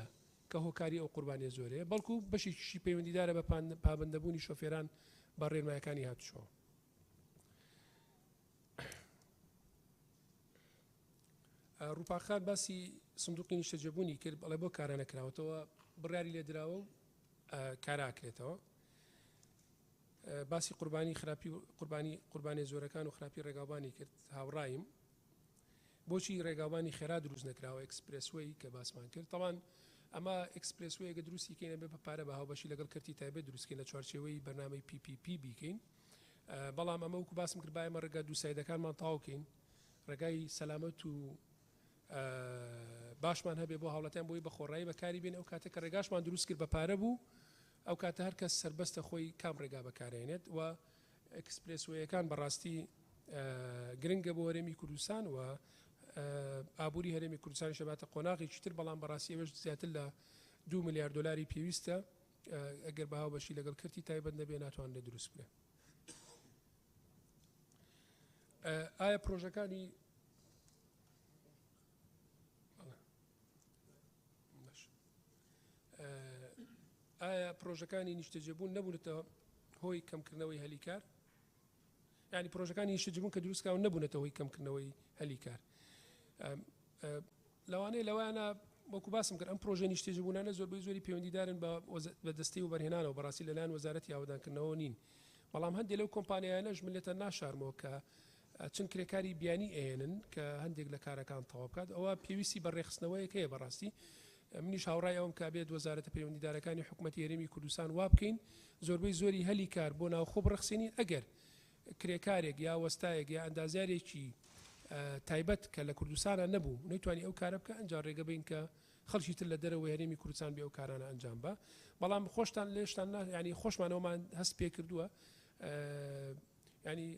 کە هۆکاری ئەو قوربانیە زۆرەیە بەڵکو بەشێکی پەیوەندیدارە بە پابەندەبوونی شۆفێران بە ڕێنمایەکانی هاتوچۆ. ڕووپاخان باسی سندوقی نیشتەجێبوونی کرد بەڵێ بۆ کارە نەکراوەتەوە بڕیاری لێ درراوە و کاراکرێتەوە باسی قوربانی خراپی قوربانی زۆرەکان و خراپی ڕێگاوانی کرد هاوڕایم بۆچی ڕێگاوانی خێرا دروست نەکراوە ئەکسپرسوەی کە باسمان کرد تەوان ئەمە ئەکسپرسوەیەکە دروستی کەینە بێ بە پارە بە هاوبەشی لەگەڵ کردی تایبێت دروستکەین لە چوارچێوەی بەرنامەی PPP بیکەین بەڵام ئەمە وەکو باسم کرد باەمە ڕێگا دووسایدەکانمان تاوکەین ڕێگای سەلامەت و باشمان هەبێ بۆ هاوڵەتیان بۆی بە خۆڕایی بەکاری بێن ئەو کاتە کە ڕێگاشمان دروست کرد بە پارە بوو ئەو کاتە هەر کەس سربەستە خۆی کام ڕێگا بەکارێنێت و ئەکسپرسوەیەکان بەڕاستی گرنگە بۆ هەرێمی کوردستان و ئابووری هەرێمی کوردستان شەباتە قۆناغێکی تر بەڵام بەڕاستی ئەوەش زیاتر لە 2 ملیار دلاری پێویستە ئەگەر بە هاوبەشی لەگەڵ کردی تایبەت نەبێ ناتوانێت دروست بێت. ئایا پرۆژەکانی ئایا پرۆژەکانی نیشتەجێبوون نەبوونەتەوە هۆی کەمکردنەوەی هەلیکار ینی پرۆژەکانی نیشتەجێبوون کە دروستکراون نەبوونەتەوە هۆی کەمکردنەوەی هەلیکار لەوانەیە لەوانە وەکو باسم کرد ئەم پرۆژە نیشتەجێبوونانە زۆربەی زۆری پەیوەندیدارن بە دەستەی و بەرهێنانەوە بەڕاستی لەلایەن وەزارەتی ئاوەدانکردنەوە نین بەڵام هەندێک لەو کۆمپانیایانەش ملێتە ناشارمەوە کە چەند کرێکاری بیانی ئێنن کە هەندێک لە کارەکان تەواو بکات ئەوە پێویستی بەڕێخستنەوەیەک هەیە بەڕاستی منیش هاوڕای ئەوم کە بێت وەزارەتە پەیوەندیدارەکانی حکوومەتی هەرێمی کوردستان وا بکەین زۆربەی زۆری هەلی کار بۆ ناوخۆ بڕخسێنین ئەگەر کرێکارێک یا وەستایەک یا ئەندازیارێکی تایبەت کە لە کوردستانە نەبوو نەیتوانی ئەو کارە بکە ئەنجا ڕێگە بین کە خەڵکی تر لە دەرەوەی هەرێمی کوردستان بێ ئەو کارانە ئەنجام بە بەڵام خۆشتان لێشتان ینی خۆشمانەوەمان هەست پێ کردووە ینی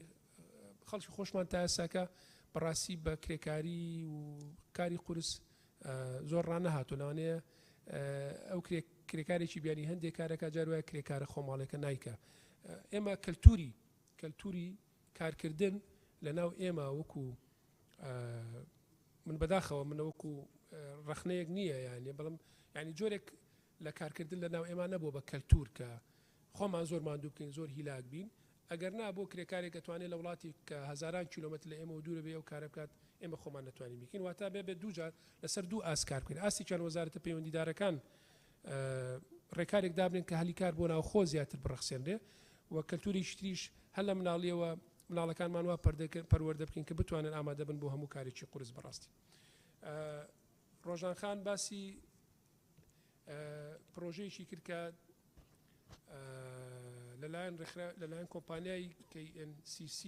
خەڵکی خۆشمان تا ئێساکە بەڕاستی بە کرێکاری و کاری قورس زۆر ڕانەهاتوو لەوانەیە ئەو کرێکارێکی بیانی هەندێک کارەکە جاروایە کرێکارە خۆماڵێکە نایکە ئێمە کەلتوری کارکردن لە ناو ئێمە وەکو من بەداخەوە منە وەکو ڕەخنەیەک نییە یانی بەڵام ینی جۆرێک لە کارکردن لە ناو ئێمە نەبوو بە کەلتور کە خۆمان زۆر ماندوو بکەین زۆر هیلاک بین ئەگەر نا بۆ کرێکارێک دەتوانێت لە وڵاتی کە هەزاران کیلۆمەتر لە ئێمە و دوورە بێ ئەو کارە بکات ئێمە خۆمان نتوانین بکەین واتە بێت دووجار لەسەر دوو ئاسکار بکەین ئاستی چەند وەزارەتە پەیوەندیدارەکان ڕێکارێک دابنێن کە هەلیکار بۆ ناو خۆ زیاتر بڕەخسێنرێ و کەلتوری شتریش هەر لە مناڵیەوە مناڵەکانمان وا پەروەردە بکەین کە بتوانن ئامادە بن بۆ هەموو کارێکی قورس بەڕاستی ڕۆژان خان باسی پرۆژەیەکی کرد کە لەلایەن کۆمپانیای KNCC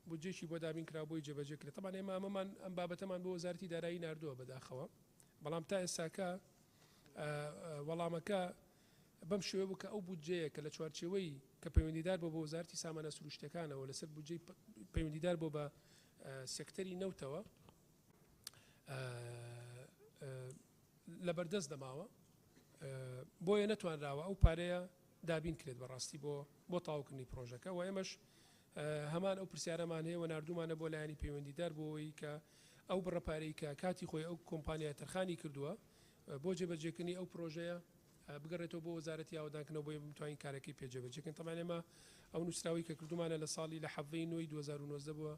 بودجێکی بۆ دابین کرا بۆی جێبەجێ کرێت تەمان ئێمە ئەمەمان ئەم بابەتەمان بۆ وەزارەتی دارایی ناردووە بەداخەوە بەڵام تا ئێستاکە وەڵامەکە بەم شێوە بوو کە ئەو بودجەیە کە لە چوارچێوەی کە پەیوەندیدار بۆ وەزارەتی سامانە سروشتەکانەوە لەسەر بودجەی پەیوەندیدار بۆ بە سێکتەری نەوتەوە لەبەردەست دەماوە بۆیە نەتوانراوە ئەو پارەیە دابین کرێت بەڕاستی بۆ تاوکردنی پرۆژەکە و ئێمەش هەمان ئەو پرسیارەمان هەیە و نردومانە بۆ لایانی پەیوەندیدار بۆەوەی کە ئەو بڕەپارەی کە کاتی خۆی ئەو کۆمپانیا تەرخانی کردووە بۆ جێبەجێکردنی ئەو پرۆژەیە بگەڕێتەوە بۆ وەزارەتی ئاوادانکردنەوە بۆ بتوانین کارەکەی پێجێبەجێکردن تەمان ئێمە ئەو نووسراوی کە کردومانە لە ساڵی لە حەڤەی نۆی 2019 بووە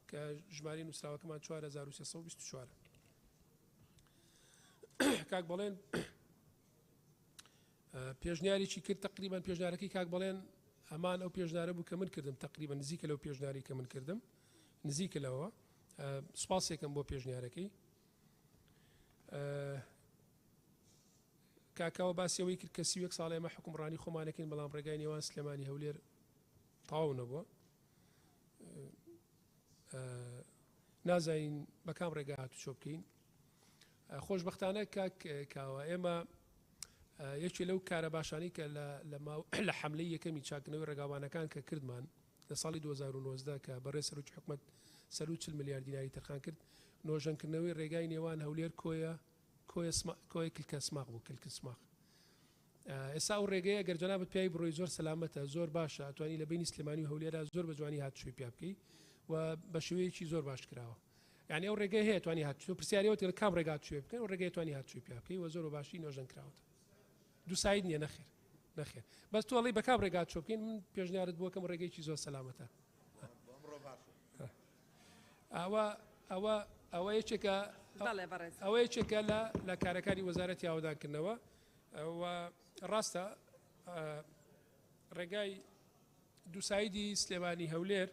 کە ژمارەی نووسراوەکەمان 4324 کاک بەڵێن پێشنیارێکی کرد تقریبان پێشنیارەکەی کاک بەڵێن هەمان ئەو پێشنیارە بوو کە من کردم تقریبا نزیکە لەو پێشنیاری کە من کردم نزیکە لەوە سوپاسێکم بۆ پێشنیارەکەی کاکاوە باسیەوەی کرد کە 31 ساڵ ئێمە حکومڕانی خۆمانەکەین بەڵام ڕێگای نێوان سلێمانی هەولێر تەواو نەبووە نازانین بە کام ڕێگا هاتوچۆ بکەین خۆشبەختانە کاکاوە ئێمە یەکێ لەو کارە باشانی کە لە حملەی یەکەمی چاکنەوەی ڕێگاوانەکان کە کردمان لە ساڵی 2019 کە بەڕێ سەرۆکی حکومەت 140 میلیارد دیناری تەرخان کرد نۆژەنکردنەوەی ڕێگای نێوان هەولێر کۆیە کلکە سماق بوو کلکە سماق ئێستا ئەو ڕێگەیە گەر جەنابەت پیاوی بڕۆی زۆر سەلامەتە زۆر باشە ئەتوانی لە بینی سلێمانی و هەولێرە زۆر بە جوانی هاتوچۆی پیا بکەی و بە شێوەیەکی زۆر باش کراوە یعنی ئەو ڕێگەی هەیە توانی هاتوچۆ پرسیاریەوە لە کام ڕێگا هاتوچۆ بکەن ئەو ڕێگەی توانی هاتوچۆی پیا بکەی و زۆر باشی نۆژەن کراوەتە دوو ساید نییە نەخێر بەس تۆ ئەڵی بە کام ڕێگا هاتوچۆ بکەین من پێشنیارت بووە کەم ڕێگەیەکی زۆر سەلامەتە ئەوە یەکێکە ئەوە یەکێکە لە کارەکانی وەزارەتی ئاوادانکردنەوە و ڕاستە ڕێگای دووسایدی سلێمانی هەولێر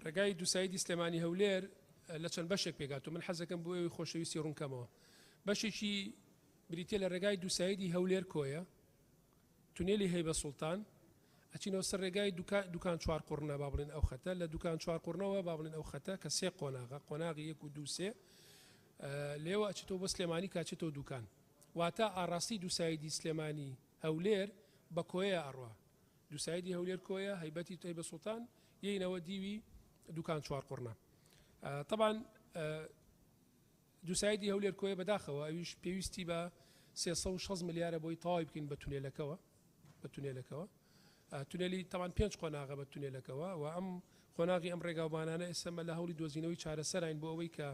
ڕێگای دووسایدی سلێمانی هەولێر لە چەند بەشێک پێگاتوە من حەزەکەم بۆ ئەوی خۆشەویستی ڕوونکەمەوە بەشێکی بریتە لە ڕێگای دووسایدی هەولێر کۆیە تونێلی هەیبە سوڵتان ئەچینەوە سەر ڕێگای دوکان چوار قوڕنە با بڵێن ئەو خەتە لە دوکان چوار قوڕنەوە با بڵێن ئەو خەتە کە سێ قۆناغی 1 و 2 3 لێوە ئەچێتەوە بە سلێمانی کاچێتەوە دوکان واتە ئاڕاستی دووسایدی سلێمانی هەولێر بە کۆیە ئەڕوا دووسایدی هەولێر کۆیە هەیبەتی هەیبە سوڵتان یەینەوە دیوی دوکان چوار قوڕنە طبعا دووسایدی هەولێر کۆیە بەداخەوە ئەویش پێویستی بە 360 ملیارە بۆی تەواوی بکەین بە تونێلەکەوە تونێلی تەمان 5 قۆناغە بە تونێلەکەوە و ئەم قۆناغی ئەم ڕێگاوبانانە ئێسمە لە هەوڵی دۆزینەوەی چارەسەراین بۆ ئەوەی کە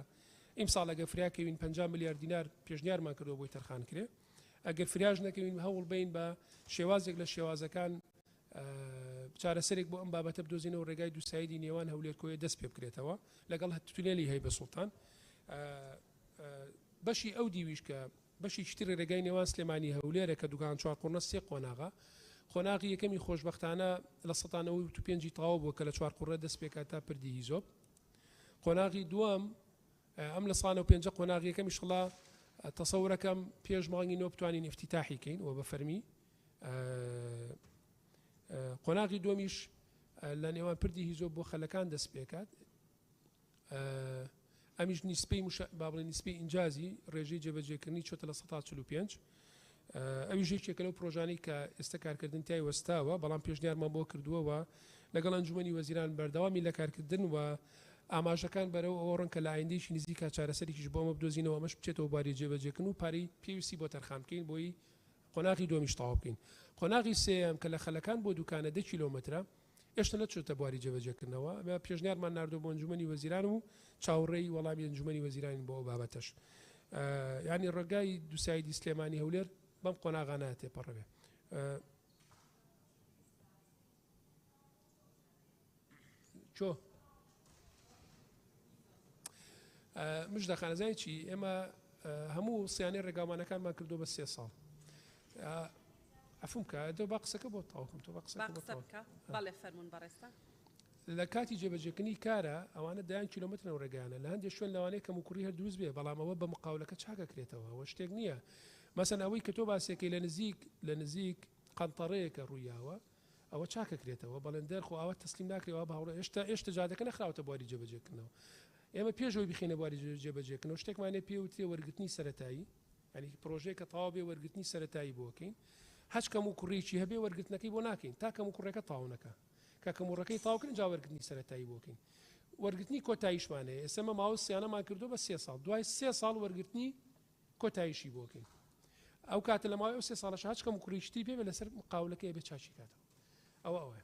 ئیمساڵ ئەگە فریاکەوین 50 میلیارد دینار پێشنیارمان کردەوە بۆی تەرخان کرێ ئەگەر فریاژ نەکەوین هەوڵ بین بە شێوازێک لە شێوازەکان چارەسەرێک بۆ ئەم بابەتە بدۆزینەوە ڕێگای دووسایدی نێوان هەولێر کۆیە دەست پێ بکرێتەوە لەگەڵ تونێلی هەیبە سوڵتان بەشی ئەو دیویش کە بەشی شتری ڕێگای نێوان سلێمانی هەولێرە کە دوکان چوار قوڕنە سێ قۆناغا قۆناغی یەکەمی خۆشبەختانە لە 1995 تەواو بووە کە لە چوار قوڕە دەست پێکات تا پردی هیزۆب قۆناغی دووەم ئەم لە 1995 قۆناغی یەکەمی شڵا تەسەورەکەم پێش مانگی نۆ بتوانین افتتاحی کەین و بە فەرمی قۆناغی دومیش لە نێوان پردی هیزۆب بۆ خەلەکان دەست پێکات ئەمیش نیسپەی با بڵێن نیسپەی ئینجازی ڕێژەی جێبەجێکردنی چۆتە لە 145 ئەویش یەکێکە لەو پرۆژانەی کە ئێستا کارکردن تای وەستاوە بەڵام پێشنیارمان بۆ کردووەوە لەگەڵ ئەنجومەنی وەزیران بەردەوامی لە کارکردن و ئاماژەکان بەرەو ئەوە ڕەنکە لە ئایندەیەکی نزیکا چارەسەرێکیش بۆ ئەمە بدۆزینەوە ئەمەش بچێتەوە باری جێبەجێکردن و پارەی پێویستی بۆ تەرخان بکەین بۆی قۆناغی دووەمیش تەواو بکەین. قۆناغی سێەم کە لە خەلەکان بۆ دوکانە 10 کیلۆمەترە ئێشتا نەچۆتە بواری جێبەجێکردنەوە بە پێشنیارمان ناردۆ بۆ ئەنجومەنی وەزیران و چاوەڕێی وەڵامی ئەنجومەنی وەزیرانی بۆ ئەو بابەتەش. ینی ڕێگای دووسایدی سلێمانی هەولێر بەم قۆناغانە تێپەڕەبێ. چۆ مش دەخانەزای چی ئێمە هەموو سیانەی ڕێگاوانەکانمان کردو بە 3 ساڵ. عفوم کە دۆ با قسەکە بۆ تاوکم تۆ بەڵێ فەرمون بەڕێستا لە کاتی جێبەجێکردنی کارە ئەوانە 10 کیلۆمەتر و ڕێگانە لە هەندێک شوێن لەوانەیە کەم و کوڕی هەر دروست بێ بەڵام ئەوە بە مقاولەکە چاکەکرێتەوە ئەوە شتێک نییە. مەسەن ئەوەی کە تۆ باسێکەکەی لە نزیک قەنتەڕەیەکە ڕوویاوە ئەوە چاکەکرێتەوە بەڵێن دەرخۆ ئەوە تەسلیم ناکرێەوە بەهاوڕێ ئێشتا جادەکە نەخراوەتە بواری جێبەجێکردنەوە. ئێمە پێشەوەی بخینە بواری جێبەجێکردنەوە شتێکمانێ پێوترێ وەرگرتنی سەرەتایی ینی پرۆژەیە کە تەواو بێ وەرگرتنی سەرەتایی بۆکەین هەچ کەم و کوڕێکی هەبێ وەرگرتنەکەی بۆ ناکەین تا کەم و کوڕەکە تاونەکە کە کەموڕەکەی تاوکردن جا وەرگرتنی سەرەتایی بۆکەین وەرگرتنی کۆتاییشمانەیە ئێسمە ماوە سیانەمان کردو بە 3 ساڵ دوای 3 ساڵ وەرگرتنی کۆتاییشی بۆکەین ئەو کاتە لە ماوەی 3 ساڵش هەچ کەم و کوڕیشتی بێ لەسەر مقاولەکەی بێ چاچی کاتەوە ئەوە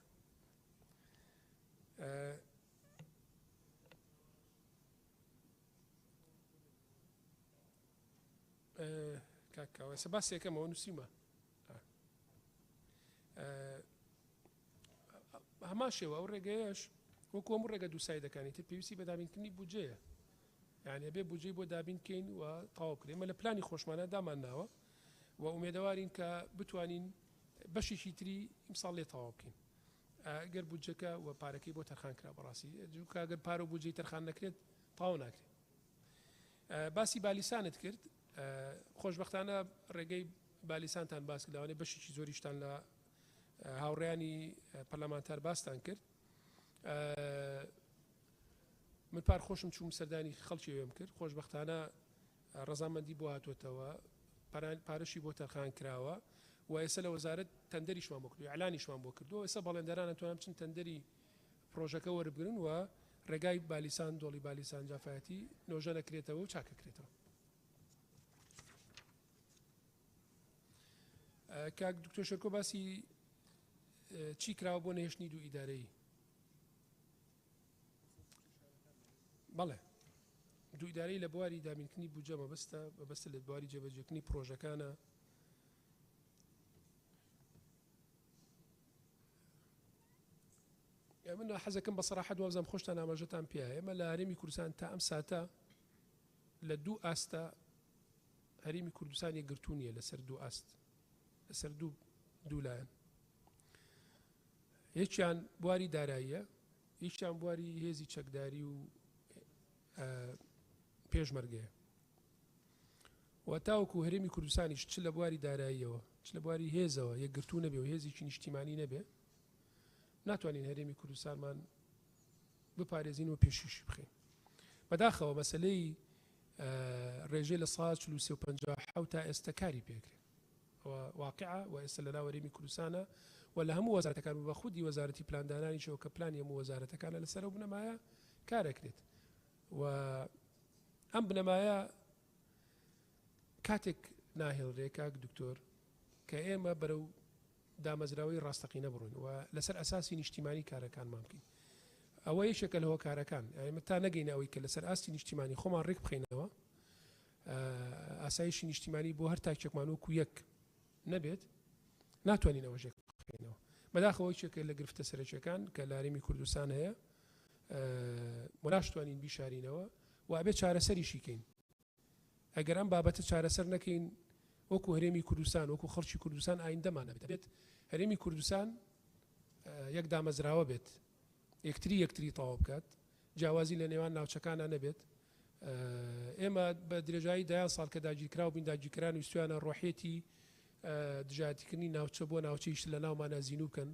کاکاوە سەباسێکەمەوە نووسیمە هەمان شێوە ئەو ڕێگەیەش وەکو هەموو ڕێگە دووسایدەکانی تر پێویستی بە دابینکردنی بودجەیە یعنی بێ بودجەی بۆ دابینکەین و تەواو کرێ ئێمە لە پلانی خۆشمانە دامان ناوە و ئومێدەوارین کە بتوانین بەشێکی تری ئیمساڵ لێ تەواو بکەین ئەگەر بودجەکە و پارەکەی بۆ تەرخان کرا بەڕاستی ئەگەر پارە و بودجەی تەرخان نەکرێت تەواو ناکرێت. باسی بالیسانت کرد خۆشبەختانە ڕێگەی بالیسانتان باس کردوانێ بەشێکی زۆریشتان لە هاوڕێیانی پەرلەمانتار باستان کرد من پار خۆشم چوم سەردانی خەڵکی وێم کرد خۆشبەختانە ڕەزامەندی بۆ هاتوۆتەوە پارەشی بۆ تەرخان کراوە و ئێستا لە وەزارەت تەندەریشمان بۆ کردو ئەعلانیشمان بۆ کردو ئێستا بەڵێندەران ئەتوانن بچن تەندەری پرۆژەکە وەربگرن و ڕێگای بالیسان دۆڵی بالیسان جافایەتی نۆژە نەکرێتەوە و چاکەکرێتەوە. کاک دکتۆر شەرکۆ باسی چی کراوە بۆ نەهێشتنی دوو ئیدارەیی؟ بەڵێ دوو ئیدارەی لە بواری دابینکردنی بودجە مەبەستە لە بواری جێبەجێکردنی پرۆژەکانە من حەزەکەم بە سەراحەت وابزانم خۆشتان ئاماژەتان پێیە ئێمە لە هەرێمی کوردستان تا ئەم ساتە لە دوو ئاستە هەرێمی کوردستان یەکگرتوونیە لەسەر دوو ئاست لەسەر دوو لایەن یەکیان بواری داراییە یەکیان بواری هێزی چەکداری و پێشمەرگەیە و تاوەکو هەرێمی کوردستانیش چ لە بواری داراییەوە چ لە بواری هێزەوە یەکگرتوو نەبێ و هێزێکی نیشتیمانی نەبێ ناتوانین هەرێمی کوردستانمان بپارێزین و پێشیشی بخەین. بەداخەوە مەسەلەی ڕێژەی لە ساڵ 1950 تا ئێستا کاری پێکرێت واقعە و ئێستا لە ناو هەرێمی کوردستانە و لە هەموو وەزارەتەکان بە خودی وەزارەتی پلاندانانیشەوە کە پلانی هەموو وەزارەتەکانە لەسەر ئەو بنەمایە کارەکرێت و ئەم بنەمایە کاتێک ناهێڵرێ کاک دکتۆر کە ئێمە بەرەو دامەزراوەی ڕاستەقینە بڕۆین و لەسەر ئەساسی نیشتیمانی کارەکانمان بکەین ئەوە یەکێکە لەوە کارەکان ئێمە تا نەگەینە ئەوەی کە لەسەر ئاستی نیشتیمانی خۆمان ڕێک بخەینەوە ئاسایشی نیشتیمانی بۆ هەر تاکێکمان وەکو یەک نەبێت ناتوانین ئەوە ژێک بخەینەوە بەداخەوە یەکێکە لە گرفتە سەرەکیەکان کە لە هەرێمی کوردستان هەیە ناشتوانین بیشارینەوە و ئەبێت چارەسەریشی کەین ئەگەر ئەم بابەتە چارەسەر نەکەین وەکو هەرێمی کوردستان وەکو خەڵکی کوردستان ئایندەمانە بێت هەرێمی کوردستان یەک دامەزراوە بێت یەکتری تەواو بکات جیاوازی لە نێوان ناوچەکانە نەبێت ئێمە بە درێژایی 10 ساڵ کە داگیرکرا و بین داگیرکران و ویستویانە ڕۆحێتی دژایەتیکردنی ناوچە بۆ ناوچەیش لە ناومانە زیینو بکەن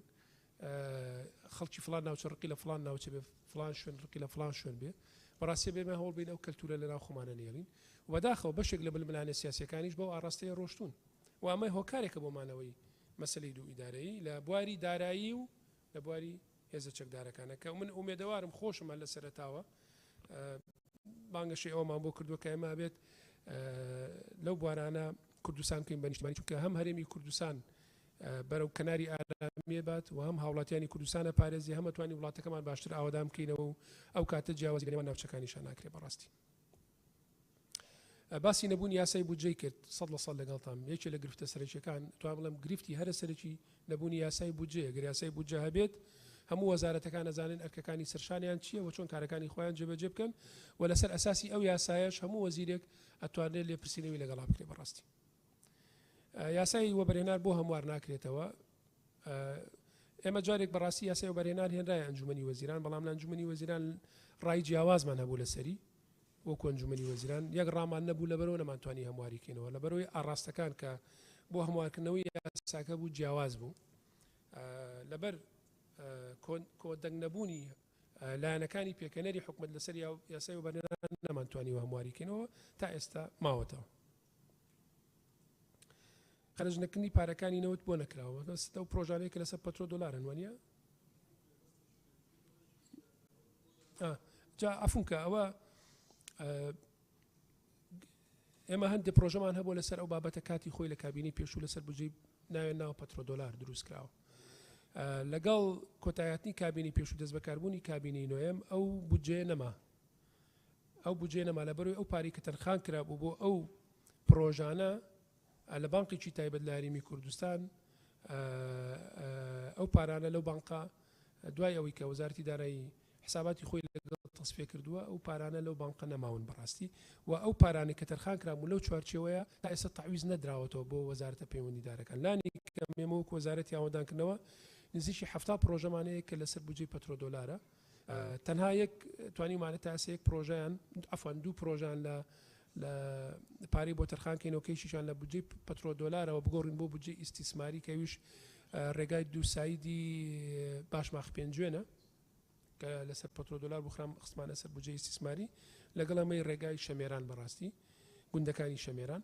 خەڵکی فلان ناوچە ڕقی لە فلان ناوچە بێ فلان شوێن ڕقی لە فلان شوێن بێ بەڕاستی بێمە هەوڵ بین ئەو کەلتورە لە ناو خۆمانە نێڵین و بەداخەوە بەشێک لە بلملانە سیاسیەکانیش بەو ئاڕاستەیە ڕۆشتون و ئەمە هۆکارێکە بۆمانەوەی مەسلەی دوو ئیدارەیی لە بواری دارایی و لە بواری هێزە چەکدارەکانە کە من ئومێدەوارم خۆشم هەر لە سەرەتاوە بانگەشەی ئەومان بۆ کردووە کە ئێمە بێت لەو بوارانە کوردستان بکەین بە نیشتیمانی چونکە هەم هەرێمی کوردستان بەرەو کەناری ئارامێ بات و هەم هاوڵاتیانی کوردستانە پارێزی هەمە توانی وڵاتەکەمان باشتر ئاوادان بکەینەوە و ئەو کاتە جیاوازی لەنێوان ناوچەکانیشان ناکرێت بەڕاستی. باسی نەبوون یاسای بودجەی کرد 100% لەگەڵتان یەکێک لە گرفتە سەرەکیەکان توان بڵێم گرفتی هەرە سەرەکی نەبوونی یاسای بودجەیە گەر یاسای بودجە هەبێت هەموو وەزارەتەکان ئەزانن ئەرکەکانی سەرشانیان چییە و چۆن کارەکانی خۆیان جێبەجێ بکەن و لەسەر ئەساسی ئەو یاسایەش هەموو وەزیرێک ئەتوانێت لێپرسینەوەی لەگەڵا بکرێت بەڕاستی. یاسای وەبەرهێنار بۆ هەموار ناکرێتەوە ئێمە جارێک بەڕاستی یاسای وەبەرهێنار هێنرایە ئەنجومەنی وەزیران بەڵام لە ئەنجومەنی وەزیران ڕای جیاوازمان هەبوو لەسەری وەکو ئەنجومەنی وەزیران یەک ڕامان نەبوو لەبەرەوە نەمانتوانی هەمواریکەینەوە لەبەرەوەی ئاڕاستەکان کە بۆ هەموارکردنەوەی یاساکە بوو جیاواز بوو لەبەر کۆدەنگ نەبوونی لایەنەکانی پێکەنەری حکومەت لەسەر یاسای وەبەرهێنار نەمانتوانیوە هەمواریکەینەوە تا ئێستا ماوەتەوە. خەرجنەکردنی پارەکانی نەوت بۆ نەکراوە دەستە و پرۆژانەیە کە لەسەر پەترۆ دۆلارن وانە جا ئەفونکە ئەوە ئێمە هەندێک پرۆژەمان هەبوو لەسەر ئەو بابەتە کاتی خۆی لە کابینی پێشوو لەسەر بودجەی ناوێن ناو پەترۆ دۆلار دروست کراوە لەگەڵ کۆتایەتی کابینی پێشوو دەست بەکاربوونی کابینی نوێم ئەو بودجێ نەما لەبەرەوەی ئەو پارەی کە تەنخان کرابوو بۆ ئەو پرۆژانە لە بانقێکی تایبەت لە هەرێمی کوردستان ئەو پارانە لەو بانقا دوای ئەوەی کە وەزارەتی دارایی حساباتی خۆی لەگەڵ تەصفیە کردووە ئەو پارانە لەو بانقە نەماون بەڕاستی و ئەو پارانە کە تەرخان کرابوو لەو چوارچێوەیە تا ئێستا تەعویز نەدراوەتەوە بۆ وەزارەتە پەیوەندیدارەکان لانی کە ئێمە وەکو وەزارەتی ئاوەدانکردنەوە نزیکی 70 پرۆژەمانەیە کە لەسەر بودجەی پەترۆ دۆلارە تەنها یەک توانیمانە تا ئێستا یەک پرۆژەیان ئەفوان دوو پرۆژان لە پارەی بۆ تەرخانکەینەوە کەیشیشان لە بودجەی پەترۆ دۆلارەوە بگۆڕین بۆ بودجەی ئیستیسماری کەویش ڕێگای دووسایدی باشماخ پێنجوێنە کە لەسەر پەترۆ دۆلار بخرام خستمانە سەر بودجەی ئیستیسماری لەگەڵ ئەمەی ڕێگای شەمێران بەڕاستی گوندەکانی شەمێران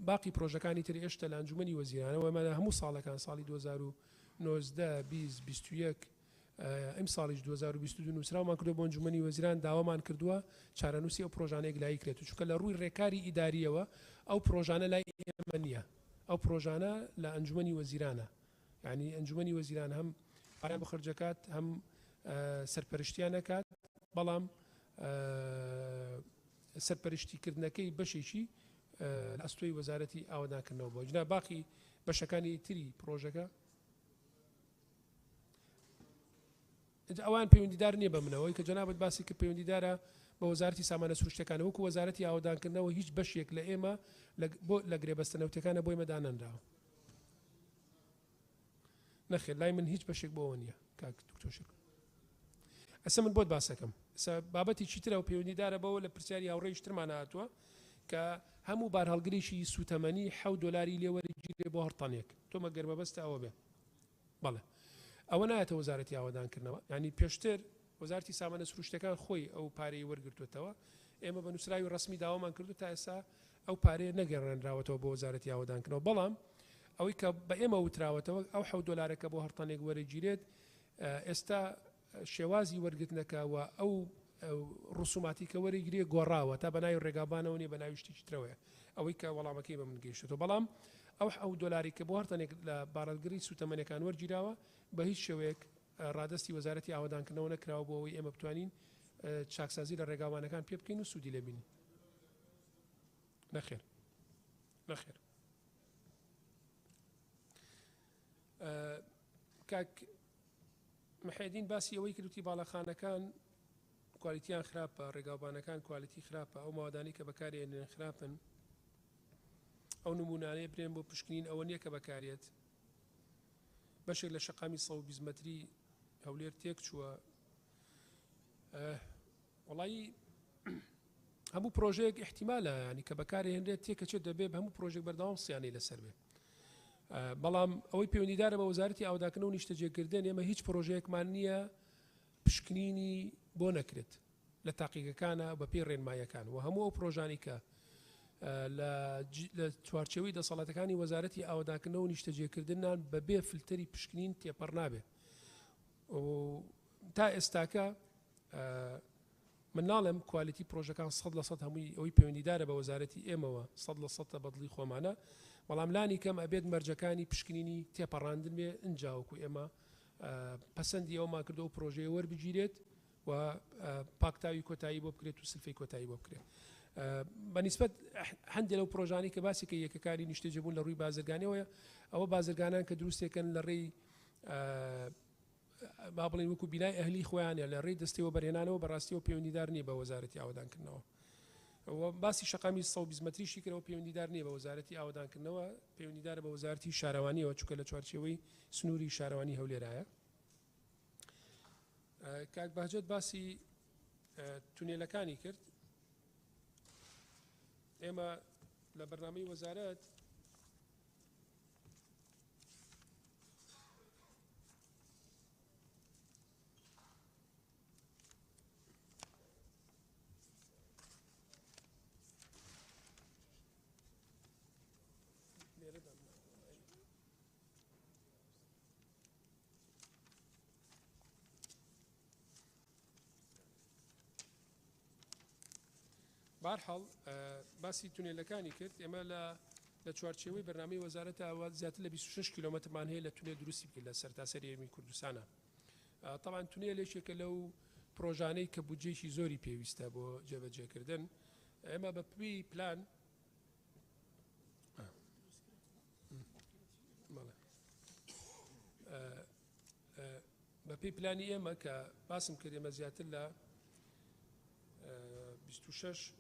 باقی پرۆژەکانی تر ئێشتا لە ئەنجومەنی وەزیرانەوە ئەمە هەموو ساڵەکان ساڵی 2019 2021 ئەم ساڵیش 2022 نووسراومان کردو بۆ ئەنجومەنی وەزیران داوامان کردووە چارەنووسی ئەو پرۆژانەیەک لای کرێت چونکە لە ڕووی ڕێکاری ئیداریەوە ئەو پرۆژانە لای ئێمە نییە ئەو پرۆژانە لە ئەنجومەنی وەزیرانە یعنی ئەنجومەنی وەزیران هەم پارە بەخرجەکات هەم سەرپەرشتیان نەکات بەڵام سەرپەرشتیکردنەکەی بەشێکی لە ئەستۆی وەزارەتی ئاوەدانکردنەوە بۆ جنا باقی بەشەکانی تری پرۆژەکە ئەوان پەیوەندیدار نییە بە منەوەی کە جەنابەت باسی کە پەیوەندیدارە بە وەزارەتی سامانە سروشتەکانە وەکو وەزارەتی ئاوەدانکردنەوە هیچ بەشێک لە ئێمە لە گرێبەستە نەوتەکانە بۆی مەدانەنراوە نەخێر لای من هیچ بەشێک بۆەوە نییە کاک دکتۆر ئەسە من بۆت باسەکەم بابەتی چیترە و پەیوەندیدارە بەوە لە پرسیاری هاوڕێی شترمان هاتووە کە هەموو بار هەڵگریشی سوتەمەنی 7 دۆلاری لێوەرەگیرێ بۆ هەرتانێک تۆمە گەرمەبەستە ئەوە بێ بەڵێ ئەوە نایەتە وەزارەتی ئاوەدانکردنەوە ینی پێشتر وەزارەتی سامانە سروشتەکان خۆی ئەو پارەی وەرگرتوێتەوە ئێمە بە نووسراوی ڕسمی داوامان کردو تا ئێستا ئەو پارەیە نەگەڕێنراوەتەوە بۆ وەزارەتی ئاوەدانکردنەوە بەڵام ئەوەی کە بە ئێمە وتراوەتەوە ئەو 7 دۆلارەکە بۆ هەرتانێک وەرەگیرێت ئێستا شێوازی وەرگرتنەکەوە ئەو ڕسوماتی کە وەرەگیرێ گۆڕاوە تا بەناوی ڕێگابانەوە نیە بەناوی شتێکی ترەوەیە ئەوەی کە وەڵامەکەی بە من گەیشتەوە بەڵام ئەو دۆلاری کە بۆ هەرتانێک لە بارەلگری سوتەمەنیەکان وەرگیراوە بە هیچ شێوەیەک ڕادستی وەزارەتی ئاوەدانکردنەوە نەکراوە بۆ ئەوەی ئێمە بتوانین چاکسازی لە ڕێگاوانەکان پێ بکەین و سوودی لێبینین نەخێر کاک محەدین باسی ئەوەی کردوتی باڵەخانەکان کوالیتیان خراپە ڕێگاوبانەکان کوالیتی خراپە ئەو ماوەدانی کە بەکارێنێن خراپن ئەو نمونانەیە برێن بۆ پشکنین ئەوە نییە کە بەکارێت بەشێک لە شەقامی 120 مەتری هەولێر تێک چووە وڵایی هەموو پرۆژەیەک احتیمالە ینی کە بەکارهێنرێت تێکەچێت دەبێت هەموو پرۆژێک بەردەوام سیانەی لەسەر بێت بەڵام ئەوەی پەیوەندیدارە بە وەزارەتی ئاوەدانکردنەوە و نیشتەجێگردن ئێمە هیچ پرۆژەیەکمان نییە پشکنینی بۆ نەکرێت لە تاقیگەکانە بە پێی ڕێنمایەکان و هەموو ئەو پرۆژانی کە لە چوارچێوەی دەسەڵاتەکانی وەزارەتی ئاوادانکردنەوە و نیشتەجێکردنان بەبێ فلتەری پشکنین تێپەڕ نابێ. تا ئێستاکە من ناڵێم کوالیتی پرۆژەکان 100% هەمووی ئەوەی پەیوەندیدارە بە وەزارەتی ئێمەوە 100% بەدڵی خۆمانە، بەڵام لانی کەم ئەبێت مەرجەکانی پشکنینی تێپەڕاندن بێ ئنجاوەکو ئێمە پەسەندی ئەومان کردو و پرۆژەیە وەربگیرێت و پاکتاوی کۆتایی بۆ بکرێت و سلفەی کۆتایی بۆ بکرێت. بەنسبەت هەندێک لەو پرۆژانی کە باسی کە یەکەکانی نیشتەجێبوون لە ڕووی بازرگانیەوەیە، ئەوە بازرگانان کە دروستێکن لە ڕێی با بڵێن وەکو بینای ئەهلی خۆیانە لە ڕێی دەستەوە بەرهێنانەوە بەڕاستیەوە پەیوەندیدار نییە بە وەزارەتی ئاوادانکردنەوە. باسی شەقامی 120 مەتریشی کرەوە پەیوەندیدار نییە بە وەزارەتی ئاوادانکردنەوە، پەیوەندیدارە بە وەزارەتی شارەوانیەوە چونکە لە چوارچێوەی سنووری شارەوانی هەولێرایە. کاک بەهجەت باسی تونێلەکانی کرد. ئێمە لە بەرنامەی وەزارەت بارحاڵ باسی تونێلەکانی کرد. ئێمە لە چوارچێوەی بەرنامەی وەزارەتەوە زیاتر لە 26 کیلۆمەترمان هەیە لە تونێل دروستی بکرد لە سەرتاسەری هەرێمی کوردستانە. طبعاً تونێلێکێکە لەو پرۆژانەی کە بودجێکی زۆری پێویستە بۆ جێبەجێکردن. ئێمە بە پێی پلان بە پێی پلانی ئێمە کە باسم کرد ئێمە زیاتر لە 26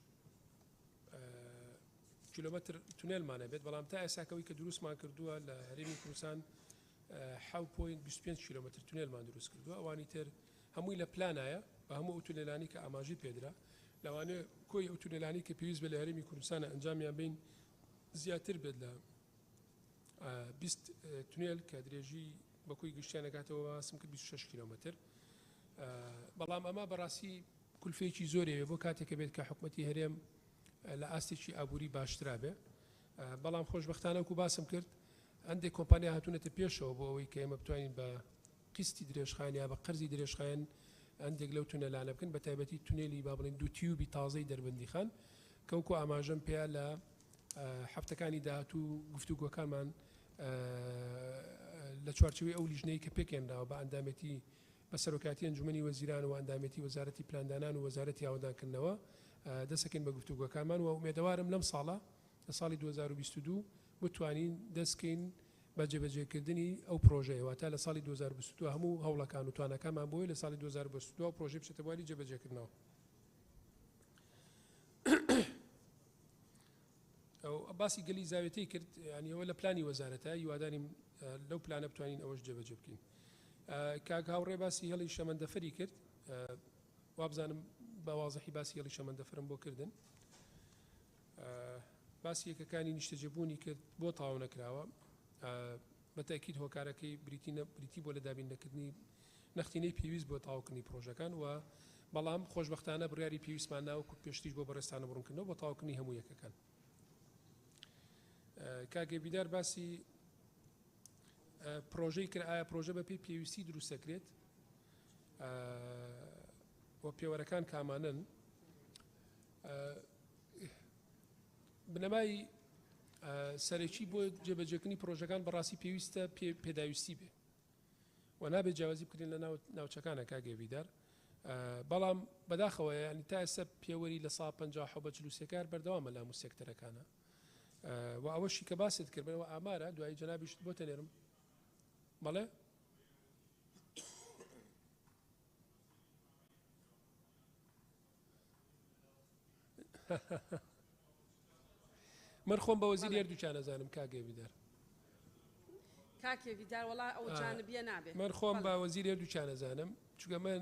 کیلۆمەتر تونێلمانە بێت، بەڵام تا ئێساکەوەی کە دروستمان کردووە لە هەرێمی کوردستان 7.25 کیلۆمەتر تونێلمان دروست کردووە. ئەوانی تر هەمووی لە پلانایە بە هەموو ئەو تونێلانی کە ئاماژی پێدرا، لەوانێ کۆی ئەو تونێلانی کە پێویست بە لە هەرێمی کوردستانە ئەنجامیان بین زیاتر بێت لە 20 تونێل کە درێژی بەکوی گشتیان نەکاتەوە باسم کرد 26 کیلۆمەتر. بەڵام ئەمە بەڕاستی کولفێکی زۆرێ بۆ کاتێکە بێت کە حکوومەتی هەرێم لە ئاستێکی ئابووری باشترا بێ. بەڵام خۆشبەختانەکو باسم کرد هەندێک کۆمپانیا هاتوونەتە پێشەوە بۆ ئەوەی کە ئێمە بتوانین بە قستی درێژخایان یا بە قەرزی درێژخایەن هەندێک لەو تونێلانە بکەن، بە تایبەتی تونێلی با بڵێن 2 تیوبی تازەی دەربەندی خان کەوکو ئاماژەم پێیا لە هەفتەکانی داهاتوو گفتوگۆکانمان لە چوارچێوەی ئەو لیژنەی کە پێکێنراوە بە ئەندامەتی بە سەرۆکاتی ئەنجومەنی وەزیران و ئەندامەتی وەزارەتی پلاندانان و وەزارەتی ئاوادانکردنەوە دەسەکەین بە گفتوگۆکانمان و ئومێدەوارم لەم ساڵە لە ساڵی 2022 بتوانین دەستکەین بە جێبەجێکردنی ئەو پرۆژەیەوە تا لە ساڵی 2022 هەموو هەوڵەکان و توانەکانمان بۆی لە ساڵی 2022 پرۆژەی بچێتە بواری جێبەجێکردنەوە. ئەو باسی گەلی زاوێتەی کرد، ینیەوە لە پلانی وەزارەتە هیواداریم لەو پلانە بتوانین ئەوەش جێبەجێ بکەین. کاک هاوڕێ باسی هێڵی شەمەندەفەری کرد، وابزانم بەوازەحی باسی هێڵی شەمەندەفەرم بۆ کردن. باسی یەکەکانی نیشتەجێبوونی کرد بۆ تەواو نەکراوە، بە تاکید هۆکارەکەی بریتی بۆ لە دابینەکردنی نەختینەی پێویست بۆ تەواوکردنی پرۆژەکان و بەڵام خۆشبەختانە بڕیاری پێویستمان ناوەکو پێشتیش بۆ بەڕێستانە بڕوونکردنەوە بۆ تەواوکردنی هەموو یەکەکان. کاگێبیدار باسی پرۆژەی کرد، ئایا پرۆژە بە پێی پێویستی دروستەکرێت و پێوەرەکان کامانن. بنەمای سەرەکی بۆ جێبەجێکردنی پرۆژەکان بەڕاستی پێویستە پێداویستی بێ و نابێت جیاوازی بکرێن لە ناوچەکانە کاگێبیدار. بەڵام بەداخەوە ینی تا ئێستا پێوەری لە 150 کار بەردەوامە لە هەموو سێکتەرەکانە و ئەوەشی کە باست کردنەوە ئامارە دوای جەنابیشت بۆ تەنێرم بەڵێ من خۆم بە وەزیری هەردووچان نەزانم کاگێبیدار. کاکێویدار وڵا ئەو جانبیە نابێت. من خۆم بە وەزیری هەردووچان نەزانم چونکە من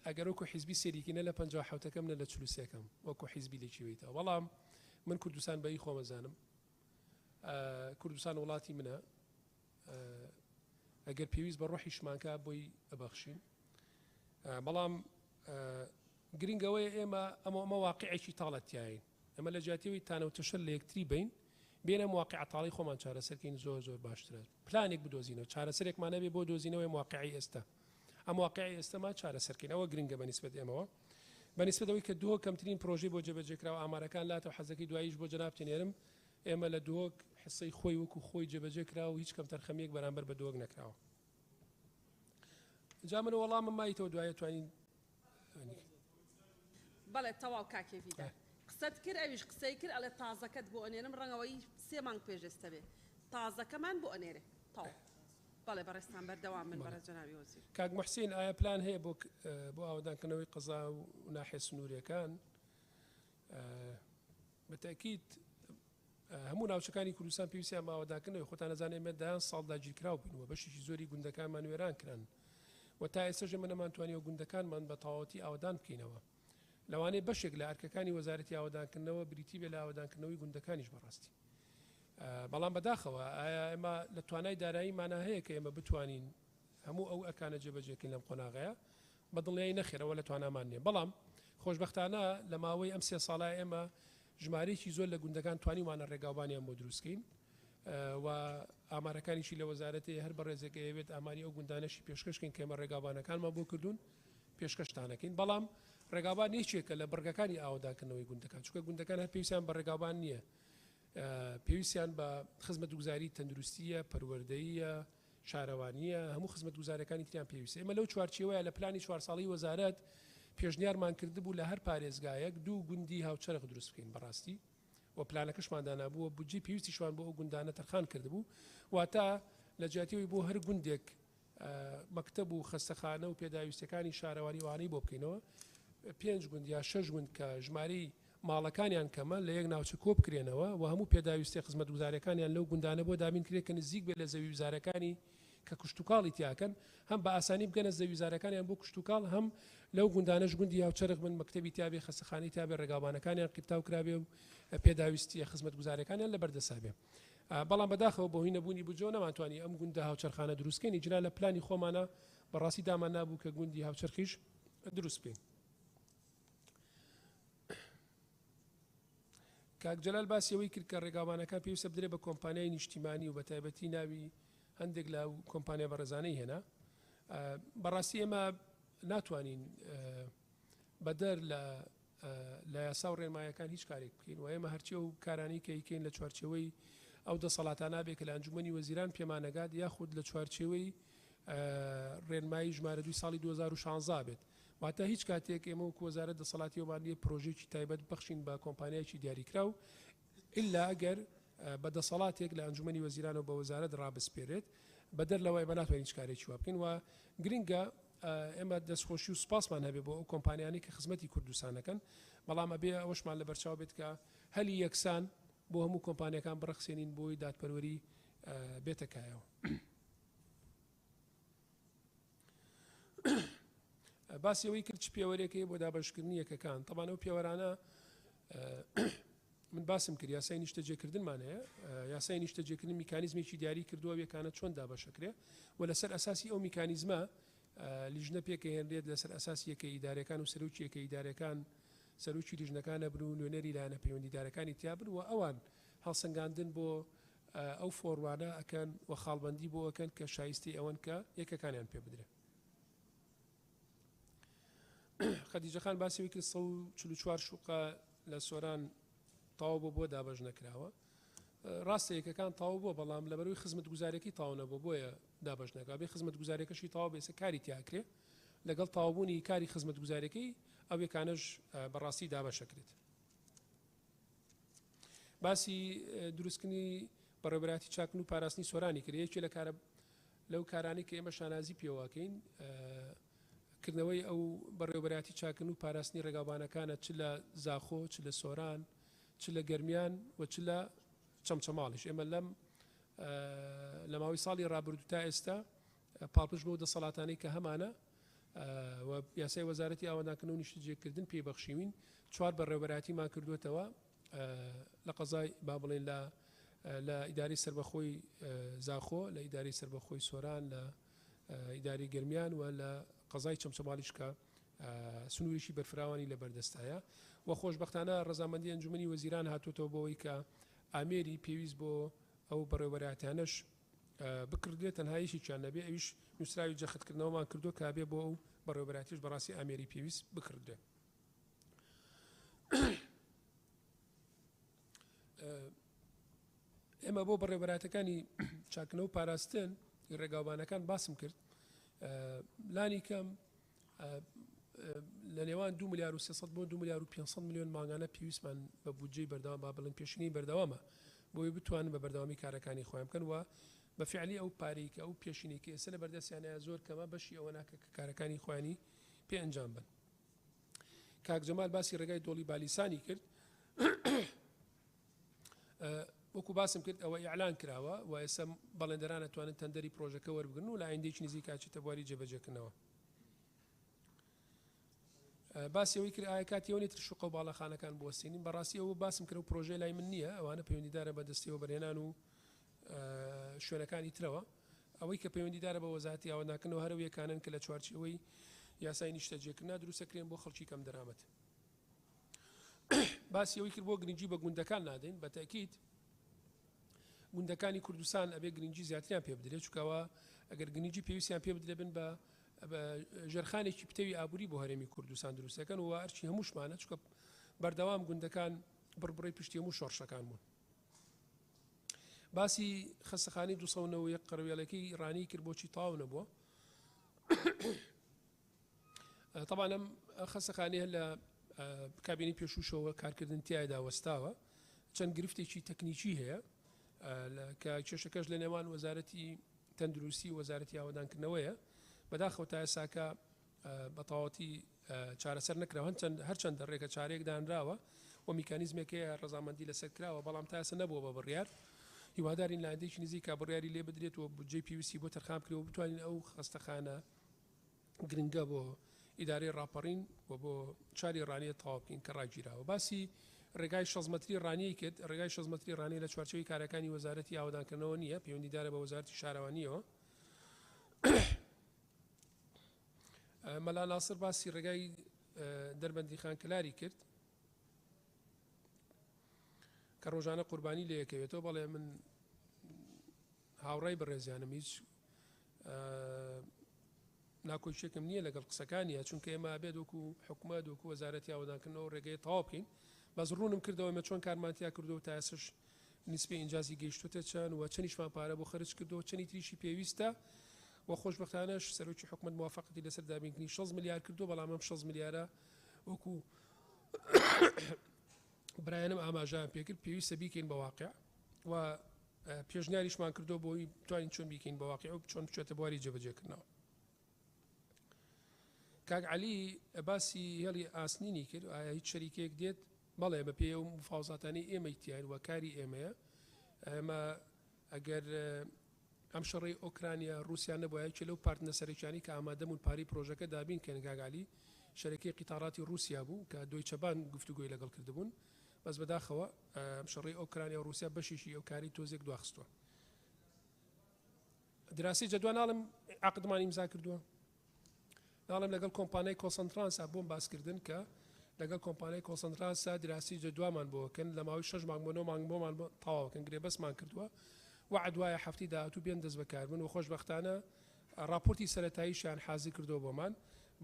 ئەگەر وەکو حیزبی سێریکی نە لە 57ەکەم نە لە 43ەکەم وەکو حیزبی لێکیوەیتەوە. بەڵام من کوردستان بەی خۆمەزانم، کوردستان وڵاتی منە، ئەگەر پێویست بە ڕۆحیشمانکە بۆی ئەبەخشین. بەڵام گرنگەوەی ئێمە ئەمە واقعێکی تاڵەتیاین، ئەمە لە جیاتیەوەی تانەوتەشەر لە یەکتری بین بێنە مواقع تاڵی خۆمان چارەسەرکەین زۆر باشترە پلانێک بدۆزینەوە چارەسەرێکمان نەبێ بۆ دۆزینەوەی مواقعی ئێستا ئەم واقعی ئێستامان چارەسەرکەین ئەوە گرنگە بەنسبەت ئێمەوە بەنسبەت ئەوەی کە دووە کەمترین پرۆژەی بۆ جێبەجێکراوە ئامارەکان لاتەوە حەزەکەی دواییش بۆ جەناب تێنێرم ئێمە لە دووەک حسەی خۆی وەکو خۆی جێبەجێکراوە و هیچ کەم تەرخەمێک بەرامبەر بە دووەک نەکراوە جا من وەڵامم مایتەوە دوایە توانین بەڵێ تەواو کاکێویدا قسەت کرد ئەویش قسەی کرد ئەڵێ تازەکەت بۆ ئەنێرم ڕەنگەوەی 3 مانگ پێشەستە بێ تازەکەمان بۆ ئەنێرێ تاو بەڵێ بەڕێستان بەردەوام من بەرە جەنابی وەزیر کاک موحسین ئایا پلان هەیە بۆ ئاوادانکردنەوەی قەزا و ناحیە سنووریەکان بەتەکید هەموو ناوچەکانی کوردستان پێویستیان بە ئاوادانکردنەوەی خۆتان نەزانێت ئێمە دایان ساڵ داگیرکراو بووینەوە بەشێکی زۆری گوندەکانمان وێران کران و تا ئێستاژە من نەمانتوانیەوە گوندەکانمان بە تەواوەتی ئاوادان بکەینەوە لەوانەیە بەشێک لە ئەرکەکانی وەزارەتی ئاوادانکردنەوە بریتی بێ لە ئاوادانکردنەوەی گوندەکانیش بەڕاستی بەڵام بەداخەوە ئایا ئێمە لە توانای داراییمانە هەیە کە ئێمە بتوانین هەموو ئەو ئەکانە جێبەجێکەین لەم قۆناغەیە بەدڵنیایی نەخێرەوە لە توانامان نییە بەڵام خۆشبەختانە لە ماوەی ئەم 3 ساڵای ئێمە ژمارەیەکی زۆر لە گوندەکان توانیمانە ڕێگاوبانیان بۆ دروستکەین و ئامارەکانیشی لە وەزارەتی هەر بە ڕێزێکە ئەوێت ئاماری ئەو گوندانەشی پێشکەشکەین کە ئێمە ڕێگاوبانەکانمان بۆ کردوون پێشکەشتانەکەین بەڵام ڕێگاوبان هیچێکە لە بەرگەکانی ئاوادانکردنەوەی گوندەکان چونکە گوندەکان هەر پێویستیان بە ڕێگاوبان نییە پێویستیان بە خزمەتگوزاری تەندروستیە پەروەردەییە شارەوانیە هەموو خزمەتگوزارەکانی تریان پێویستە ئێمە لەو چوارچێوەیە لە پلانی 4 ساڵی وەزارەت پێشنیارمان کردبوو لە هەر پارێزگایەک 2 گوندی هاوچەرخ دروست بکەین بەڕاستی و پلانەکەشمان دانابووە بودجی پێویستیشوان بۆ ئەو گوندانە تەرخان کردبوو واتە لە جیاتیەوەی بۆ هەر گوندێک مەکتەب و خەستەخانە و پێداویستەکانی شارەوانی وانەی بۆ بکەینەوە 5 گوند یا 6 گوند کە ژمارەی ماڵەکانیان کەمە لە یەک ناوچە کۆ بکرێنەوە و هەموو پێداویستی خزمەتگوزارەکانیان لەو گوندانە بۆ دابین کرێت کە نزیک بێت لە زەوی وزارەکانی کە کشتتوکاڵی تیاکەن هەم بە ئاسانی بگەنە زەوی وزارەکانیان بۆ کشتتوکاڵ هەم لەو گوندانەش گوندی هاوچەرخ من مەکتەبی تیابێ خەستەخانەی تیابێ ڕێگاوانەکانیان قیبتاو کرابێ و پێداویستی خزمەتگوزارەکانیان لە بەردەسابێ بەڵام بەداخەوە بۆ هی نەبوونی بجۆ نەمانتوانی ئەم گوندە هاوچەرخانە دروستکەین ئیجرا لە پلانی خۆمانە بەڕاستی دامان نابوو کە گوندی هاوچەرخیش دروست بکەین کاک جەلال باسیەوەی کرد کە ڕێگاوانەکان پێویستە بدرێت بە کۆمپانیای نیشتیمانی و بە تایبەتی ناوی هەندێک لە کۆمپانیا بەڕێزانەی هێنا بەڕاستی ئێمە ناتوانین بەدەر لە یاسا و ڕێنمایەکان هیچ کارێک بکەین و ئێمە هەرچی ئەو کارانی کە ئیکەین لە چوارچێوەی ئەو دەسەڵاتانە بێت کە لە ئەنجومەنی وەزیران پێمانەگات یاخود لە چوارچێوەی ڕێنمایی ژمارە 2 ساڵی 2016 بێت واتە هیچ کاتێک ئێمە وەکو وەزارەت دەسەڵاتی وەمانیە پرۆژێکی تایبەت بەخشین بە کۆمپانیایکی دیاریکراو ئللا ئەگەر بە دەسەڵاتێک لە ئەنجومەنی وەزیرانەوە بە وەزارەت ڕابسپێرێت بەدەر لەوەی بە ناتوانین هیچ کارێکی وا بکەین و گرنگە ئێمە دەستخۆشی و سوپاسمان هەبێ بۆ ئەو کۆمپانیانی کە خزمەتی کوردستانەکەن بەڵام ئەبێ ئەوەشمان لە بەرچاو بێت کە هەلی یەکسان بۆ هەموو کۆمپانیەکان بڕەخسێنین بۆی دادپەروەری بێتەکایەوە باسیەوەی کرد چ پێوەرێکی بۆ دابەشکردنی یەکەکان تەبان ئەو پێوەرانە من باسم کرد یاسای نیشتەجێکردنمان هەیە یاسای نیشتەجێکردن میکانیزمێکی دیاری کردووە یەکانە چۆن دابەشەکرێ و لەسەر ئەساسی ئەو میکانیزمە لیژنە پێکە هێنرێت لەسەر ئەساسی یەکەی ئیدارەکان و سەرۆکی یەکەی ئیدارەکان سەرۆکی لیژنەکانە بن و نوێنەری لایەنە پەیوەندیدارەکانی تیابن و ئەوان هەڵسەنگاندن بۆ ئەو فۆڕوانە ئەکەن و خاڵبەندی بۆ ئەکەن کە شایستی ئەوەن کە یەکەکانیان پێ بدرێت خەدیجەخان باسیەوەی کرد 144 شوقە لە سۆران تاو بۆ دابەش نەکراوە ڕاستە یەکەکان تاو بۆ بەڵام لەبەروی خزمەتگوزارێکی تاو نەبوو بۆیە دابەش نەکا بێ خزمەتگوزارێکەشی تاو بێسە کاری تیاکرێ لەگەڵ تاوبوونی کاری خزمەتگوزارەکەی ئەو یەکانەش بەڕاستی دابەشەکرێت باسی دروستکردنی بەڕێوەبەراتی چاکن و پاراستنی سۆرانی کرد یەکێ لەو کارانی کە ئێمە شانازی پێواکەین کردنەوەی ئەو بەڕێوەبەراتی چاکن و پاراستنی ڕێگاوبانەکانە چ لە زاخۆ چ لە سۆران چ لە گەرمیان و چ لە چەمچەماڵیش ئێمە لە ماوەی ساڵی ڕابردوو تا ئێستا پاڵپش بۆ دەسەڵاتانەی کە هەمانە و یاسای وەزارەتی ئاوادانکردن و نیشتەجێکردن پێبەخشیوین 4 بەڕێوەبەراتیمان کردوێتەوە لە قەزای با بڵێن لە ئیداری سربەخۆی زاخۆ لە ئیداری سربەخۆی سۆران لە ئیداری گەرمیان و لە قەزای چەمچەماڵیش کە سنووریشی بەرفراوانی لە بەردەستایە و خۆشببختانە ڕەزامەندی ئەنجومنی وەزیران هاتوۆتەوە بۆەوەی کە ئامێری پێویست بۆ ئەو بەڕێوەبەراتیانەش بکردێت تەنهایشیان نەبێ ئەویش نووسراوی جەختکردنەوەمان کردو کابێ بۆ ئەو بەڕێوەبەراتیش بەڕاستی ئامێری پێویست بکردێ. ئێمە بۆ بەڕێوەبەراتەکانی چاکنە و پاراستن ڕێگاوبانەکان باسم کرد لانی کەم لە نێوان 2 ملیار و 300 بۆ 2 ملیار و 500 میلیۆن ماگانە پێویستمان بە بودجەی بەردەوام با بڵین پێشنی بەردەوامە بۆی بتوانن بە بەردەوامی کارەکانی خۆیان بکەن و بە فعلی ئەو پارەی کە ئەو پێشینی کە ئێستا لە بەردەستیانەیە زۆر کەمە بەشی ئەوە ناکە کە کارەکانی خۆیانی پێ ئەنجام بن. کاک جەمال باسی ڕێگای دۆڵی بالیسانی کرد وەکو باسم کرد ئەوە ئیعلان کراوە و ئێستا بەڵێندەران ئەتوانن تەندەری پرۆژەکە وەربگرن و لە ئایندەیەکی نزیک کاچێتە بواری جێبەجێکردنەوە. باسی ئەوەی کرد ئایا کاتیەوە نێتتر شوقە و باڵەخانەکان بوەستێنین بەڕاستی ئەوە باسم کرد و پرۆژەی لای من نییە ئەوانە پەیوەندیدارە بە دەستیەوە بەرهێنان و شوێنەکانی ترەوە ئەوەی کە پەیوەندیدارە بە وەزارەتی ئاوەدانکردنەوە هەرە یەکانن کە لە چوارچێوەی یاسای نیشتەجێکردنا دروستەکرێن بۆ خەڵکی کەم دەرامەت. باسی ئەوەی کرد بۆ گرنگی بە گوندەکان نادەین بە تاکید گوندەکانی کوردستان ئەبێ گرنگی زیاتریان پێ بدرێت چکەوە ئەگەر گرنگی پێویستیان پێ بدرێ بن بە ژێرخانێکی پتەوی ئابووری بۆ هەرێمی کوردستان دروستەکەن و ئەرچی هەمووشمانە چکە بەردەوام گوندەکان بڕبڕی پشتی هەموو شۆڕشەکان بوون. باسی خەستەخانەی 291 قەروێڵەکەی ئیرانی کرد بۆچی تاو نەبووە. طبعا ئەم خەستەخانەیە لە کابینی پێشووشەوە کارکردن تایدا وەستاوە چەند گرفتێکی تەکنیکی هەیە کە کێشەکەش لە نێوان وەزارەتی تەندروستی وەزارەتی ئاوەدانکردنەوەیە بەداخەوە تا ئێساکە بەتەواوەتی چارەسەر نەکراوە هەرچەندە ڕێگە چارەیەک دانراوە و میکانیزمێکەیە ڕەزامەندی لەسەر کراوە بەڵام تا ئێستا نەبووە بە بڕیار هیوادارین لە ئایندەیەکی نزیکا بڕیاری لێ بدرێتەوە بودجەی پێویستی بۆ تەرخان بکرێەوە بتوانین ئەو خەستەخانە گرنگە بۆ ئیدارەی ڕاپەڕین و بۆ چاری ڕانیە تەواو بکەین کە ڕاگیراوە. باسی ڕێگای 6 مەتری ڕانیەی کرد ڕێگای 6 مەتری ڕانی لە چوارچەوەی کارەکانی وەزارەتی ئاوەدانکردنەوە نییە پەیوەندیدارە بە وەزارەتی شارەوانیەوە. مەلا ناسر باسی ڕێگای دەربەندی خانکلاری کرد کە ڕۆژانە قوربانی لە یەکەوێتەوە بەڵێ من هاوڕای بەڕێزیانم هیچ ناکۆچێکم نییە لەگەڵ قسەکانیە چونکە ئێمە بێت وەکو حکوومەت وەکو وەزارەتی ئاوەدانکردنەوە ڕێگەی تەواو بکەین بەس ڕوونم کردەوە مە چۆن کارمانتیا کردو تا ئێسش نیسبەی ئینجازی گەیشتوتە چەند و چەندیشمان پارە بۆ خەرج کردەوە چەندی تریشی پێویستە و خۆشبەختانەش سەرۆکی حکوومەت موافقەتی لەسەر دابینکردنی 6 ملیار کردو بەڵام ئەم 6 ملیارە وەکو برایانم ئاماژیان پێکرد پێویستە بیکەین بە واقع و پێشنیاریشمان کردو بۆی بتوانین چۆن بیکەین بە واقع و چۆن بچێتە بواری جێبەجێکردنەوە. کاک عەلی باسی هێڵی ئاسنینی کرد ئایا هیچ شەریکێک دێت بەڵێ بە پێ و مفاوزاتانی ئێمەی تیان و کاری ئێمەیە ئەمە ئەگەر ئەم شەڕی ئۆکرانیا رووسیا نەبووە یەکێ لەو پارتنە سەرەکیانی کە ئامادەبوون پارەی پرۆژەکە دابین کەن کاک عەلی شەرەکەی قیتاراتی رووسیا بوو کە دویچە بانک گفتوگۆی لەگەڵ کردبوون بەس بەداخەوە ئەم شەڕی ئۆکرانیا و رووسیا بەشیشی ئەو کاری تۆزێک دواخستووە. دراسی جەدوان ناڵم عقدمان ئیمزا کردووە ناڵم لەگەڵ کۆمپانیای کۆسەنترانسا بۆم باسکردن کە لەگەڵ کۆمپانیای کۆسەنترانسا دراسی جەدوامان بۆکەن لە ماوەی 6 مانگ بۆ 9 مانگ بۆمان تەواوکەن گرێ بەسمان کردووە وعد وایە هەفتی داهاتوو بێن دەست بەکاربن و خۆشبەختانە راپۆرتی سەرەتاییشیان حازی کردەوە بۆمان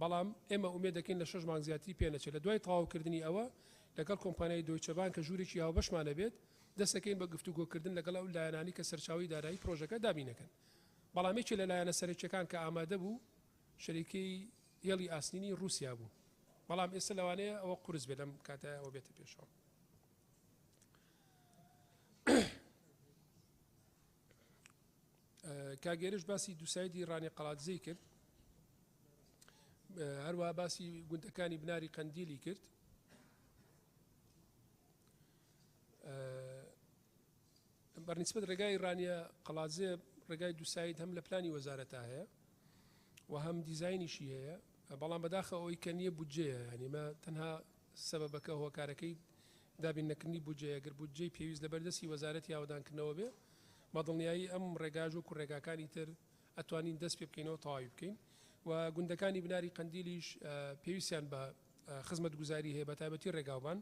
بەڵام ئێمە ئومێد دەکەین لە 6 مانگ زیاتری پێنەچێت لە دوای تەواوکردنی ئەوە لەگەڵ کۆمپانیای دویچە بانک کە ژوورێکی هاوبەشمانە بێت دەستەکەین بە گفتوگۆکردن لەگەڵ ئەو لایەنانی کە سەرچاوی دارایی پرۆژەکە دابینەکەن بەڵامێکی لە لایەنە سەرچەکان کە ئامادە بوو شەریکەی هێڵی ئاسنینی رووسیا بوو بەڵام ئێستا لەوانەیە ئەوە قورس بێت لەم کاتەوە بێتە پێشەوە. کاگێرش باسی دووسایدی ڕانی قەڵاتزەی کرد هەروە باسی گوندەکانی بناری قەندیلی کرد بەرنسبەت ڕێگای ڕانیە قەڵاتزێ ڕێگای دووساید هەم لە پلانی وەزارەتە هەیە و هەم دیزاینیشی هەیە بەڵام بەداخە ئەوەی کە نییە بودجەیە ینیمە تەنها سەبەبەکە هۆکارەکەی دابین نەکردنی بودجەیە گەر بودجەی پێویست لە بەردەستی وەزارەتی ئاوەدانکردنەوە بێ مەدڵنیایی ئەم ڕێگاژ و کوڕێگاکانی تر ئەتوانین دەست پێ بکەینەوە تەواوی بکەین و گوندەکانی بناری قەندیلیش پێویستیان بە خزمەت گوزاری هەیە بە تایبەتی ڕێگاوبان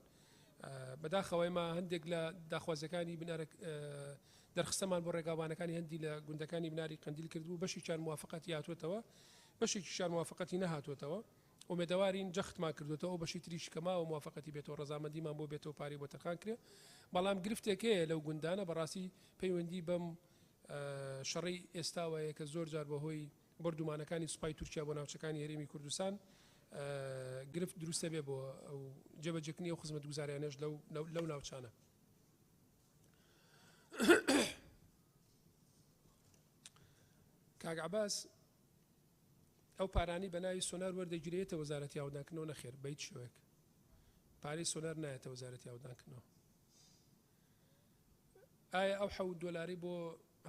بەداخەوەی ما هەندێک لە داخوازەکانی بنارە دەرخستەمان بۆ ڕێگاوانەکانی هەندی لە گوندەکانی بناری قندیل کردبوو بەشێکیان موافقەتی هاتوێتەوە بەشێکیشان موافقەتی نەهاتوێتەوە ئومێدەوارین جەختمان کردوێتەوە بەشی تریش کەماوە موافقەتی بێتەوە ڕەزامەندیمان بۆ بێتەوە پارەی بۆ تەرخان کرێ بەڵام گرفتێک هەیە لەو گوندانە بەڕاستی پەیوەندی بەم شەڕی ئێستاوەیە کە زۆر جار بەهۆی بردومانەکانی سوپای تورکیا بۆ ناوچەکانی هەرێمی کوردستان گرفت دروستە بێ بۆ ئەو جێبەجێکردنی و خزمەت گوزاریانەش لەو ناوچانە کاک عەباس ئەو پارانی بە ناوی سۆنار وەردەگیرێتە وەزارەتی ئاودانکردنەوە نەخێر بە هیچ شێوەیەک پارەی سۆنار نایەتە وەزارەتی ئاودانکردنەوە ئایا ئەو $7 بۆ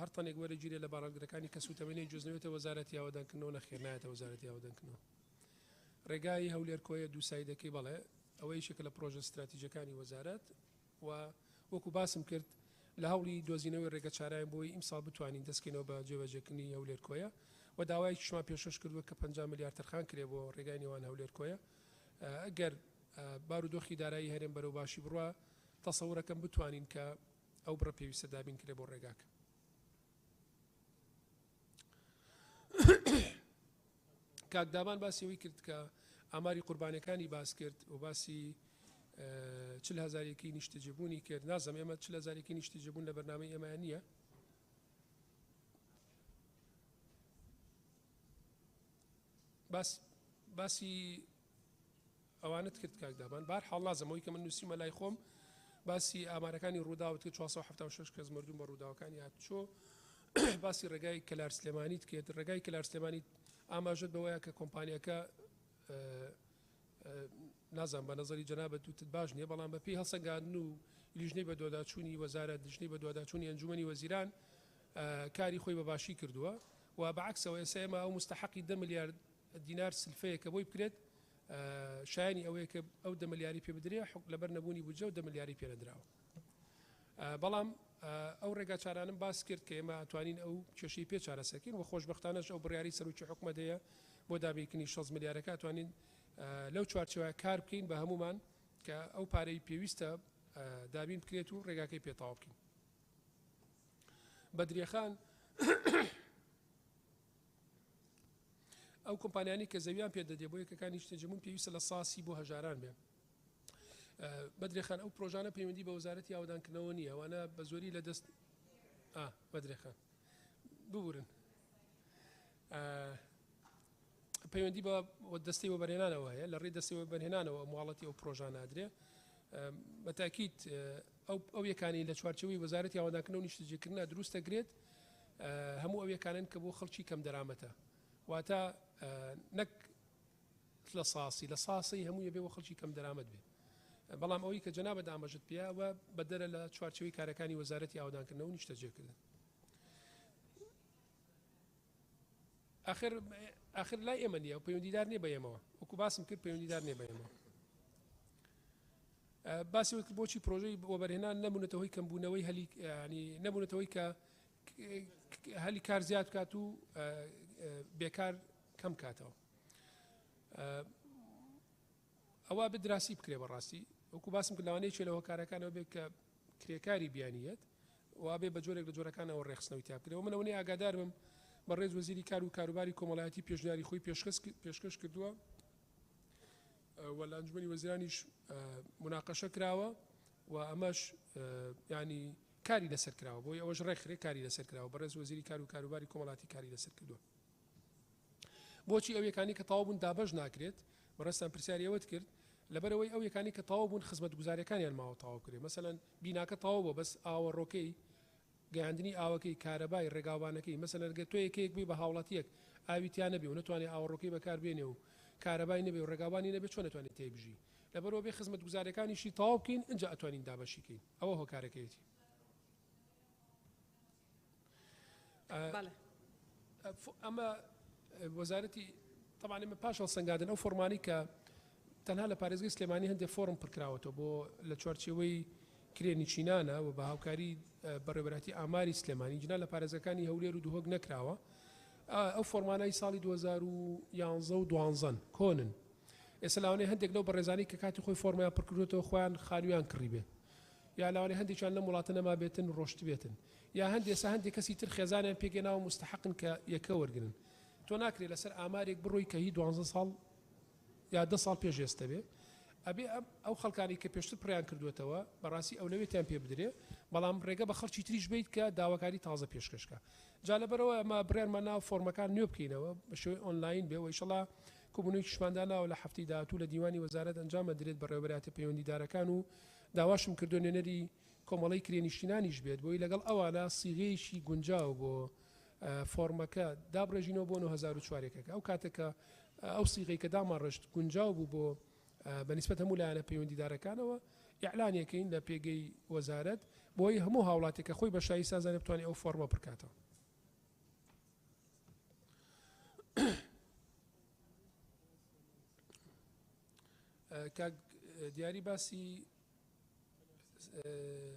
هەر تەنێک وەرەگیرێت لە باڕەگرەکانی کە سوتەمەنی جوزنەوێتە وەزارەتی ئاودانکردنەوە نەخێر نایەتە وەزارەتی ئاودانکردنەوە ڕێگای هەولێر کۆیە دووسایدەکەی بەڵێ ئەوەی شێکە لە پرۆژە استراتیژیەکانی وەزارەت و وەکو باسم کرد لە هەوڵی دۆزینەوەی ڕێگە چارایان بۆی ئیمساڵ بتوانین دەستکەینەوە بە جێبەجێکردنی هەولێر کۆیە و داوایەکیشمان پێشەش کردووە کە 50 ملیار تەرخان کرێ بۆ ڕێگای نێوان هەولێر کۆیە ئەگەر بارودۆخی دارایی هەرێم بەرەو باشی بڕوە تەسەورەکەم بتوانین کە ئەو بڕە پێویستە دابین کرێ بۆ ڕێگاکە کاکدابان باسیەوەی کرد کە ئاماری قوربانەکانی باس کرد و باسی 40,000 نیشتەجێبوونی کرد نازەم ئێمە 40,000 نیشتەجێبوون لە بەرنامەی ئێمە نییە باسی ئەوانت کرد کاکدابان بار حاڵ لازمەوەی کە من نووسیمە لای خۆم باسی ئامارەکانی ڕووداوت کرد 476 کەس مردوون بە ڕووداوەکانی هاتچۆ باسی ڕێگای کەلار سلێمانیت کرد ڕێگای کەلار سلێمانی ئاماژت بەوەیە کە کۆمپانیەکە نازان بە نەزەری جەنابەت دوتت باش نییە بەڵام بە پێی هەڵسەنگاندن و لیژنەی بە دۆداچوونی وەزارەت لیژنەی بە دۆداچوونی ئەنجومەنی وەزیران کاری خۆی بە باشی کردووە و بەعکسەوە ئێستا ئێمە ئەو مستحقی 10 ملیار دینار سلفەیە کە بۆی بکرێت شایانی ئەوەیە کە ئەو 10 ملیاری پێ بدرێ لەبەر نەبوونی بودجە و 10 ملیاری پێ نەدراوە بەڵام ئەو ڕێگا چارانم باس کرد کە ئێمە ئەتوانین ئەو کێشەی پێ چارەسەرکەین و خۆشبەختانەش ئەو بڕیاری سەرۆکی حکومەت هەیە بۆ دابینکردنی 6 ملیارەکە ئەتوانین لەو چوارچێوە کار بکەین بە هەمومان کە ئەو پارەی پێویستە دابین بکرێت و ڕێگاکەی پێتاوا بکەین بەدرێخان ئەو کۆمپانیانی کە زەویان پێدەدێ بۆ یەکەکانی نیشتەجێبوون پێویستە لە ساسی بۆ هەژاران بێ بەدرێخان ئەو پرۆژانە پەیوەندی بە وەزارەتی ئاودانکردنەوە نییە ئەوانە بە زۆری لە دەست بەدرێخان ببورن پەیوەندی بە دەستی وەبەرهێنانەوە هەیە لە ڕێ دەستی وەبەرهێنانەوە مواڵەتی ئەو پرۆژانە ئەدرێ بەتاکید ئەو یەکانی لە چوارچەوەی وەزارەتی ئاودانکردنەوە و نیشتەجێکردنە دروستە گرێت هەموو ئەو یەکانن کە بۆ خەڵکی کەم دەرامەتە واتە نەک لە ساسی هەموو یەبێ بۆ خەڵکی کەم دەرامەت بێ بەڵام ئەوەی کە جەنابەت ئاماژت پیاوە بە دەرە لە چوارچەوەی کارەکانی وەزارەتی ئاودانکردنەوە و نیشتەجێکردن آخر لای ئێمە نییە و پەیوەندیدار نییە بە ئێمەوە وەکو باسم کرد پەیوەندیدار نییە بە ئێمەوە باسی وەک بۆچی پرۆژەی وەبەرهێنان نەبوونەتەوەی کەمبوونەوەی هەلی ینی نەبوونەتەوەی کە هەلی کار زیاد بکات و بێکار کەم کاتەوە ئەوە بدراسی بکرێ بەڕاستی وەکو باسم کرد لەوانەیە چێ لە هۆکارەکانەوە بێت کە کرێکاری بیانیەت وابێ بە جۆرێک لە جۆرەکانەوە ڕێخستنەوەی تاکرێەوە من ئەوەی ئاگادار بم بەڕێز وەزیری کار و کاروباری کۆمەڵایەتی پێشنیاری خۆی پێشکەش کردووە و لە ئەنجومەنی وەزیرانیش مناقەشە کراوە و ئەمەش ینی کاری لەسەر کراوە بۆی ئەوەش ڕێکخرێ کاری لەسەر کراوە بەڕێز وەزیری کار و کاروباری کۆمەڵایەتی کاری لەسەر کردووە بۆچی ئەو یەکانی کە تەواو بوون دابەش ناکرێت بەڕێستان پرسیاری ئەوەت کرد لەبەرەوەی ئەو یەکانی کە تەواو بوون خزمەت گوزاریەکانیان ماوە تەواو کرێ مەسەلەن بیناکە تەواو بۆ بەس ئاوەڕۆکەی گەیاندنی ئاوەکەی کارەبای ڕێگاوانەکەی مەسەلەن گە تۆ یەکەیەک بی بە هاوڵاتیەک ئاویتیان نەبێ و نتوانێت ئاوەڕۆکەی بەکاربێنێ و کارەبای نەبێ و ڕێگاوانی نەبێت چۆن نتوانێت تێبژی لەبەرەوە بێ خزمەت گوزاریەکانیشی تەواو بکەین ئەنجا ئەتوانین دابەشیکەین ئەوە هۆکارەکەیەتی ئەمە وەزارەتی طبعا ئێمە پاش هەڵسەنگاندن ئەو فۆرمانی کە تەنها لە پارێزگای سلێمانی هەندێک فۆرم پڕکراوەتەوە بۆ لە چوارچێوەی کرێنی چینانە و بە هاوکاری بەڕێوەبەتی ئاماری سلێمانی جنا لە پارێزەکانی هەولێر و دوهۆک نەکراوە ئەو فۆرمانای ساڵی 2011 و 12 کۆنن ئێستا لاوانەیە هەندێک لەو بەڕێزانی کە کاتی خۆی فۆرمەیان پڕکردوێتەوە خۆیان خانویان کڕی بێ یا لاوانەیە هەندێکیان لەم وڵاتە نەما بێتن ڕۆشت بێتن یا هەندێک کەسی تر خێزانیان پێگەناوە مستحقن کە یەکە وەرگن تۆ ناکرێت لەسەر ئامارێک بڕۆی کە هی 12 ساڵ یا 10 ساڵ پێش ئێستا بێ ئەبێ ئەو خەڵکانی کە پێشتر پڕیان کردوێتەوە بەڕاستی ئەولەوێتیان پێ بدرێ بەڵام ڕێگە بە خەڵکی تریش بیت کە داواکاری تازە پێشکەشکە جا لەبەرەوە ئەمە بڕیانمان ناو فۆرمەکان نوێ بکەینەوە بە شێوەی ئۆنلاین بێ و ئیشەڵا کۆبوونەوەی شمانداناوە لە هەفتەی داهاتوو لە دیوانی وەزارەت ئەنجامە درێت بە ڕێوەبەراتە پەیوەندیدارەکان و داواشم کردو نوێنەری کۆمەڵی کرێنیشتینانیش بێت بۆی لەگەڵ ئەوانە سیغەیەکی گونجاو بۆ فۆرمەکە دابڕێژینەوە بۆ 1940 ئەو کاتێکە ئەو سیغەی کە داماڕشت گونجاو بوو بۆ بەنسبەت هەموو لایەنە پەیوەندیدارەکانەوە ئیعلانیەکەین لە پێگەی وەزارەت بۆی هەموو هاوڵاتێکە خۆی بەشایی سازانە بتوانێت ئەو فۆرمە بکاتەوە. کاک دیاری باسی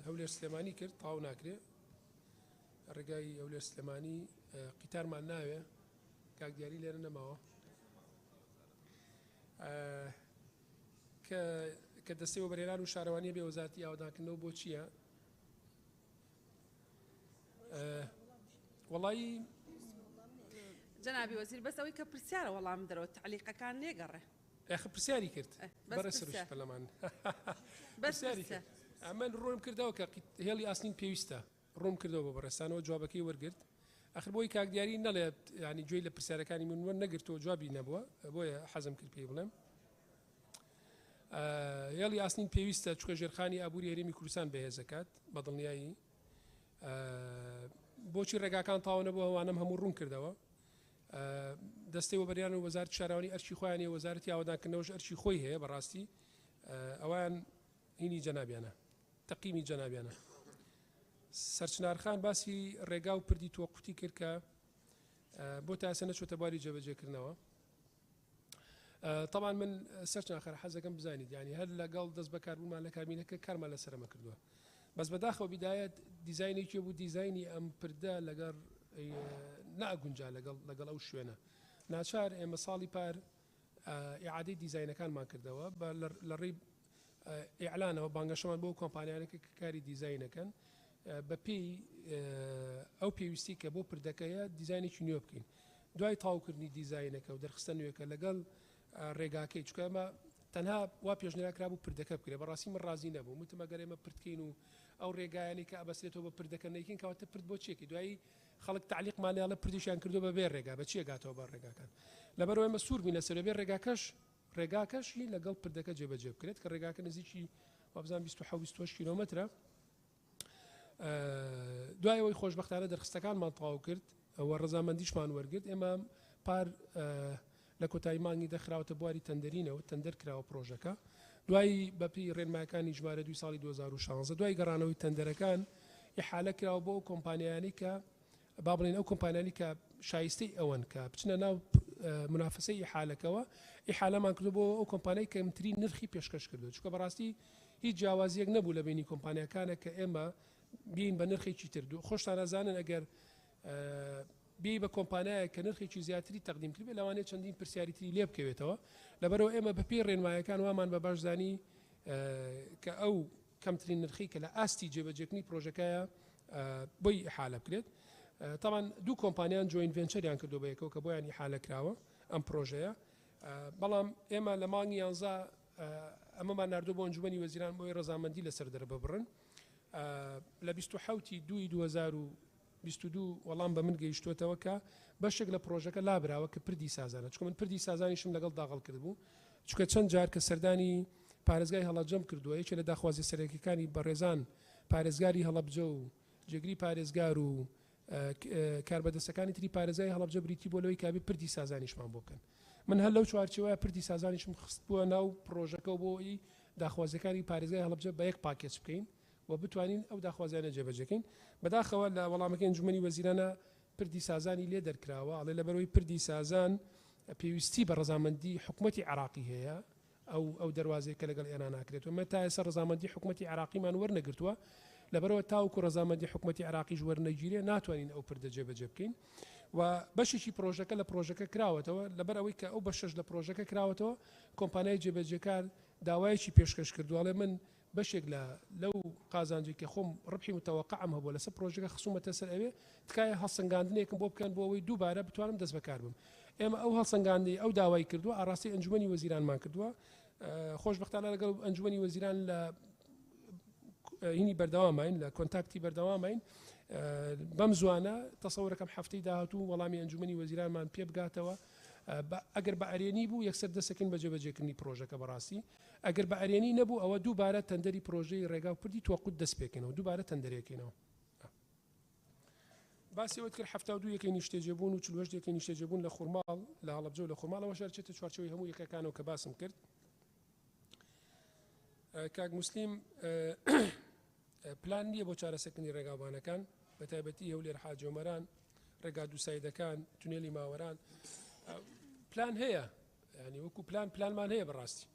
هەولێر سلێمانی کرد تاو ناکرێ ڕێگای هەولێر سلێمانی قیتارمان ناوێ کاک دیاری لێرە نەماوە کە دەستەی وەبەرهێنان و شارەوانی بێ وەزارەتی ئاوادانکردنەوە بۆ چییە؟ وەڵی جەنابی وەزیر بەس ئەوەی کە پرسیارە وەڵام دەرەوە تعلیقەکان نێگەڕێ ئەخ پرسیاری کرد بەرە سروش پەرلەمان ئەمە ڕۆم کردەوە کە هێڵی ئاسنین پێویستە ڕۆم کردەوە بە بەڕێستانەوە جوابەکەی وەرگرت ئەخر بۆی کاک دیاری نەڵێت ینی گوێی لە پرسیارەکانی من نەگرتەوە جوابی نەبووە بۆیە حەزم کرد پێی بڵێم هێڵی ئاسنین پێویستە چکە ژێرخانی ئابووری هەرێمی کوردستان بەهێزەکات بە دڵنیایی بۆچی ڕێگاکان تاوە نەبووە ئەوانم هەموو ڕوون کردەوە دەستەی وەبەریان و وەزارەتی شارەوانی ئەرچی خۆیانی وەزارەتی ئاوادانکردنەوەش ئەرچی خۆی هەیە بەڕاستی ئەوان هینی جەنابیانە تەقیمی جەنابیانە سەرچنارخان باسی ڕێگا و پردی تۆقوتی کرد کە بۆ تاسە نەچۆتە باری جێبەجێکردنەوە طبعا من سەرچناخەر حەزەکەم بزانیت ینی هەر لەگەڵ دەست بەکاربوومان لە کابینەکە کارمان لەسەرمە کردووە بەس بەداخەوە بیدایەت دیزاینێکی بوو دیزایانی ئەم پردە لەگەڵ ناگونجا لەگەڵ ئەو شوێنە ناچار ئێمە ساڵی پار ئیعادەی دیزاینەکانمان کردەوە لە ڕێی ئیعلانەوە بانگەشەمان بۆ کۆمپانیانەکە کە کاری دیزاینەکەن بەپێی ئەو پێویستی کە بۆ پردەکەیە دیزاینێکی نوێ بکەین دوای تاوکردنی دیزاینەکە و دەرخستە نوێەکە لەگەڵ ڕێگاکەی چکە ئەمە تەنها وا پێشنیارکرا بوو پردەکە بکرێت بەڕاستی من ڕازی نەبوو وتم ئەگەر ئێمە پردکەین و ئەو ڕێگایانی کە ئەبەسرێتەوە بە پردەکە نەیکەین کەواتە پرد بۆ چێکی دوایی خەڵک تعلیقمانیاڵە پردیشیان کردو بە بێ ڕێگا بە چیە گاتەوە بە ڕێگاکان لەبەرەوە ئێمە سوور بینە سەر بێ ڕێگاکەشی لەگەڵ پردەکە جێبەجێ بکرێت کە ڕێگاکە نزیکی وابزان 27 کیلۆمەترە دوایەوەی خۆشبەختانە دەرخستەکانمان تەواو کرد ئەوە ڕەزامەندیشمان وەرگرت ئێمە پار لە کۆتایی مانگی دەخراوەتە بواری تەندەرینەوە تەندەر کراوە پرۆژەکە دوای بەپی ڕێنمایەکانی ژمارە 2 ساڵی 2016 دوای گەڕانەوەی تەندەرەکان ئیحالە کراوە بۆ ئەو کۆمپانیانی کە با بڵێن ئەو کۆمپانیانی کە شایستەی ئەوەن کە بچنە ناو منافسەی ئیحالەکەەوە ئیحالەمان کردو بۆ ئەو کۆمپانیای کە ئەمتری نرخی پێشکەش کردو چکە بەڕاستی هیچ جیاوازیەک نەبوو لە بینی کۆمپانیەکانە کە ئێمە بین بە نرخێکی تردو خۆشتان ئەزانن ئەگەر بی بە کۆمپانیایە کە نرخێکی زیاتری تەقدیم کرد لەوانێت چەندین پرسیاریتری لێ بکەوێتەوە لەبەرەوە ئێمە بەپێی ڕێنمایەکان وامان بە باشزانی کە ئەو کەمترین نرخی کە لە ئاستی جێبەجێکنی پرۆژەکەیە بۆی ئیحالە بکرێت طبعا دوو کۆمپانیان جوین ڤێنچەریان کردو بە یەکەوە کە بۆیان ئیحالە کراوە ئەم پرۆژەیە بەڵام ئێمە لە مانگی 11 ئەمەمان ناردوو بۆ ئەنجومەنی وەزیران بۆی ڕەزامەندی لەسەر دەرە ببڕن لە 27/2/2022 وەڵام بە من گەیشتوێتەوە کە بەشێک لە پرۆژەکە لابراوە کە پردی سازانە چکە من پردی سازانیشم لەگەڵ داغڵ کرد بوو چکە چەند جار کە سەردانی پارێزگای هەڵەجەم کردووە یەکێ لە داخوازی سەرەکیەکانی بەڕێزان پارێزگاری هەڵەبجە و جێگری پارێزگار و کاربەدەستەکانی تری پارێزای هەڵەبجە بریتی بۆ لەوەی کابێ پردی سازانیشمان بۆ بکەن من هەر لەو چوارچێوەیە پردی سازانیشم خست بووە ناو پرۆژەکە و بۆی داخوازەکانی پارێزگای هەڵەبجە بە یەک پاکێج بکەین و بتوانین ئەو داخوازیانە جێبەجێکەین بەداخەوە لە وەڵامەکەی ئەنجومەنی وەزیرانە پردی سازانی لێ دەرکراوە ئەڵێ لەبەرەوەی پردی سازان پێویستی بە ڕەزامەندی حکوومەتی عێراقی هەیە ئەو دەواازەیە کە لەگەڵ ئێران ناکرێتەوە مە تا ئێستا ڕەزامەندی حکوومەتی عێراقیمان وەرنەگرتووە لەبەرەوە تاوکو ڕەزامەندی حکوومەتی عێراقیش وەرنەگیرێ ناتوانین ئەو پردە جێبەجێ بکەین و بەشێکی پرۆژەکە لە پرۆژەکە کراوەتەوە لەبەر ئەوەی کە ئەو بەشەش لە پرۆژەکە کراوەتەوە کۆمپانیای جێبەجێکار داوایەکی پێشکەش کردووەڵێ من بەشێک لەو قازانجی کە خۆم ڕبحی متەوەقعم هەبووە لەسەر پرۆژەکە خصومەتە سەر ئەوێ تکایە هەڵسەنگاندنێکم بۆ بکەن بۆ ئەوەی دووبارە بتوانم دەست بەکار بم ئێمە ئەو هەڵسەنگاندی ئەو داوای کردووە ئاڕاستی ئەنجومەنی وەزیرانمان کردووە خۆشبەختانە لەگەڵ ئەنجومەنی وەزیران لە هینی بەردەوامین لە کۆنتاکتی بەردەوامین بەم زوانە تەسەورەکەم هەفتەی داهاتوو وەڵامی ئەنجومەنی وەزیرانمان پێ بگاتەوە ئەگەر بە ئەرێنی بوو یەکسەر دەسەکەین بە جێبەجێکردنی پرۆژەکە بەڕاستی ئەگەر بە ئەرێنی نەبوو ئەوە دووبارە تەندەری پرۆژەی ڕێگا و کوردی تۆقوت دەست پێکەنەوە دووبارە تەندەرێکینەوە باسیەوە کرد هەفتا و دوو یەکەی نیشتێجێبوون و 48 یەکەی نیشتێجێبوون لە خوڕماڵ لە هەڵەبجە و لە خوڕماڵەوە شارچێتە چوارچەوەی هەموو یەکەکانەوە کە باسم کرد کاک موسلیم پلان نییە بۆ چارەسەکردنی ڕێگاوانەکان بە تایبەتی هەولێر حاجۆمەران ڕێگا دووسایدەکان تونێلی ماوەران پلان هەیە ینی وەکو پلانمان هەیە بەڕاستی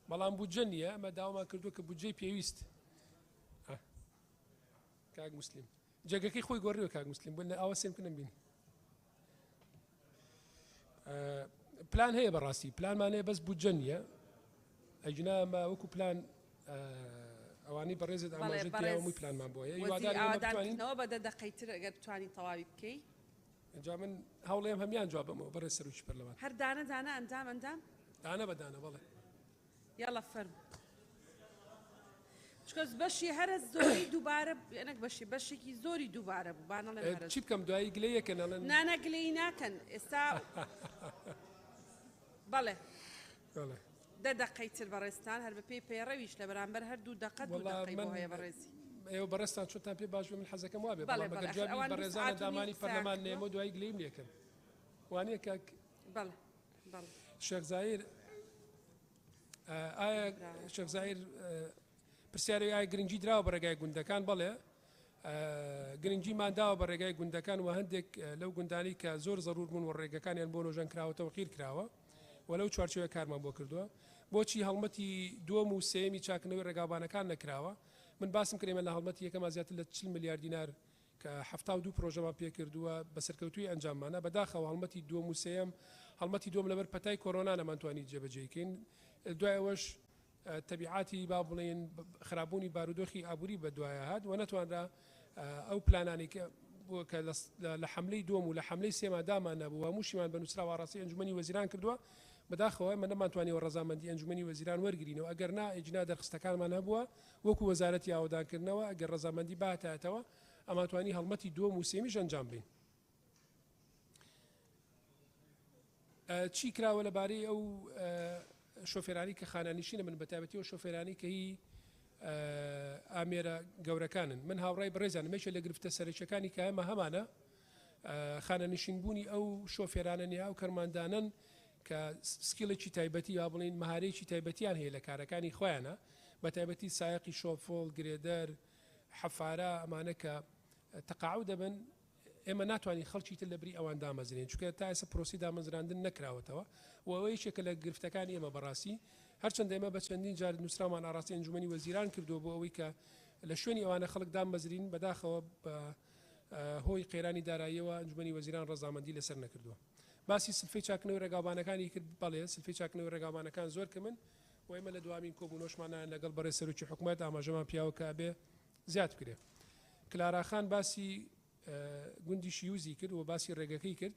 بەڵام بودجە نییە ئەمە داوامان کردووە کە بودجەی پێویست کاک موسلیم جێگەکەی خۆی گۆڕیوە کاک موسلیم بۆ ئەوە سێم کنم بینی پلان هەیە بەڕاستی پلانمان هەیە بەس بودجە نییە ئەجنامە وەکو پلان ئەوانی بەڕێزت ئاماژەت پیاوەمووی پلانمان بۆ ئەوەدانەوە بە دەقەیتر ئەگەر بتوانین تەواوی بکەی اینجا من هەوڵێم هەمیان جوابمەوە بەڕێز سەرروکی پەرلەمان هەر دانە ئەندام دانە بەدانە بەڵێ یاڵە فەرم چکەس بەشی هەرە زۆری دووبارە ئەنەک بەشێکی زۆری دووبارە بوو بانەڵێ چی بکەم دوایی گلەیەکەن ئەڵێن نانە گلەی ناکەن ئێستا بەڵێ دەقەیتر بەڕێستان هەر بە پێی پێڕەویش لە بەرامبەر هەردوو دقەت بۆ هەیە بەڕێزی ئێوە بەڕێستان چۆتان پێ باش من حەزەکەم وابێ بەڵام جوابی بەڕێزانە دامانی پەرلەمان نێمە دوایی گلەیم لێکن وانەیە کاک بەڵێ شێخ زایر ئایا شێخ زایر پرسیاری ئایا گرنگی دراوە بە ڕێگای گوندەکان بەڵێ گرنگیمان داوە بە ڕێگای گوندەکان و هەندێک لەو گوندانی کە زۆر زەرور بوون و ڕێگەکانیان بۆ نۆژەن کراوەتەوە قیر کراوە وەلەو چوارچێوە کارمان بۆ کردووە بۆچی هەڵمەتی دووەم و سێمی چاکنەوەی ڕێگابانەکان نەکراوە من باسم کردێمە لە هەڵمەتی یەکەما زیاتر لە 40 میلیارد دینار کە 72 پرۆژەمان پێ کردووە بە سەرکەوتوی ئەنجاممانە بەداخەوە هەڵمەتی دووەم و سێم هەڵمەتی دووەم لەبەر پەتای کۆرۆنا نەمانتوانی جێبەجێکەین دوای ئەوەش تەبیعاتی با بڵێن خراببوونی بارودۆخی ئابووری بە دوایە هات و نەتوانرا ئەو پلانانی کە لە حملەی دووەم و لە حملەی سێما دامان نەبوو هەمووشیمان بە نووسراوە ڕاستی ئەنجومەنی وەزیران کردووە بەداخەوە من نەمانتوانیەوە ڕەزامەندی ئەنجومەنی وەزیران وەرگرینەوە ئەگەر نا ئیجنا دەرخستەکانمان هەبووە وەکو وەزارەتی ئاودانکردنەوە ئەگەر ڕەزامەندی باتایەتەوە ئەماتوانی هەڵمەتی دووەم و سێمیش ئەنجام بین چی کراوە لەبارەی ئەو شۆفێرانی کە خانانیشینە من بەتابەتیەوە شۆفێرانی کە هی ئامێرە گەورەکانن من هاوڕای بەڕێزان مێشە لە گرفتە سەرچەکانی کە ئەمە هەمانە خانەنشینبوونی ئەو شۆفێرانە نیا و کەرماندانن کە سکیلێکی تایبەتی یا بڵین مەهارەیەکی تایبەتیان هەیە لە کارەکانی خۆیانە بە تایبەتی سایقی شۆفۆڵ گرێدەر حەفارە ئەمانە کە تەقاعود دەبن ئێمە ناتوانین خەڵکی تر لەبری ئەوان دامەزرێن چونکە تا ئێستا پرۆسی دامەزراندن نەکراوەتەوە و ئەوەیەکێکە لە گرفتەکانی ئێمە بەڕاستی هەرچەند ئێمە بە چەندین جار نووسرامان ئاڕاستی ئەنجومەنی وەزیران کردو بۆ ئەوەی کە لە شوێنی ئەوانە خەڵک دامەزرین بەداخەوە بە هۆی قێرانی داراییەوە ئەنجومەنی وەزیران ڕەزامەندی لەسەر نەکردووە باسی سلفەی چاکنەوەی ڕێگابانەکانی کرد بەڵێ سلفەی چاکنەوەی ڕێگابانەکان زۆر کەمن و ئێمە لە دوامین کۆبوونەوەشمانە لەگەڵ بەڕێز سەرروکی حکوومەت ئاماژەمان پیاوە کە بێ زیاد بکرێ کلارەخان باسی گوندی شیوزی کرد و باسی ڕێگەکەی کرد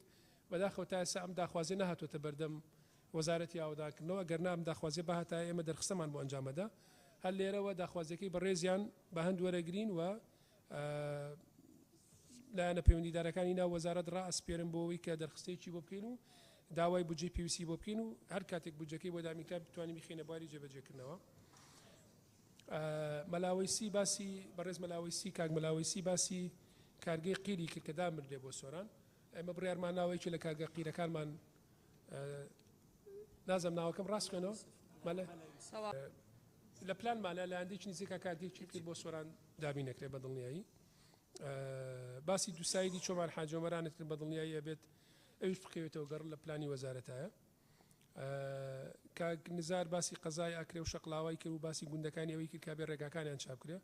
بەداخەوە تا ئێستا ئەم داخوازێ نەهاتوۆتە بەردەم وەزارەتی ئاودانکردنەوە گەرنا ئەم داخوازێ بەهاتا ئێمە دەرخستەمان بۆ ئەنجامەدا هەر لێرەوە داخوازەکەی بەڕێزیان بە هەند وەرەگرین و لایەنە پەیوەندیدارەکانی ناو وەزارەت ڕائەسپێرن بۆ ئەوەی کە دەرخستەیەکی بۆ بکەین و داوای بودجەی پێویستی بۆ بکەین و هەر کاتێک بودجەکەی بۆ دامینکرا بتوانین بخینە بواری جێبەجێکردنەوە مەلاوەیسی باسی بەڕێز مەلاوەیسی کاک مەلاوەیسی باسی کارگەی قیری کرد کە دامردێ بۆ سۆران ئێمە بڕیارمان ناوەیەکی لە کارگە قیرەکانمان نازم ناوەکەم ڕاست خوێنەوە لە پلانمانە لە هەندێکی نزیکە کارگەیەکی قیر بۆ سۆران دابینەکرێ بە دڵنیایی باسی دووسایدی چۆمان حاجۆمەرانت کرد بە دڵنیایی ئەبێت ئەوش بخەوێتەوە گەڕ لە پلانی وەزارەتایە کاک نزار باسی قەزای ئاکرێ و شەقڵاوای کرد و باسی گوندەکانی ئەوەی کرد کابێ ڕێگاکانیان چاپکرێ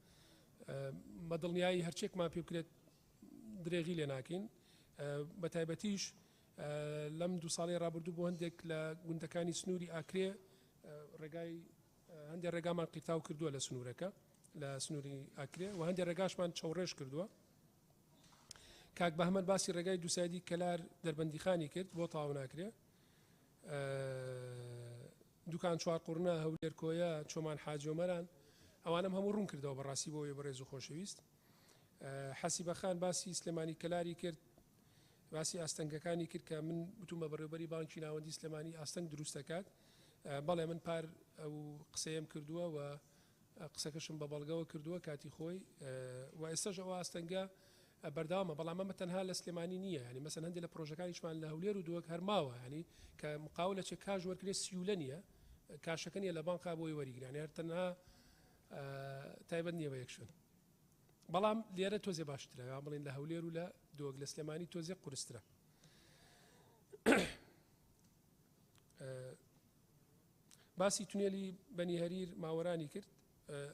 بە دڵنیایی هەرچێکمان پێ بکرێت درێغی لێ ناکەین بە تایبەتیش لەم 2 ساڵی ڕابردوو بۆ هەندێک لە گوندەکانی سنووری ئاکرێ ڕێگای هەندێک ڕێگامان قیتاو کردووە لە سنوورەکە لە سنووری ئاکرێ و هەندێک ڕێگاشمان چاوڕێژ کردووە. کاک بەهمەد باسی ڕێگای دووسایدی کەلار دەربەندیخانی کرد بۆ تاو ناکرێ. دوکان چوارقوڕنە هەولێر کۆیە چۆمان حاجۆمەران ئەوانم هەموو ڕوون کردەوە بەڕاستی بۆ بەڕێز و خۆشەویست. حەسیبەخان باسی سلێمانی کەلاری کرد، باسی ئاستەنگەکانی کرد کە من وتومە بەڕێوەبەری بانکی ناوەندی سلێمانی ئاستەنگ دروست دەکات. بەڵێ من پار ئەو قسەیەم کردووە و قسەکەشم بە بەڵگەوە کردووە کاتی خۆی و ئێستاش ئەوە ئاستەنگە بەرداوامە، بەڵام ئەمە تەنها لە سلێمانی نییە، ینی مەسەن هەندێک لە پرۆژەکانیشمان لە هەولێر و دووەک هەرماوە، ینی کە مقاولەچێک کاژ وەرگێ سیولە نییە کاشەکە نیە لە بانقا بۆی وەریگرانی هەر تەنها تایبەت نییە بە یەکشن. بەڵام لێرە تۆزێ باشترە بڵین لە هەولێر و لە دووەک لە سلێمانی تۆزێ قورسترە. باسی تونێلی بەنی هەریر ماوەرانی کرد،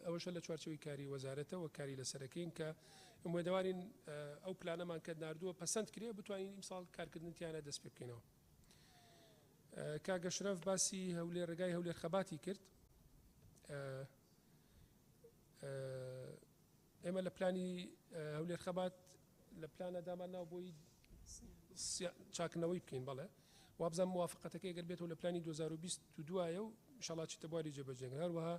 ئەوەشە لە چوارچەوەی کاری وەزارەتەوە کاری لەسەرەکەین کە ئومێدەوارین ئەو پلانەمان کە ناردووە پەسەند کرێ بتوانین ئیمساڵ کارکردنیانە دەست پێ بکەینەوە. کاگە شرەف باسی هەولێر ڕێگای هەولێر خەباتی کرد. ئێمە لە پلانی هەولێر خەبات لە پلانە دامان ناو بۆی چاکنەوەی بکەین بەڵێ وابزان موافقەتەکەی گەر بێتەوە لە پلانی 2022 و انشاءالله چیتە بواری جێبەجێکردن. هەروەها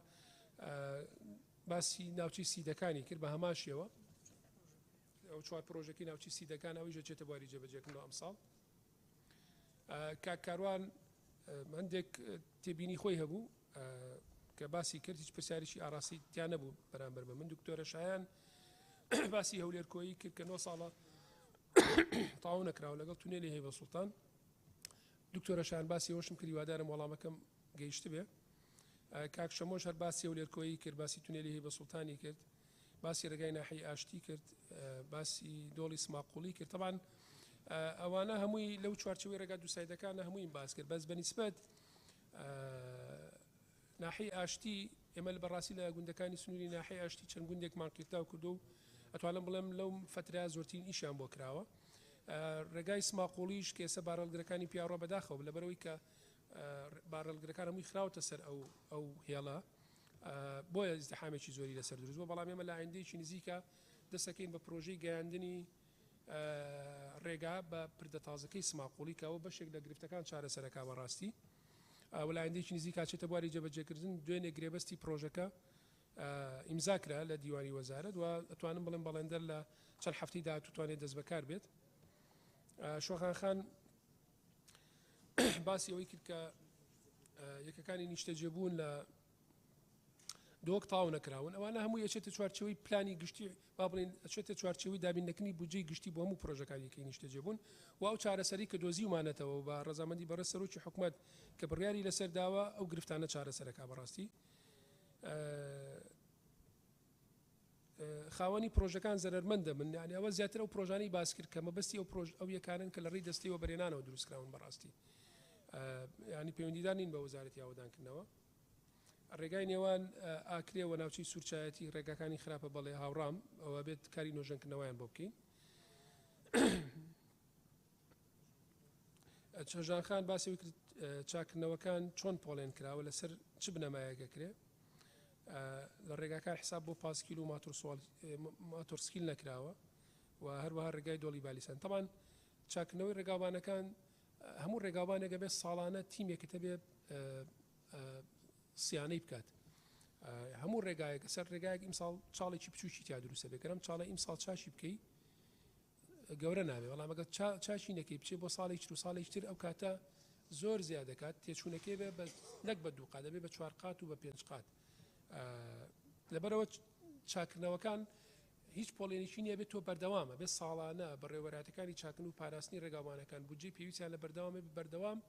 باسی ناوچەی سیدەکانی کرد بە هەماشیەوە ئەو چوار پرۆژەکەی ناوچەی سیدەکان ئەویش چێتە بواری جێبەجێکردنەوە ئەمساڵ. کاک کاروان هەندێک تێبینی خۆی هەبوو کە باسی کرد، هیچ پرسیارێکی ئاڕاستی تیان نەبوو بەرامبەر بە من. دکتۆرە شایان باسی هەولێر کۆیی کرد کە 9 ساڵە تاو نەکراوە لەگەڵ تونێلی هەیبە سوڵتان. دکتۆرە شایان باسی ئەوەشم کردی وادارم وەڵامەکەم گەیشت بێ. کاک شەمۆش هەر باسی هەولێر کۆیی کرد، باسی تونێلی هەیبە سوڵتانی کرد، باسی ڕێگای ناحیەی ئاشتی کرد، باسی دۆڵی سماقوڵی کرد. طبعاً ئەوانە هەمووی لەو چوارچەوەی ڕێگا دووسایدەکانە هەموویم باس کرد، بەس بەنسبەت ناحیەی ئاشتی ئێمە لە بەڕاستی لە گوندەکانی سنووری ناحیەی ئاشتی چەند گوندێکمان قیرتاو کردو و ئەتوانم بڵێم لەو فترە زۆرترین ئیشیان بۆ کراوە. ڕێگای سماقوڵیش کە ئێستا بارەڵگرەکانی پیاڕۆ بەداخەوە لەبەرەوەی کە بارەڵگرەکان هەمووی خراوەتە سەر ئەو هێڵە بۆیە ئیزدحامێکی زۆری لەسەر دروست بووە. بەڵام ئێمە لە ئایندەیەکی نزیکە دەستەکەین بە پرۆژەی گەیاندنی ڕێگا بە پردە تازەکەی سماقوڵی کە ئەوە بەشێک لە گرفتەکان چارەسەرەکە بەڕاستی وەلایەندێکی نزیک کاچێتە بواری جێبەجێکردن. دوێنێ گرێبەستی پرۆژەکە ئیمزاکرا لە دیوانی وەزارەت و ئەتوانم بڵێم بەڵێندەر لە چەند هەفتەی داهاتوو دەست بەکار بێت. شۆخان خان باسی ئەوەی کرد کە یەکەکانی نیشتەجێبوون لە دۆک تاو نەکراون، ئەوانە هەموو یەچێتە چوارچەوەی پلانی گشتی با بڵێن ئەچێتە چوارچەوەی دابینەکەنی بودجەی گشتی بۆ هەموو پرۆژەکانیەکەی نیشتەجێبوون و ئەو چارەسەری کە دۆزیومانێتەوە و بە ڕەزامەندی بەڕێز سەرۆکی حکوومەت کە بڕیاری لەسەر داوە ئەو گرفتانە چارەسەرەکە بەڕاستی. خاوەنی پرۆژەکان زەرمەندە من یعنی ئەوە زیاتر ئەو پرۆژانەی باس کرد کە مەبەستی ئەو یەکانن کە لە ڕێی دەستەوە بەرێنانەوە دروستکراون بەڕاستی، ینی پەیوەندیدار نین بە وەزارەتی ئاودانکردنەوە. ڕێگای نێوان ئاکرێ و ناوچەی سوورچایەتی ڕێگاکانی خراپە بەڵێ هاوڕام ئەوە بێت کاری نۆژەنکردنەوەیان بۆ بکەین. چەژان خان باسی کرد چاکردنەوەکان چۆن پۆڵێن کراوە لەسەر چ بنەمایەکە کرێ لە ڕێگاکان حساب بۆ پاسکیل و ماتۆرسکیل نەکراوە و هەروەها ڕێگای دۆڵی بالیسان. تەمان چاکردنەوەی ڕێگاوانەکان هەموو ڕێگاوانێکە بێت ساڵانە تیمێکتە بێ سیانەی بکات. هەموو ڕێگایەکە سەر ڕێگایەک ئیمساڵ چاڵێکی بچووکی تیا دروستە بێ گەرم چاڵە ئیمساڵ چاشی بکەی گەورە نابێ، بەڵام ئەگەر چاشی نەکەی بچێ بۆ ساڵێک تر و ساڵێک تر ئەو کاتە زۆر زیاد دەکات تێچوونەکەی بێ نەک بە 2 قات دەبێ بە 4 قات و بە 5 قات. لەبەرەوە چاکردنەوەکان هیچ پۆڵێنێکی نییە بێت تۆ بەردەوامە بێت ساڵانە بەڕێوەبەراتەکانی چاکردن و پاراستنی ڕێگاوانەکان بودجەی پێویستیان لە بەردەوامە بەردەوام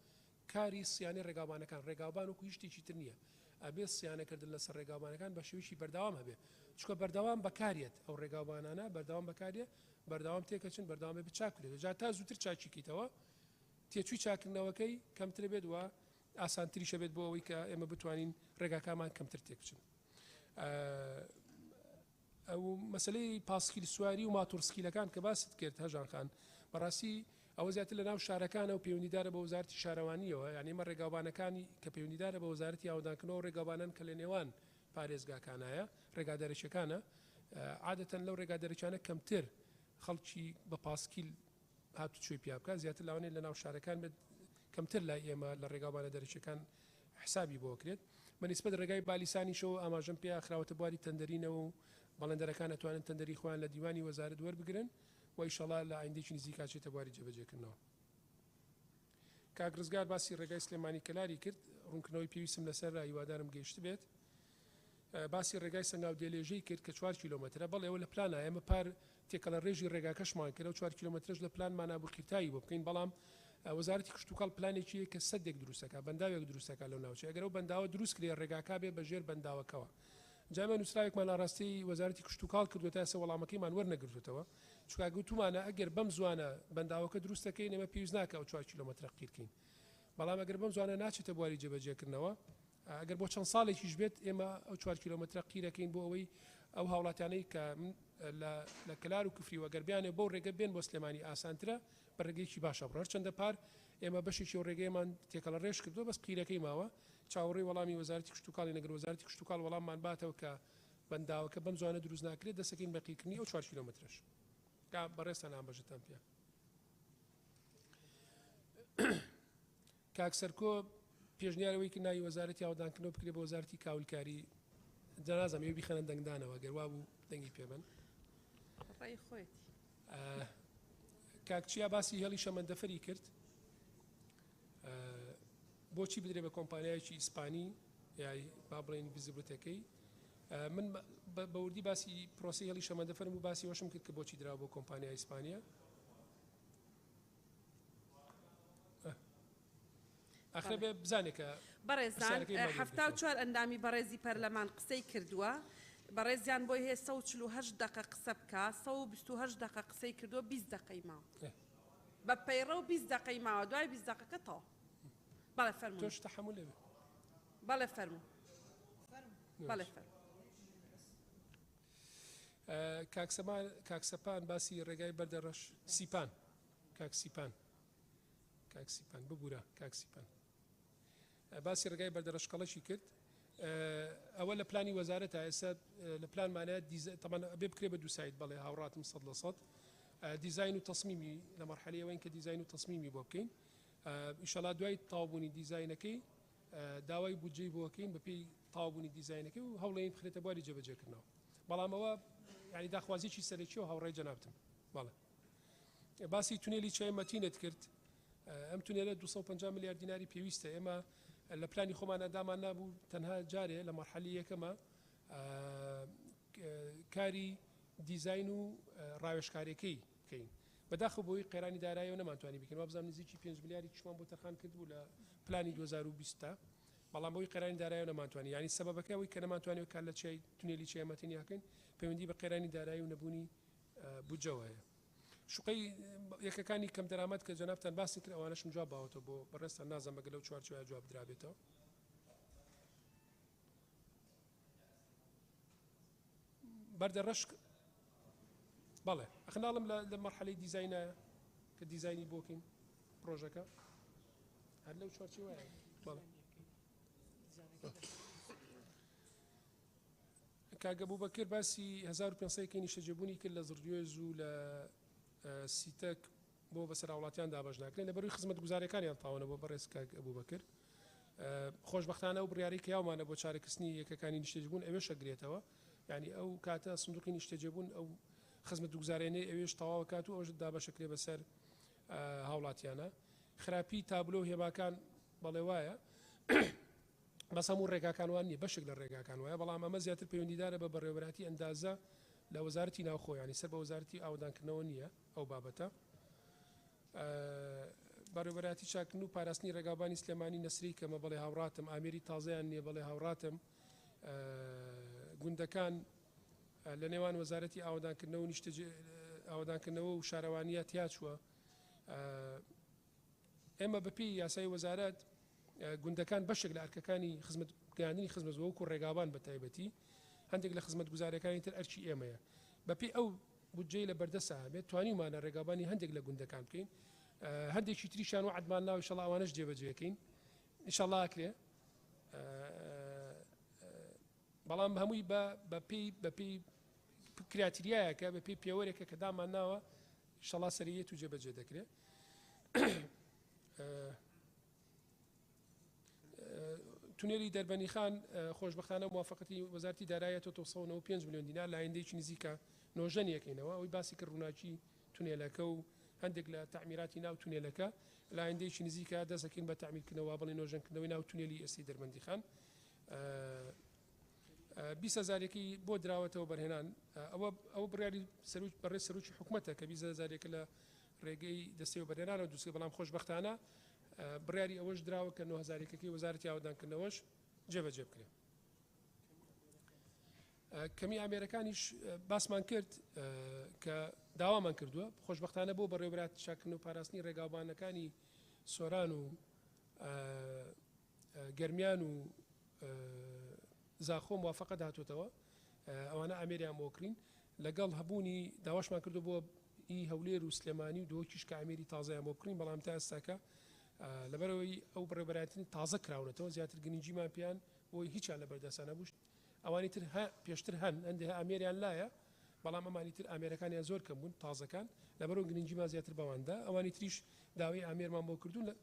کاری سیانی ڕێگاوانەکان ڕێگاوان وەکو هیچ شتێکی تر نییە ئەبێ سیانەکردن لەسەر ڕێگاوانەکان بە شێوەیەکی بەردەوام هەبێ چکە بەردەوام بەکارێت ئەو ڕێگاوانانە بەردەوام بەکارێ بەردەوام تێکەچن بەردەوامێ بچاکرێت جا تا زووتر چاکیکەیتەوە تێچووی چاکردنەوەکەی کەمتر بێت وە ئاسانتریشە بێت بۆ ئەوەی کە ئێمە بتوانین ڕێگاکانمان کەمتر تێک بچن. ئەو مەسلەی پاسکیل سواری و ماتۆرسکیلەکان کە باست کرد هەژان خان بەڕاستی ئەوە زیاتر لە ناو شارەکانە و پەیوەندیدارە بە وەزارەتی شارەوانیەوە یعنی ئێمە ڕێگاوبانەکانی کە پەیوەندیدارە بە وەزارەتی ئاودانکردنەوە ڕێگاوبانان کە لە نێوان پارێزگاکانایە ڕێگادەرەشەکانە عادەتەن لەو ڕێگادەرەکانە کەمتر خەڵکی بە پاسکیل هاتوچۆی پیا بکات زیاتر لەوانەیە لە ناو شارەکان بێت کەمتر لای ئێمە لە ڕێگاوبانە دەرەچەکان حسابی بۆ کرێت بەنسبەت ڕێگای بالیسانیشەوە ئاماژەم پێ خراوەتە بواری تەندەرینەوە و بەڵێندەرەکان ئەتوانن تەندەری خۆیان لە دیوانی وەزارەت وەربگرن و ئینشەڵا لە ئایندێکی نزیک کاچێتە بواری جێبەجێکردنەوە. کاک ڕزگار باسی ڕێگای سلێمانی کەلاری کرد ڕوونکردنەوەی پێویستم لەسەر هیوادارم گەیشت بێت. باسی ڕێگای سەنگاو دێلێژەی کرد کە 4 کیلۆمەترە بەڵێ ئەوە لە پلانە ئێمە پار تێکەڵە ڕێژی ڕێگاکەشمان کرد و 4 کیلۆمەترش لە پلانمانە بۆ قیتایی بۆ بکەین بەڵام وەزارەتی کشتتوکاڵ پلانێکی کە سەدێک دروستەکە بەنداوێک دروستەکە لەو ناوچێ ئەگەر ئەو بەنداوە دروست کرێ ڕێگاکە بێ بەژێر بەنداوەکەوە جامە نووسراوێکمان ڕاستی وەزارەتی کشتتوکاڵ کردوێتە ئێستا وەڵامەکەیمان وەرنەگرتوێتەوە چکە گوتومانە ئەگەر بەم زوانە بەنداوەکە دروستەکەین ئێمە پێویست ناکە ئەو 4 کیلۆمەتر قیرکەین بەڵام ئەگەر بەم زوانە ناچێتە بواری جێبەجێکردنەوە ئەگەر بۆ چەند ساڵێکیش بێت ئێمە ئەو 4 کیلۆمەتر قیرەکەین بۆ ئەوەی ئەو هاوڵاتیانەی کە لە کلار و کوفری وەگەربیانێ بۆ ڕێگە بێن بۆ سلێمانی ئاسانترە بە ڕێگەیەکی باشە بڕۆ چەندە پار ئێمە بەشێکی و ڕێگەیمان تێکەڵە ڕێژ کردو بەس قیرەکەی ماوە چاوەڕێی وەڵامی وەزارەتی کشتتوکاڵی نەگەر وەزارەتی کشتتوکاڵ وەڵاممان باتەوە کە بەنداوەکە بەم زوانە دروست ناکرێت دەسەکەین بە قیرکردنی ئەو 4 کیلۆمەترش بەڕێستان ئاماژەتان پێ. کاک سەرکۆ پێشنیارەوەی کە ناوی وەزارەتی ئاودانکردنەوە بکرێت بە وەزارەتی کاولکاری جەنازەم ئێوە بیخەنە دەنگدانەوە گەر وا بوو دەنگی پێبن ڕێی خۆیت کاکچیا باسی هێڵی شەمەندەفەری کرد بۆچی بدرێ بە کۆمپانیایکی ئیسپانی یای با بڵێن ڤیزیبڵیتەکەی من بەوردی باسی پرۆسی هێڵی شەمەندەفەرم و باسی وەشم کرد کە بۆچی درا بۆ کۆمپانیای ئیسپانیا ئەخرە بێ بزانێکە بەڕێزان 74 ئەندامی بەڕێزی پەرلەمان قسەی کردووە بەڕێزیان بۆی هێ 148 دقە قسە بکە 128 دقە قسەی کردووە 20 دقەی ماوە بە پەیڕە و 20 دقەی ماوە دوای 20 دقەکە تەواو بەڵێ فەرموو تۆش تەحەموول لێ بەڵێ فەرموو بەڵێ فەرموو کاکسەپان باسی ڕێگای بەردەڕەش سیپان کاکسیپان ببوورە کاکسیپان باسی ڕێگای بەردەڕەشقەڵەشی کرد ئەوە لە پلانی وەزارەتە ئێستا لە پلانمانەیە تەمان بێ بکرێ بە دوو سایت بەڵێ هاوڕاتم 100% دیزاین و تەسمیمی لە مەرحەلەیەوەین کە دیزاین و تەسمیمی بۆ بکەین ئینشەڵا دوای تاوبوونی دیزاینەکەی داوای بودجەی بۆکەین بەپێی تاوبوونی دیزاینەکەی و هەوڵەیە بخرێتە بواری جێبەجێکردنەوە بەڵام ئەوە یعنی داخوازیی سەرەکی و هاوڕێی جەنابتم بەڵێ باسی تونێلی چای مەتینت کرد ئەم تونێلە 250 میلیارد دیناری پێویستە ئێمە لە پلانی خۆمانە دامان نابوو تەنها جارێ لە مەرحەلی یەکەمە کاری دیزاین و ڕاوێژکاریەکەی بکەین بەداخە بۆی قێرانی داراییەوە نەمانتوانی بکەین وابزانام نزیکی 5 میلیاری کشمان بۆ تەرخان کردبوو لە پلانی 2020 بەڵام بۆی قێرانی داراییەوە نەمانتوانی ینی سەبەبەکە ئەوەی کە نەمانتوانێت کار لە چای تونێلی چای مەتینیاکەین پەیوەندی بە قێرانی دارایی و نەبوونی بودجەوەیە شوقەی یەکەکانی کەم دەرامەت کە جەنابتان باسی کرد ئەوانەشم جواب باوەتەوە بۆ بەڕێستان نازانم بەگەر لەو چوارچوایە جواب درابێتەوە بەردەڕەش بەڵێ ئەخناڵم لە مەرحەلەی دیزاینە کە دیزاینی بۆکەین پرۆژەکە هەر لەو چوارچوایە بەڵێ کاگە بووبەکر باسی 1500 کەی نیشتەجێبوونی کرد لە زڕگوێز و لە سیتەک بۆ بەسەر وڵاتیان دابەش ناکرێن لە بەروی خزمەت گوزارەکانیان تاوانە بۆ بەڕێز کاک ئەبووبەکر خۆشبەختانە و بڕیاری کە یاومانە بۆ چارەکەستنی یەکەکانی نیشتەجێبوون ئەوێ شەگرێتەوە ینی ئەو کاتە سندوقی نیشتەجێبوون ئەو خزمەت گوزارێنەی ئەوێش تەواو کات و ئەوش دابەشەکرێ بەسەر هاوڵاتیانە خراپی تابلۆ هێماکان بەڵێ وایە بەس هەموو ڕێگاکانوان نیە بەشێک لە ڕێگاکان وایە بەڵام ئەمە زیاتر پەیوەندیدارە بە بەڕێوەبەراتی ئەندازە لە وەزارەتی ناوخۆیانی سەر بە وەزارەتی ئاودانکردنەوە نییە ئەو بابەتە بەڕێوەبەراتی چاکردن و پاراستنی ڕێگابانی سلێمانی نەسری کەمە بەڵێ هاوڕاتم ئامێری تازەیان نییە بەڵێ هاوڕاتم گوندەکان لە نێوان وەزارەتی ئاودانکردنەوە ئاودانکردنەوە و شارەوانیە تیاچووە ئێمە بەپی یاسای وەزارەت گوندەکان بەشێک لە ئەرکەکانی خزمەتگەیاندنی خزمەت وەکو ڕێگابان بە تایبەتی هەندێک لە خزمەتگوزاریەکانی تر ئەرچی ئێمەیە بەپێی ئەو بودجەی لە بەردەسە بێت توانیمانە ڕێگابانی هەندێک لە گوندەکان بکەین هەندێکی تریشان وعدمان ناو ئینشەڵا ئەوانەش جێبەجێەکەین ئینشەڵا ئەکرێ بەڵام هەمووی بەپێی کراتریایەکە بەپێی پێوەرێکە کە دامان ناوە ئینشەڵا سەریەت و جێبەجێ دەکرێت تونێلی دەربەنی خان خۆشبەختانە موافقەتی وەزارەتی داراییەوە 5 میلیۆن دینار لە ئایندەیەکی نزیکە نۆژەنیەکەینەوە ئەوەی باسی کرد ڕووناکی تونێلەکە و هەندێک لە تعمیراتی ناو تونێلەکە لە ئایندەیەکی نزیکە دەستەکەین بە تعمیرکردنەوە بڵێ نۆژەنکردنەوەی ناو تونێلی ئێستی دەربەندی خان 20,000ێکی بۆ دراوەتەوە بەرهێنان ئەوە بڕیاری بەڕێ سەرۆکی حکوومەتە کە 20,000ێکە لە ڕێگەی دەستەوە بەرهێنانەوە دووسێ بەڵام خۆشبەختانە بڕیاری ئەوەش دراوە کە 9,000ێکی وەزارەتی ئاوادانکردنەوەش جێبەجێ بکرێت کەمی ئامێرەکانیش باسمان کرد کە داوامان کردووە خۆشبەختانە بۆ بەڕێوەبرات چاکردن و پاراستنی ڕێگاوبانەکانی سۆران و گەرمیان و زاخۆ موافقەت هاتوتەوە ئەوانە ئامێریان بۆکرین لەگەڵ هەبوونی داواشمان کردو بۆ ئی هەولێر و سلێمانی و دۆکیش کە ئامێری تازایان بۆکرین بەڵام تا ئێستاکە لەبەرەوەی ئەو بڕێبەراتنی تازە کراونەتەوە زیاتر گرنگیمان پێیان بۆی هیچیان لە بەردەسانە بووشت ئەوانی تر پێشتر هەن هەندێک ئامێریان لایە بەڵام ئەمانی تر ئامێرەکانیان زۆر کەم بوون تازەکان لەبەرەوە گرنگیمان زیاتر بەواندا ئەوانی تریش داوای ئامێرمان بۆ کردوون لە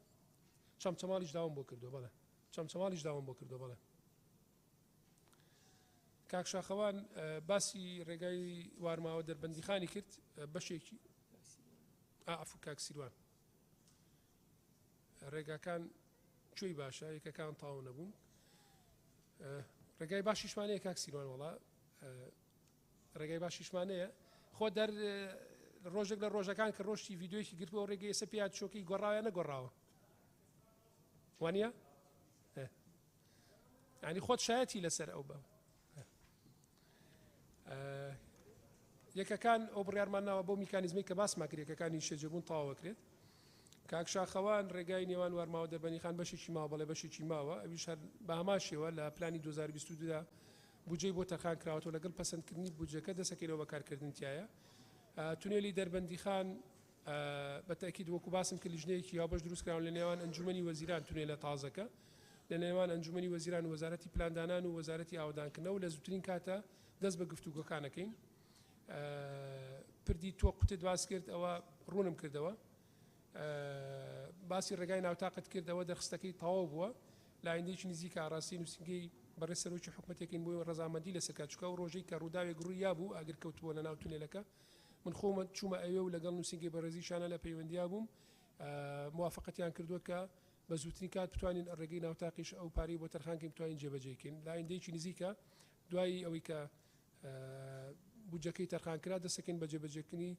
چەمچەماڵیش داوام بۆ کردو بەڵێ چەمچەماڵیش داوام بۆ کردو بەڵێ کاک شاخەوان باسی ڕێگای وارماوە دەربەندی خانی کرد بەشێکی ئافو کاک سیروان ڕێگاکان کوێی باشە یەکەکان تاو نەبوون ڕێگای باشیشمانەیە کاک سیروان وڵا ڕێگای باشیشمانەیە خۆ دەر ڕۆژێک لە ڕۆژەکان کە ڕۆژی ڤیددیۆیەکی گرتووە ڕێگەی ئێستا پیاد چۆکەی گۆڕاوە نەگۆڕاوە وانە ینی خۆت شایەتی لەسەر ئەو بە یەکەکان ئەو بڕیارمان ناوە بۆ میکانیزمی کە باس ماکرێکەکانی شەجەبوون تاواکرێت کاک شاخەوان ڕێگای نێوان وارماوە دەربەنی خان بەشێکی ماوە بەڵێ بەشێکی ماوە ئەویش بە هەماشەوە لە پلانی 2022دا بودجەی بۆ تەرخان کراوەوە لەگەڵ پەسەندکردنی بودجەکە دەسەکەینەوە بەکارکردن تایە تونێلی دەربەندی خان بە تاکید وەکو باسم کرد لیژنەیەکی یاوبەش دروستکراون لە نێوان ئەنجومەنی وەزیران تونێلە تازەکە لە نێوان ئەنجومەنی وەزیران و وەزارەتی پلاندانان و وەزارەتی ئاوادانکردنەوە لە زووترین کاتە دەست بە گفتوگۆکانەکەین پردی تۆ قوتت باس کرد ئەوە ڕوونم کردەوە باسی ڕێگای ناوتاقت کردەوە دەرخستەکەی تەواو بووە لە ئایندەیەکی نزیکە ئاڕاستی نووسنگەی بەڕێ سەرۆکی حکوومەتێکین بۆ ڕەزامەندی لەسەر کاتچکە و ڕۆژەی کە ڕووداوێک گڕوویا بوو ئەگەر کەوتبووە لە ناو تونێلەکە من خۆمە چوومە ئەوێ و لەگەڵ نووسنگی بەڕێزیشانە لە پەیوەندیا بووم موافقەتیان کردووە کە بە زووترین کات بتوانین ڕێگەی ناوتاقیش ئەو پارەی بۆ تەرخانکەین بتوانین جێبەجێکەین لە ئایندەیەکی نزیکە دوای ئەوەی کە بودجەکەی تەرخانکرا دەسەکەین بە جێبەجێکردنی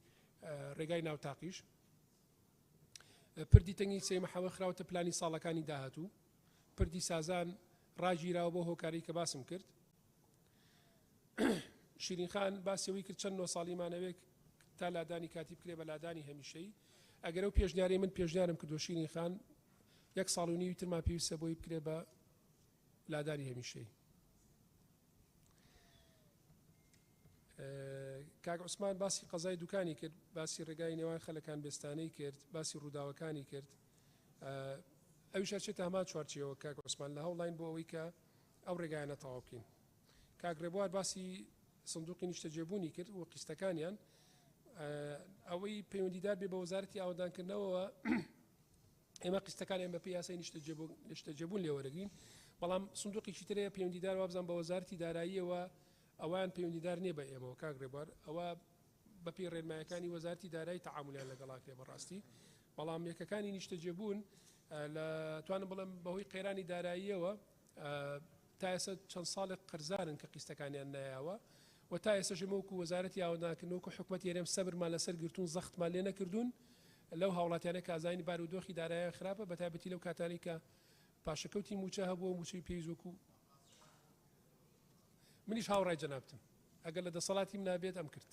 ڕێگای ناوتاقیش پردی تەنگی سێمە حەوە خراوەتە پلانی ساڵەکانی داهاتوو پردی سازان ڕاگیراوە بۆ هۆکاری کە باسم کرد شیرین خان باسیەوەی کرد چەند 9 ساڵیمانەوێت تا لادانی کاتی بکرێ بە لادانی هەمیشەی ئەگەر ئەو پێشنیاری من پێشنیارم کردو شیرین خان 1 ساڵ و نیوی ترما پێویستە بۆی بکرێ بە لادانی هەمیشەی کاک عوسمان باسی قەزای دوکانی کرد باسی ڕێگای نێوان خەلەکان بێستانەی کرد باسی ڕووداوەکانی کرد ئەویش ئەچێتە هەمان چوارچێەوە کاک عوسمان لە هەوڵین بۆ ئەوەی کە ئەو ڕێگایانە تەواو بکەین کاک ڕێبوار باسی سندوقی نیشتەجێبوونی کرد و قیستەکانیان ئەوەی پەیوەندیدار بێ بە وەزارەتی ئاوادانکردنەوەوە ئێمە قیستەکانیان بە پێی یاسای نیشتەجێبوون لێوەرەگرین بەڵام سندوقێکی ترەیە پەیوەندیدار وابزان بە وەزارەتی داراییەوە ئەوان پەیوەندیدار نییە بە ئێمەوە کاک ڕێبوار ئەوە بەپێی ڕێنمایەکانی وەزارەتی دارایی تەعاملیان لەگەڵاکرێ بەڕاستی بەڵام یەکەکانی نیشتەجێبوون لە توانم بڵێم بەهۆی قەیرانی داراییەوە تا ئێستا چەند ساڵێک قەرزارن کە قیستەکانیان نایاوە و تا ئێستا ژمەوەکو وەزارەتی ئاوادانکردنەوەکو حکوومەت هێرێم سەبرمان لەسەر گرتوون زەختمان لێ نەکردوون لەو هاوڵاتیانە کە ئازانی بارودۆخی داراییان خراپە بەتایبەتی لەو کاتانی کە پاشەکەوتی موچە هەبووە موچەی پێیزۆکو منیش هاوڕای جەنابتم ئەگەر لە دەسەڵاتیم نابێت ئەم کرد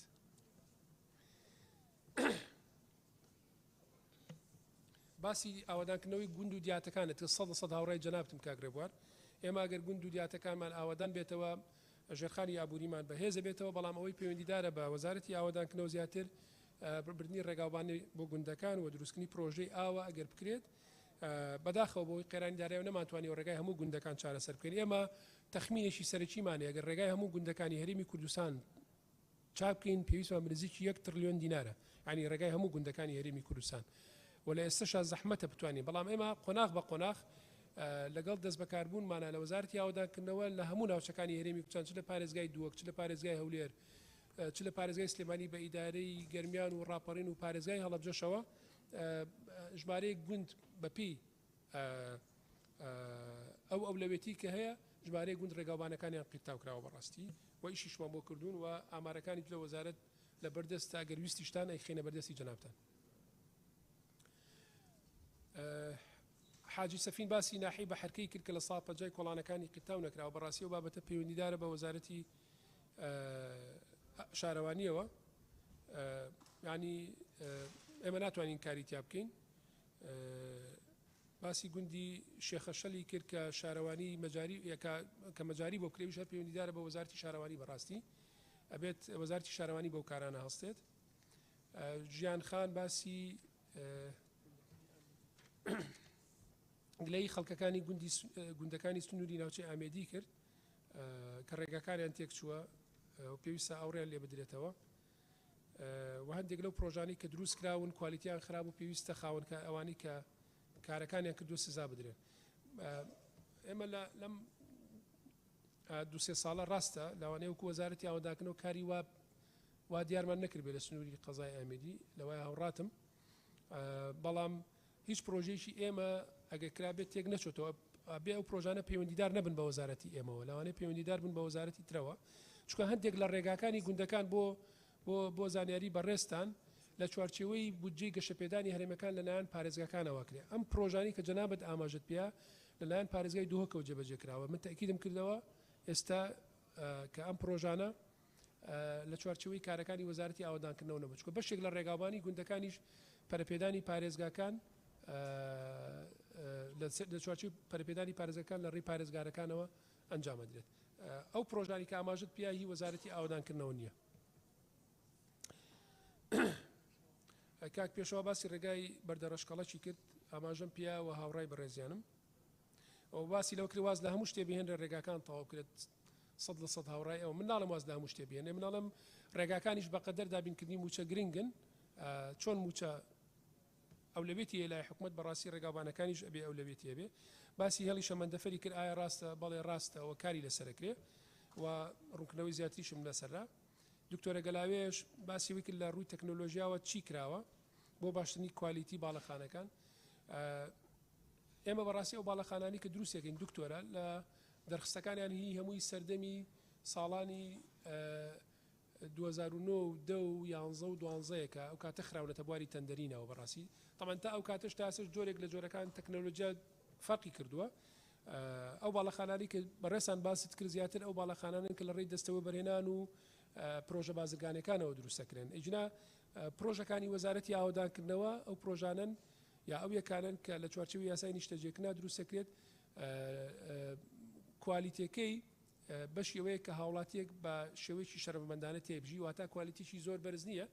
باسی ئاوادانکردنەوەی گوند و دیاتەکانت 100% هاوڕای جەنابتم کاک ڕێبوار ئێمە ئەگەر گوند و دیاتەکانمان ئاوادان بێتەوە ژێرخانی ئابووریمان بەهێز بێتەوە بەڵام ئەوەی پەیوەندیدارە بە وەزارەتی ئاوادانکردنەوە زیاتر بردننی ڕێگاوبانی بۆ گوندەکان و دروستکردنی پرۆژەی ئاوە ئەگەر بکرێت بەداخەوە بۆی قێرانی دارایی نەماتوانانی و ڕێگای هەموو گوندەکان چارەسەر بکەین ئێمە تەخمینێکی سەرەکیمانێ ئەگەر ڕێگای هەموو گوندەکانی هەرێمی کوردستان چاپ بکەین پێویستمان بنزیکی 1 تریلیۆن دینارە ینی ڕێگای هەموو گوندەکانی هەرێمی کوردستان و لە ئێستاشا زەحمەتە بتوانین بەڵام ئێمە قۆناغ بە قۆناغ لەگەڵ دەست بەکاربوونمانە لە وەزارەتی ئاوادانکردنەوە لە هەموو ناوچەکانی هەرێمی کوردستان چ لە پارێزگای دووەک چ لە پارێزگای هەولێر چ لە پارێزگای سلێمانی بە ئیدارەی گەرمیان و ڕاپەڕین و پارێزگای هەڵەبجەشەوە ژمارەیەک گوند بەپی ئەو ئەولەوێتی کە هەیە ژمارەیە گوند ڕێگاوبانەکانیان قیتاوکراوە بەڕاستی و ئیشیشمان بۆ کردوون و ئامارەکانی لە وەزارەت لە بەردەستا گەر ویستیشتان ئەیخێنە بەردەستی جەنابتان. حاجی سەفین باسی ناحی بە حرکەی کرد کە لە ساڵ پەنجای کۆڵانەکانی قیتاو نەکراوە بەڕاستی و بابەتە پەیوەندیدارە بە وەزارەتی شارەوانیەوە ینی ئێمە ناتوانین کاری تیا بکەین باسی گوندی شێخەشەلی کرد کە شارەوانی مەجاری کە مەجاری بۆ کرێویش هەر پەیوەندیدارە بە وەزارەتی شارەوانی بەڕاستی ئەبێت وەزارەتی شارەوانی بەو کارانە هەڵستێت. ژیان خان باسی گلەی خەڵکەکانی گوندەکانی سنووری ناوچەی ئامێدی کرد کە ڕێگاکاریان تێک چووە و پێویستە ئەوڕێیان لێ بدرێتەوە و هەندێک لەو پرۆژانی کە دروست کراون کوالیتیان خراپ و پێویستە خاوەنکە ئەوانی کە کارەکانیان کردو سزا بدرێن. ئێمە لەم دو-سێ ساڵە ڕاستە لەوانەیە وەکو وەزارەتی ئاوادانکردنەوە کاری وا دیارمان نەکرد بێ لە سنووری قەزای ئامێدی لەوای هاوڕاتم بەڵام هیچ پرۆژێکی ئێمە ئەگەر کرابێت تێک نەچێتەوە بێ ئەو پرۆژانە پەیوەندیدار نەبن بە وەزارەتی ئێمەوە لەوانەیە پەیوەندیدار بن بە وەزارەتی ترەوە چونکە هەندێک لە ڕێگاکانی گوندەکان بۆ زانیاری بەڕێستان لە چوارچێوەی بودجەی گەشەپێدانی هەرێمەکان لەلایەن پارێزگاکانەوە کرێ ئەم پرۆژانی کە جەنابەت ئاماژت پێە لەلایەن پارێزگای دووهۆکەوە جێبەجێ کراوە من تاکیدم کردەوە ئێستا کە ئەم پرۆژانە لە چوارچێوەی کارەکانی وەزارەتی ئاوادانکردنەوە نەبوو چونکە بەشێک لە ڕێگاوبانی گوندەکانیش پەرەپێدانی پارێزگاکان لە چوارچێوەی پەرەپێدانی پارێزەکان لە ڕێی پارێزگارەکانەوە ئەنجامەدرێت ئەو پرۆژانی کە ئاماژت پێیا هی وەزارەتی ئاوادانکردنەوە نییە. کاک پێشەوە باسی ڕێگای بەردەڕەشکەڵەکی کرد ئاماژەم پیا و هاوڕای بەڕێزیانم ئەو باسی لەو کرواز لە هەموو شتێ بهێنرە ڕێگاکان تەواو کرێت 100% هاوڕای ئەو من ناڵم واز لە هەموو شتێ بهێنێ مناڵم ڕێگاکانیش بەقەدەر دابینکردنی موچە گرنگن چۆن موچە ئەولەوێتی لای حکوومەت بەڕاستی ڕێگاوبانەکانیش ئەبێ ئەولەوێتی هەبێ باسی هێڵی شەمەندەفەری کرد ئایا ڕاستە بەڵێ ڕاستە ئەوە کاری لەسەرەکرێ و ڕوونکردنەوەی زیاتریشم لەسەردا دکتۆرە گەلاوێش باسیەوەی کرد لە ڕووی تەکنۆلۆژیاوە چی کراوە بۆ باشترینی کوالیتی باڵەخانەکان ئێمە بەڕاستی ئەو باڵەخانانی کە دروستێکین دکتۆرە لە دەرخستەکانیان هی هەمووی سەردەمی ساڵانی 2009 و 10 و 11 و 12 ئەو کاتە خراونەتە بواری تەندەرینەوە بەڕاستی تەمان تا ئەو کاتەش تاسش جۆرێک لە جۆرەکان تەکنۆلۆژیا فەرقی کردووە ئەو باڵەخانانی کە بەڕێسان باست کرد زیاتر ئەو باڵەخانانن کە لە ڕێی دەستەوە بەرهێنان و پرۆژە بازرگانەکانەوە دروستەکرێن ئیجنا پرۆژەکانی وەزارەتی ئاوادانکردنەوە ئەو پرۆژانن یا ئەو یەکانن کە لە چوارچێوەی یاسای نیشتەجێکنا دروستەکرێت کوالیتیەکەی بە شێوەیە کە هاوڵاتیەک بە شێوەیەکی شەرمەندانە تێبژی واتە کوالیتیشی زۆر بەرز نییە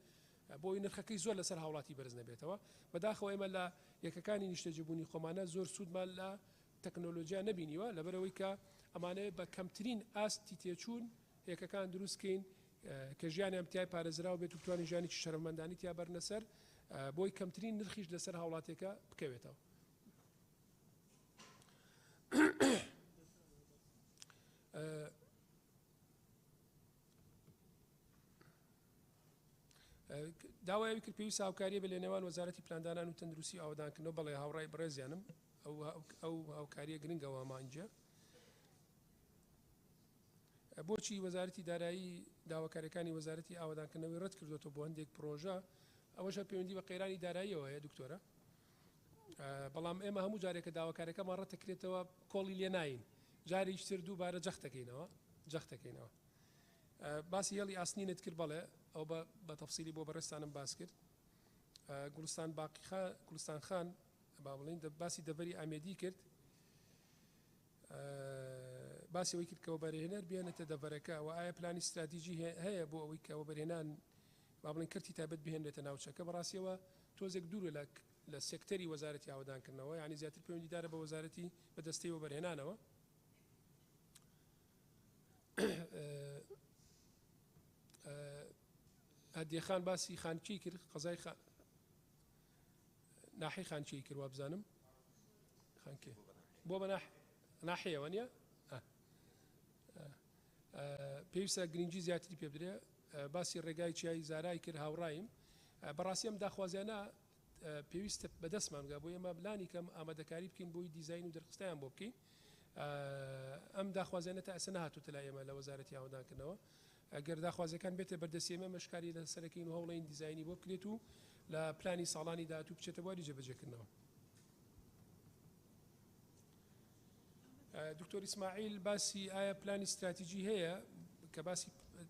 بۆی نرخەکەی زۆر لەسەر هاوڵاتی بەرز نەبێتەوە بەداخەوە ئێمە لە یەکەکانی نیشتەجێبوونی خۆمانە زۆر سوودمان لە تەکنۆلۆژیا نەبینیوە لەبەرەوەی کە ئەمانەیە بە کەمترین ئاستی تێچوون یەکەکان دروستکەین کە ژیانی ئەمتیای پارێزراوە بێت و توانی ژیانێکی شەرمەندانی تیا بەرنەسەر بۆی کەمترین نرخیش لەسەر هاوڵاتێکە بکەوێتەوە. داوای کرد پێویست هاوکاریە بە لە نێوان وەزارەتی پلاندانان و تەندروستی ئاوادانکردنەوە بەڵێ هاوڕای بەڕێزیانم ئەو هاوکاریە گرنگەوە مانجە بۆچی وەزارەتی دارایی داواکاریەکانی وەزارەتی ئاوادانکردنەوەی ڕەت کردوێتەوە بۆ هەندێک پرۆژە ئەوەشە پەیوەندی بە قەیرانی داراییەوە هەیە دکتۆرە بەڵام ئێمە هەموو جارێکە داواکاریەکەمان ڕەتەکرێتەوە کۆڵی لێ ناین جارێکی تر دووبارە جەختەکەینەوە باسی هێڵی ئاسنینت کرد بەڵێ ئەو بە تەفسیلی بۆ بەڕێستانم باس کرد گوڵستان خان با بڵین باسی دەڤەری ئامێدی کرد باسی ئەوەی کرد کە وەبەرهێنەر بێنێتە دەڤەرەکە و ئایا پلانی استراتیژی هەیە بۆ ئەوەی کە وەبەرهێنان با بڵێن کردی تایبەت بهێنرێتە ناوچەکە بەڕاستیەوە تۆزێک دوورە لە سێکتەری وەزارەتی ئاوەدانکردنەوە یعنی زیاتر پەیوەندیدارە بە وەزارەتی بە دەستەی وەبەرهێنانەوە هەدیەخان باسی خانچی کرد قەزای ناحی خانچی کرد وا بزانم خانکێ بۆ بە ناحیەوە نیە پێویستە گرنگی زیاتری پێ بدرێ باسی ڕێگای چیایی زارای کرد هاوڕایم بەڕاستی ئەم داخوازیانە پێویستە بەدەستمان بگا بۆ ئێمە بلانی کەم ئامادەکاری بکەین بۆی دیزاین و دەرخستیان بۆ بکەین ئەم داخوازیانە تا ئەسە نهاتوتە لای ئێمە لە وەزارەتی ئاوەدانکردنەوە ئەگەر داخوازیەکان بێتە بەردەستی ئێمە مەشکاری لە سەرەکەین و هەوڵین دیزاینی بۆ بکرێت و لە پلانی ساڵانی داهاتوو بچێتە بواری جێبەجێکردنەوە. دکتۆر ئیسماعیل باسی ئایا پلانی استراتیژی هەیە کە باسی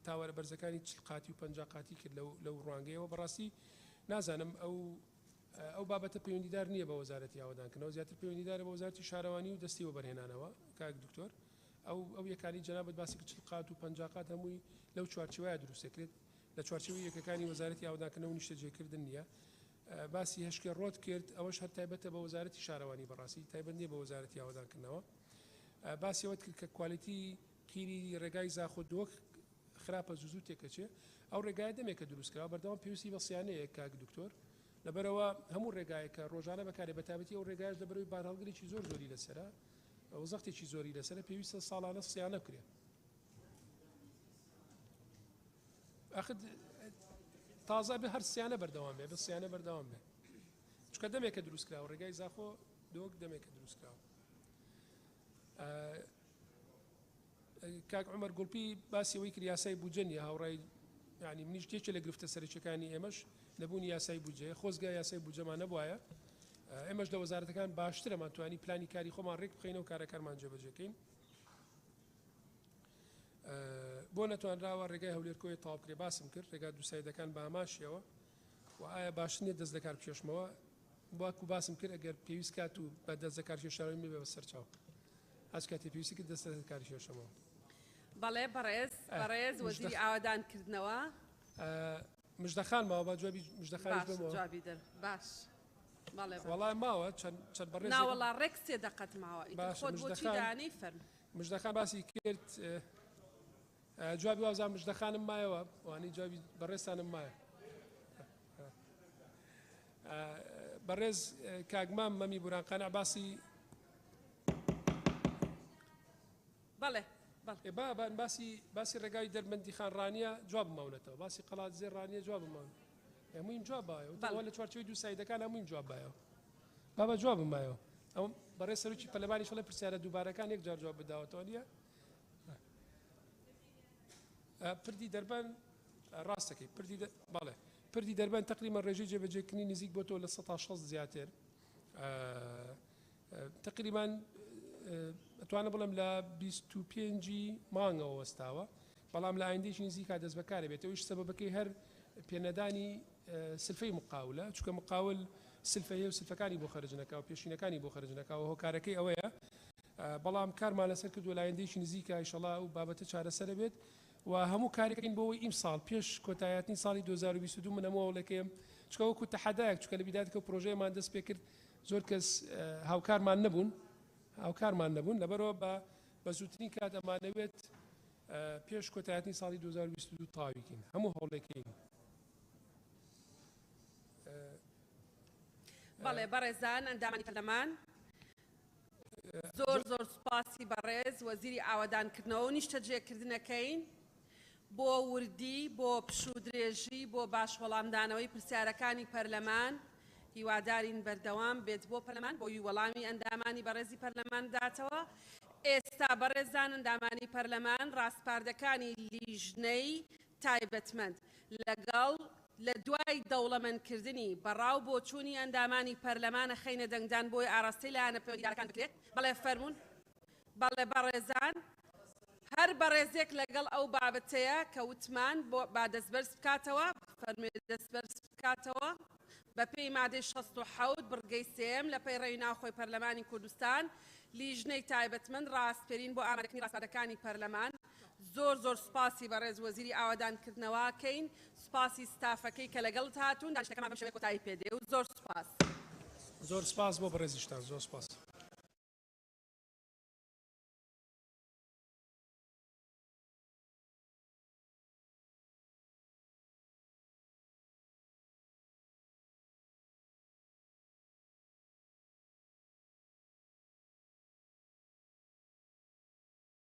تاوەرە بەرزەکانی 40 قاتی و 50 قاتی کرد لەو ڕوانگەیەوە بەڕاستی نازانم ئەو بابەتە پەیوەندیدار نییە بە وەزارەتی ئاوەدانکردنەوە زیاتر پەیوەندیدارە بە وەزارەتی شارەوانی و دەستی وەبەرهێنانەوە کاک دکتۆر ئەو یەکانی جەنابەت باسی کرد 40 قات و 50 قات هەمووی لەو چوارچێوەیە دروستەکرێت لە چوارچێوەی یەکەکانی وەزارەتی ئاوەدانکردنەوە و نیشتەجێکردن نییە باسی هەشکێ ڕۆت کرد ئەوەش هەر تایبەتە بە وەزارەتی شارەوانی بەڕاستی تایبەت نییە بە وەزارەتی ئاوەدانکردنەوە باسی ئەوەت کرد کە کوالیتی قیری ڕێگای زاخۆ دۆک خراپە زوو تێکەچێ ئەو ڕێگای دەمێکە دروستکراوە بەردەوام پێویستی بە سیانەیە کاک دکتۆر لەبەرەوە هەموو ڕێگایەکە ڕۆژانە بەکارێ بەتابەتی ئەو ڕێگایش لەبەرەوەی بارهەڵگرێکی زۆری لەسرە وەزەختێکی زۆری لەسرە پێویستە ساڵانە سیانە بکرێ ئاخر تازە بێ هەر سیانە بەردەوام بێ بە سیانە بەردەوام بێ چکە دەمێکە دروستکراوە ڕێگای زاخۆ دۆک دەمێکە دروستکراوە کاک عمەر گوڵپی باسی ئەوەی کرد یاسای بودجە هاوڕای ینی منیش تێکە لە گرفتە سەرچەکانی ئێمەش نەبوونی یاسای بودجە خۆزگا یاسای بودجەمان نەبووایە ئێمەش لە وەزارەتەکان باشترەمان توانی پلانی کاری خۆمان ڕێک بخەینەوە کارەکانمان جێبەجێکەین بۆ نەتوانراوە ڕێگای هەولێرکۆی تاوا بکرێ باسم کرد ڕێگا دووسایدەکان بە ئاماشیەوە و ئایا باش نیە دەست لە کار بکێشمەوە باکو باسم کرد ئەگەر پێویست کات و بە دەست لە کارکێشانەوەی بێ بە سەرچاو هەچ کاتی پێویستی کرد دەست لە کارکێشەمەوە بەڵێ بەڕێز وەزیری ئاوەدانکردنەوە مژدەخان ماوە با جوابی مژدەخانیش بمەوە جوابی در باش وەڵای ماوە چەند بەڕێز ناوەڵا ڕێک سێ دەقەت ماوە خۆت بۆچی دانی فەرم مژدەخان باسی کرد جوابی وازان مژدەخانم مایەوە وانی جوابی بەڕێستانم مایە بەڕێز کاگمام مەمی بورانقانە باسی بەڵێ باسی ڕێگای دەربەندی خانڕانیە جواب بماونەتەوە باسی قەڵات زێر ڕانیە جواب بماون هەموویم جواب باەوە لە چوارچەوەی دوو سایدەکان هەموویم جواب باەوە بابە جواب بمایەوە ئەو بەڕێز سەرۆکی پەرلەمانی شڵە پرسیارە دووبارەکان یەک جار جواب بداوەتەوە نیە پردی دەربەن ڕاستەکەی بەڵێ پردی دەربەن تقریبا ڕێژەی جێبەجێکردنی نزیک بۆ تۆ لە 160 زیاتر تقریبا ئەتوانە بڵم لە 25 مانگەوە وەستاوە بەڵام لە ئایندێکی نزیکا دەست بەکارە بێت ئەوش سەبەبەکەی هەر پێنەدانی سلفەی مقاولە چونکە مقاول سلفەیە و سلفەکانی بۆ خەرجنەکە و پێشینەکانی بۆ خەرجنەکەەوە هۆکارەکەی ئەوەیە بەڵام کارمان لەسەر کردو لە ئایندێکی نزیکە ئینشەڵا و بابەتە چارەسەرە بێت و هەموو کارێکین بۆەوەی ئیمساڵ پێش کۆتایەتنی ساڵی 2022 منەمەوەڵەکەم چکە وەکو تەحەدایەک چکە لە بیداتکە پرۆژەیەمان دەست پێ کرد زۆر کەس هاوکارمان نەبوون لەبەرەوە بە زووترین کات ئەمانەوێت پێش کۆتایەتنی ساڵی 2022 تاویکین هەموو هەوڵێکین بەڵێ بەڕێزان ئەندامانی پەرلەمان زۆر سوپاسی بەڕێز وەزیری ئاوەدانکردنەوە و نیشتەجێکردنەکەین بۆ وردی بۆ پشودرێژی بۆ باش وەڵامدانەوەی پرسیارەکانی پەرلەمان هیوادارین بەردەوام بێت بۆ پەرلەمان بۆ وەڵامی ئەندامانی بەڕێزی پەرلەمان بداتەوە ئێستا بەڕێزان ئەندامانی پەرلەمان ڕاستپاردەکانی لیژنەی تایبەتمەند لەگەڵ لە دوای دەوڵەمەندکردنی بەڕاو بۆ چوونی ئەندامانی پەرلەمانە خەینە دەنگدان بۆی ئاڕاستی لایەنە پەیوەندیدارەکان بکرێت بەڵێ فەرموون بەڵێ بەڕێزان هەر بەڕێزێک لەگەڵ ئەو بابەتەیە کە وتمان بۆ با دەستبەرز بکاتەوە فەرمووی دەستبەرز بکاتەوە بە پێی مادەی 67 بڕگەی سێم لە پەیڕەوی ناوخۆی پەرلەمانی کوردستان لیژنەی تایبەتمەند ڕاستپێرین بۆ ئامادەکردنی ڕاستپەردەکانی پەرلەمان. زۆر سوپاسی بەڕێز وەزیری ئاوادانکردنەوەکەین، سوپاسی ستافەکەی کە لەگەڵت هاتوون، دانیشتەکەمان بەم شێوەیە کۆتایی پێدێ و زۆر سوپاس. زۆر سپاس بۆ بەڕێزیشتان، زۆر سپاس.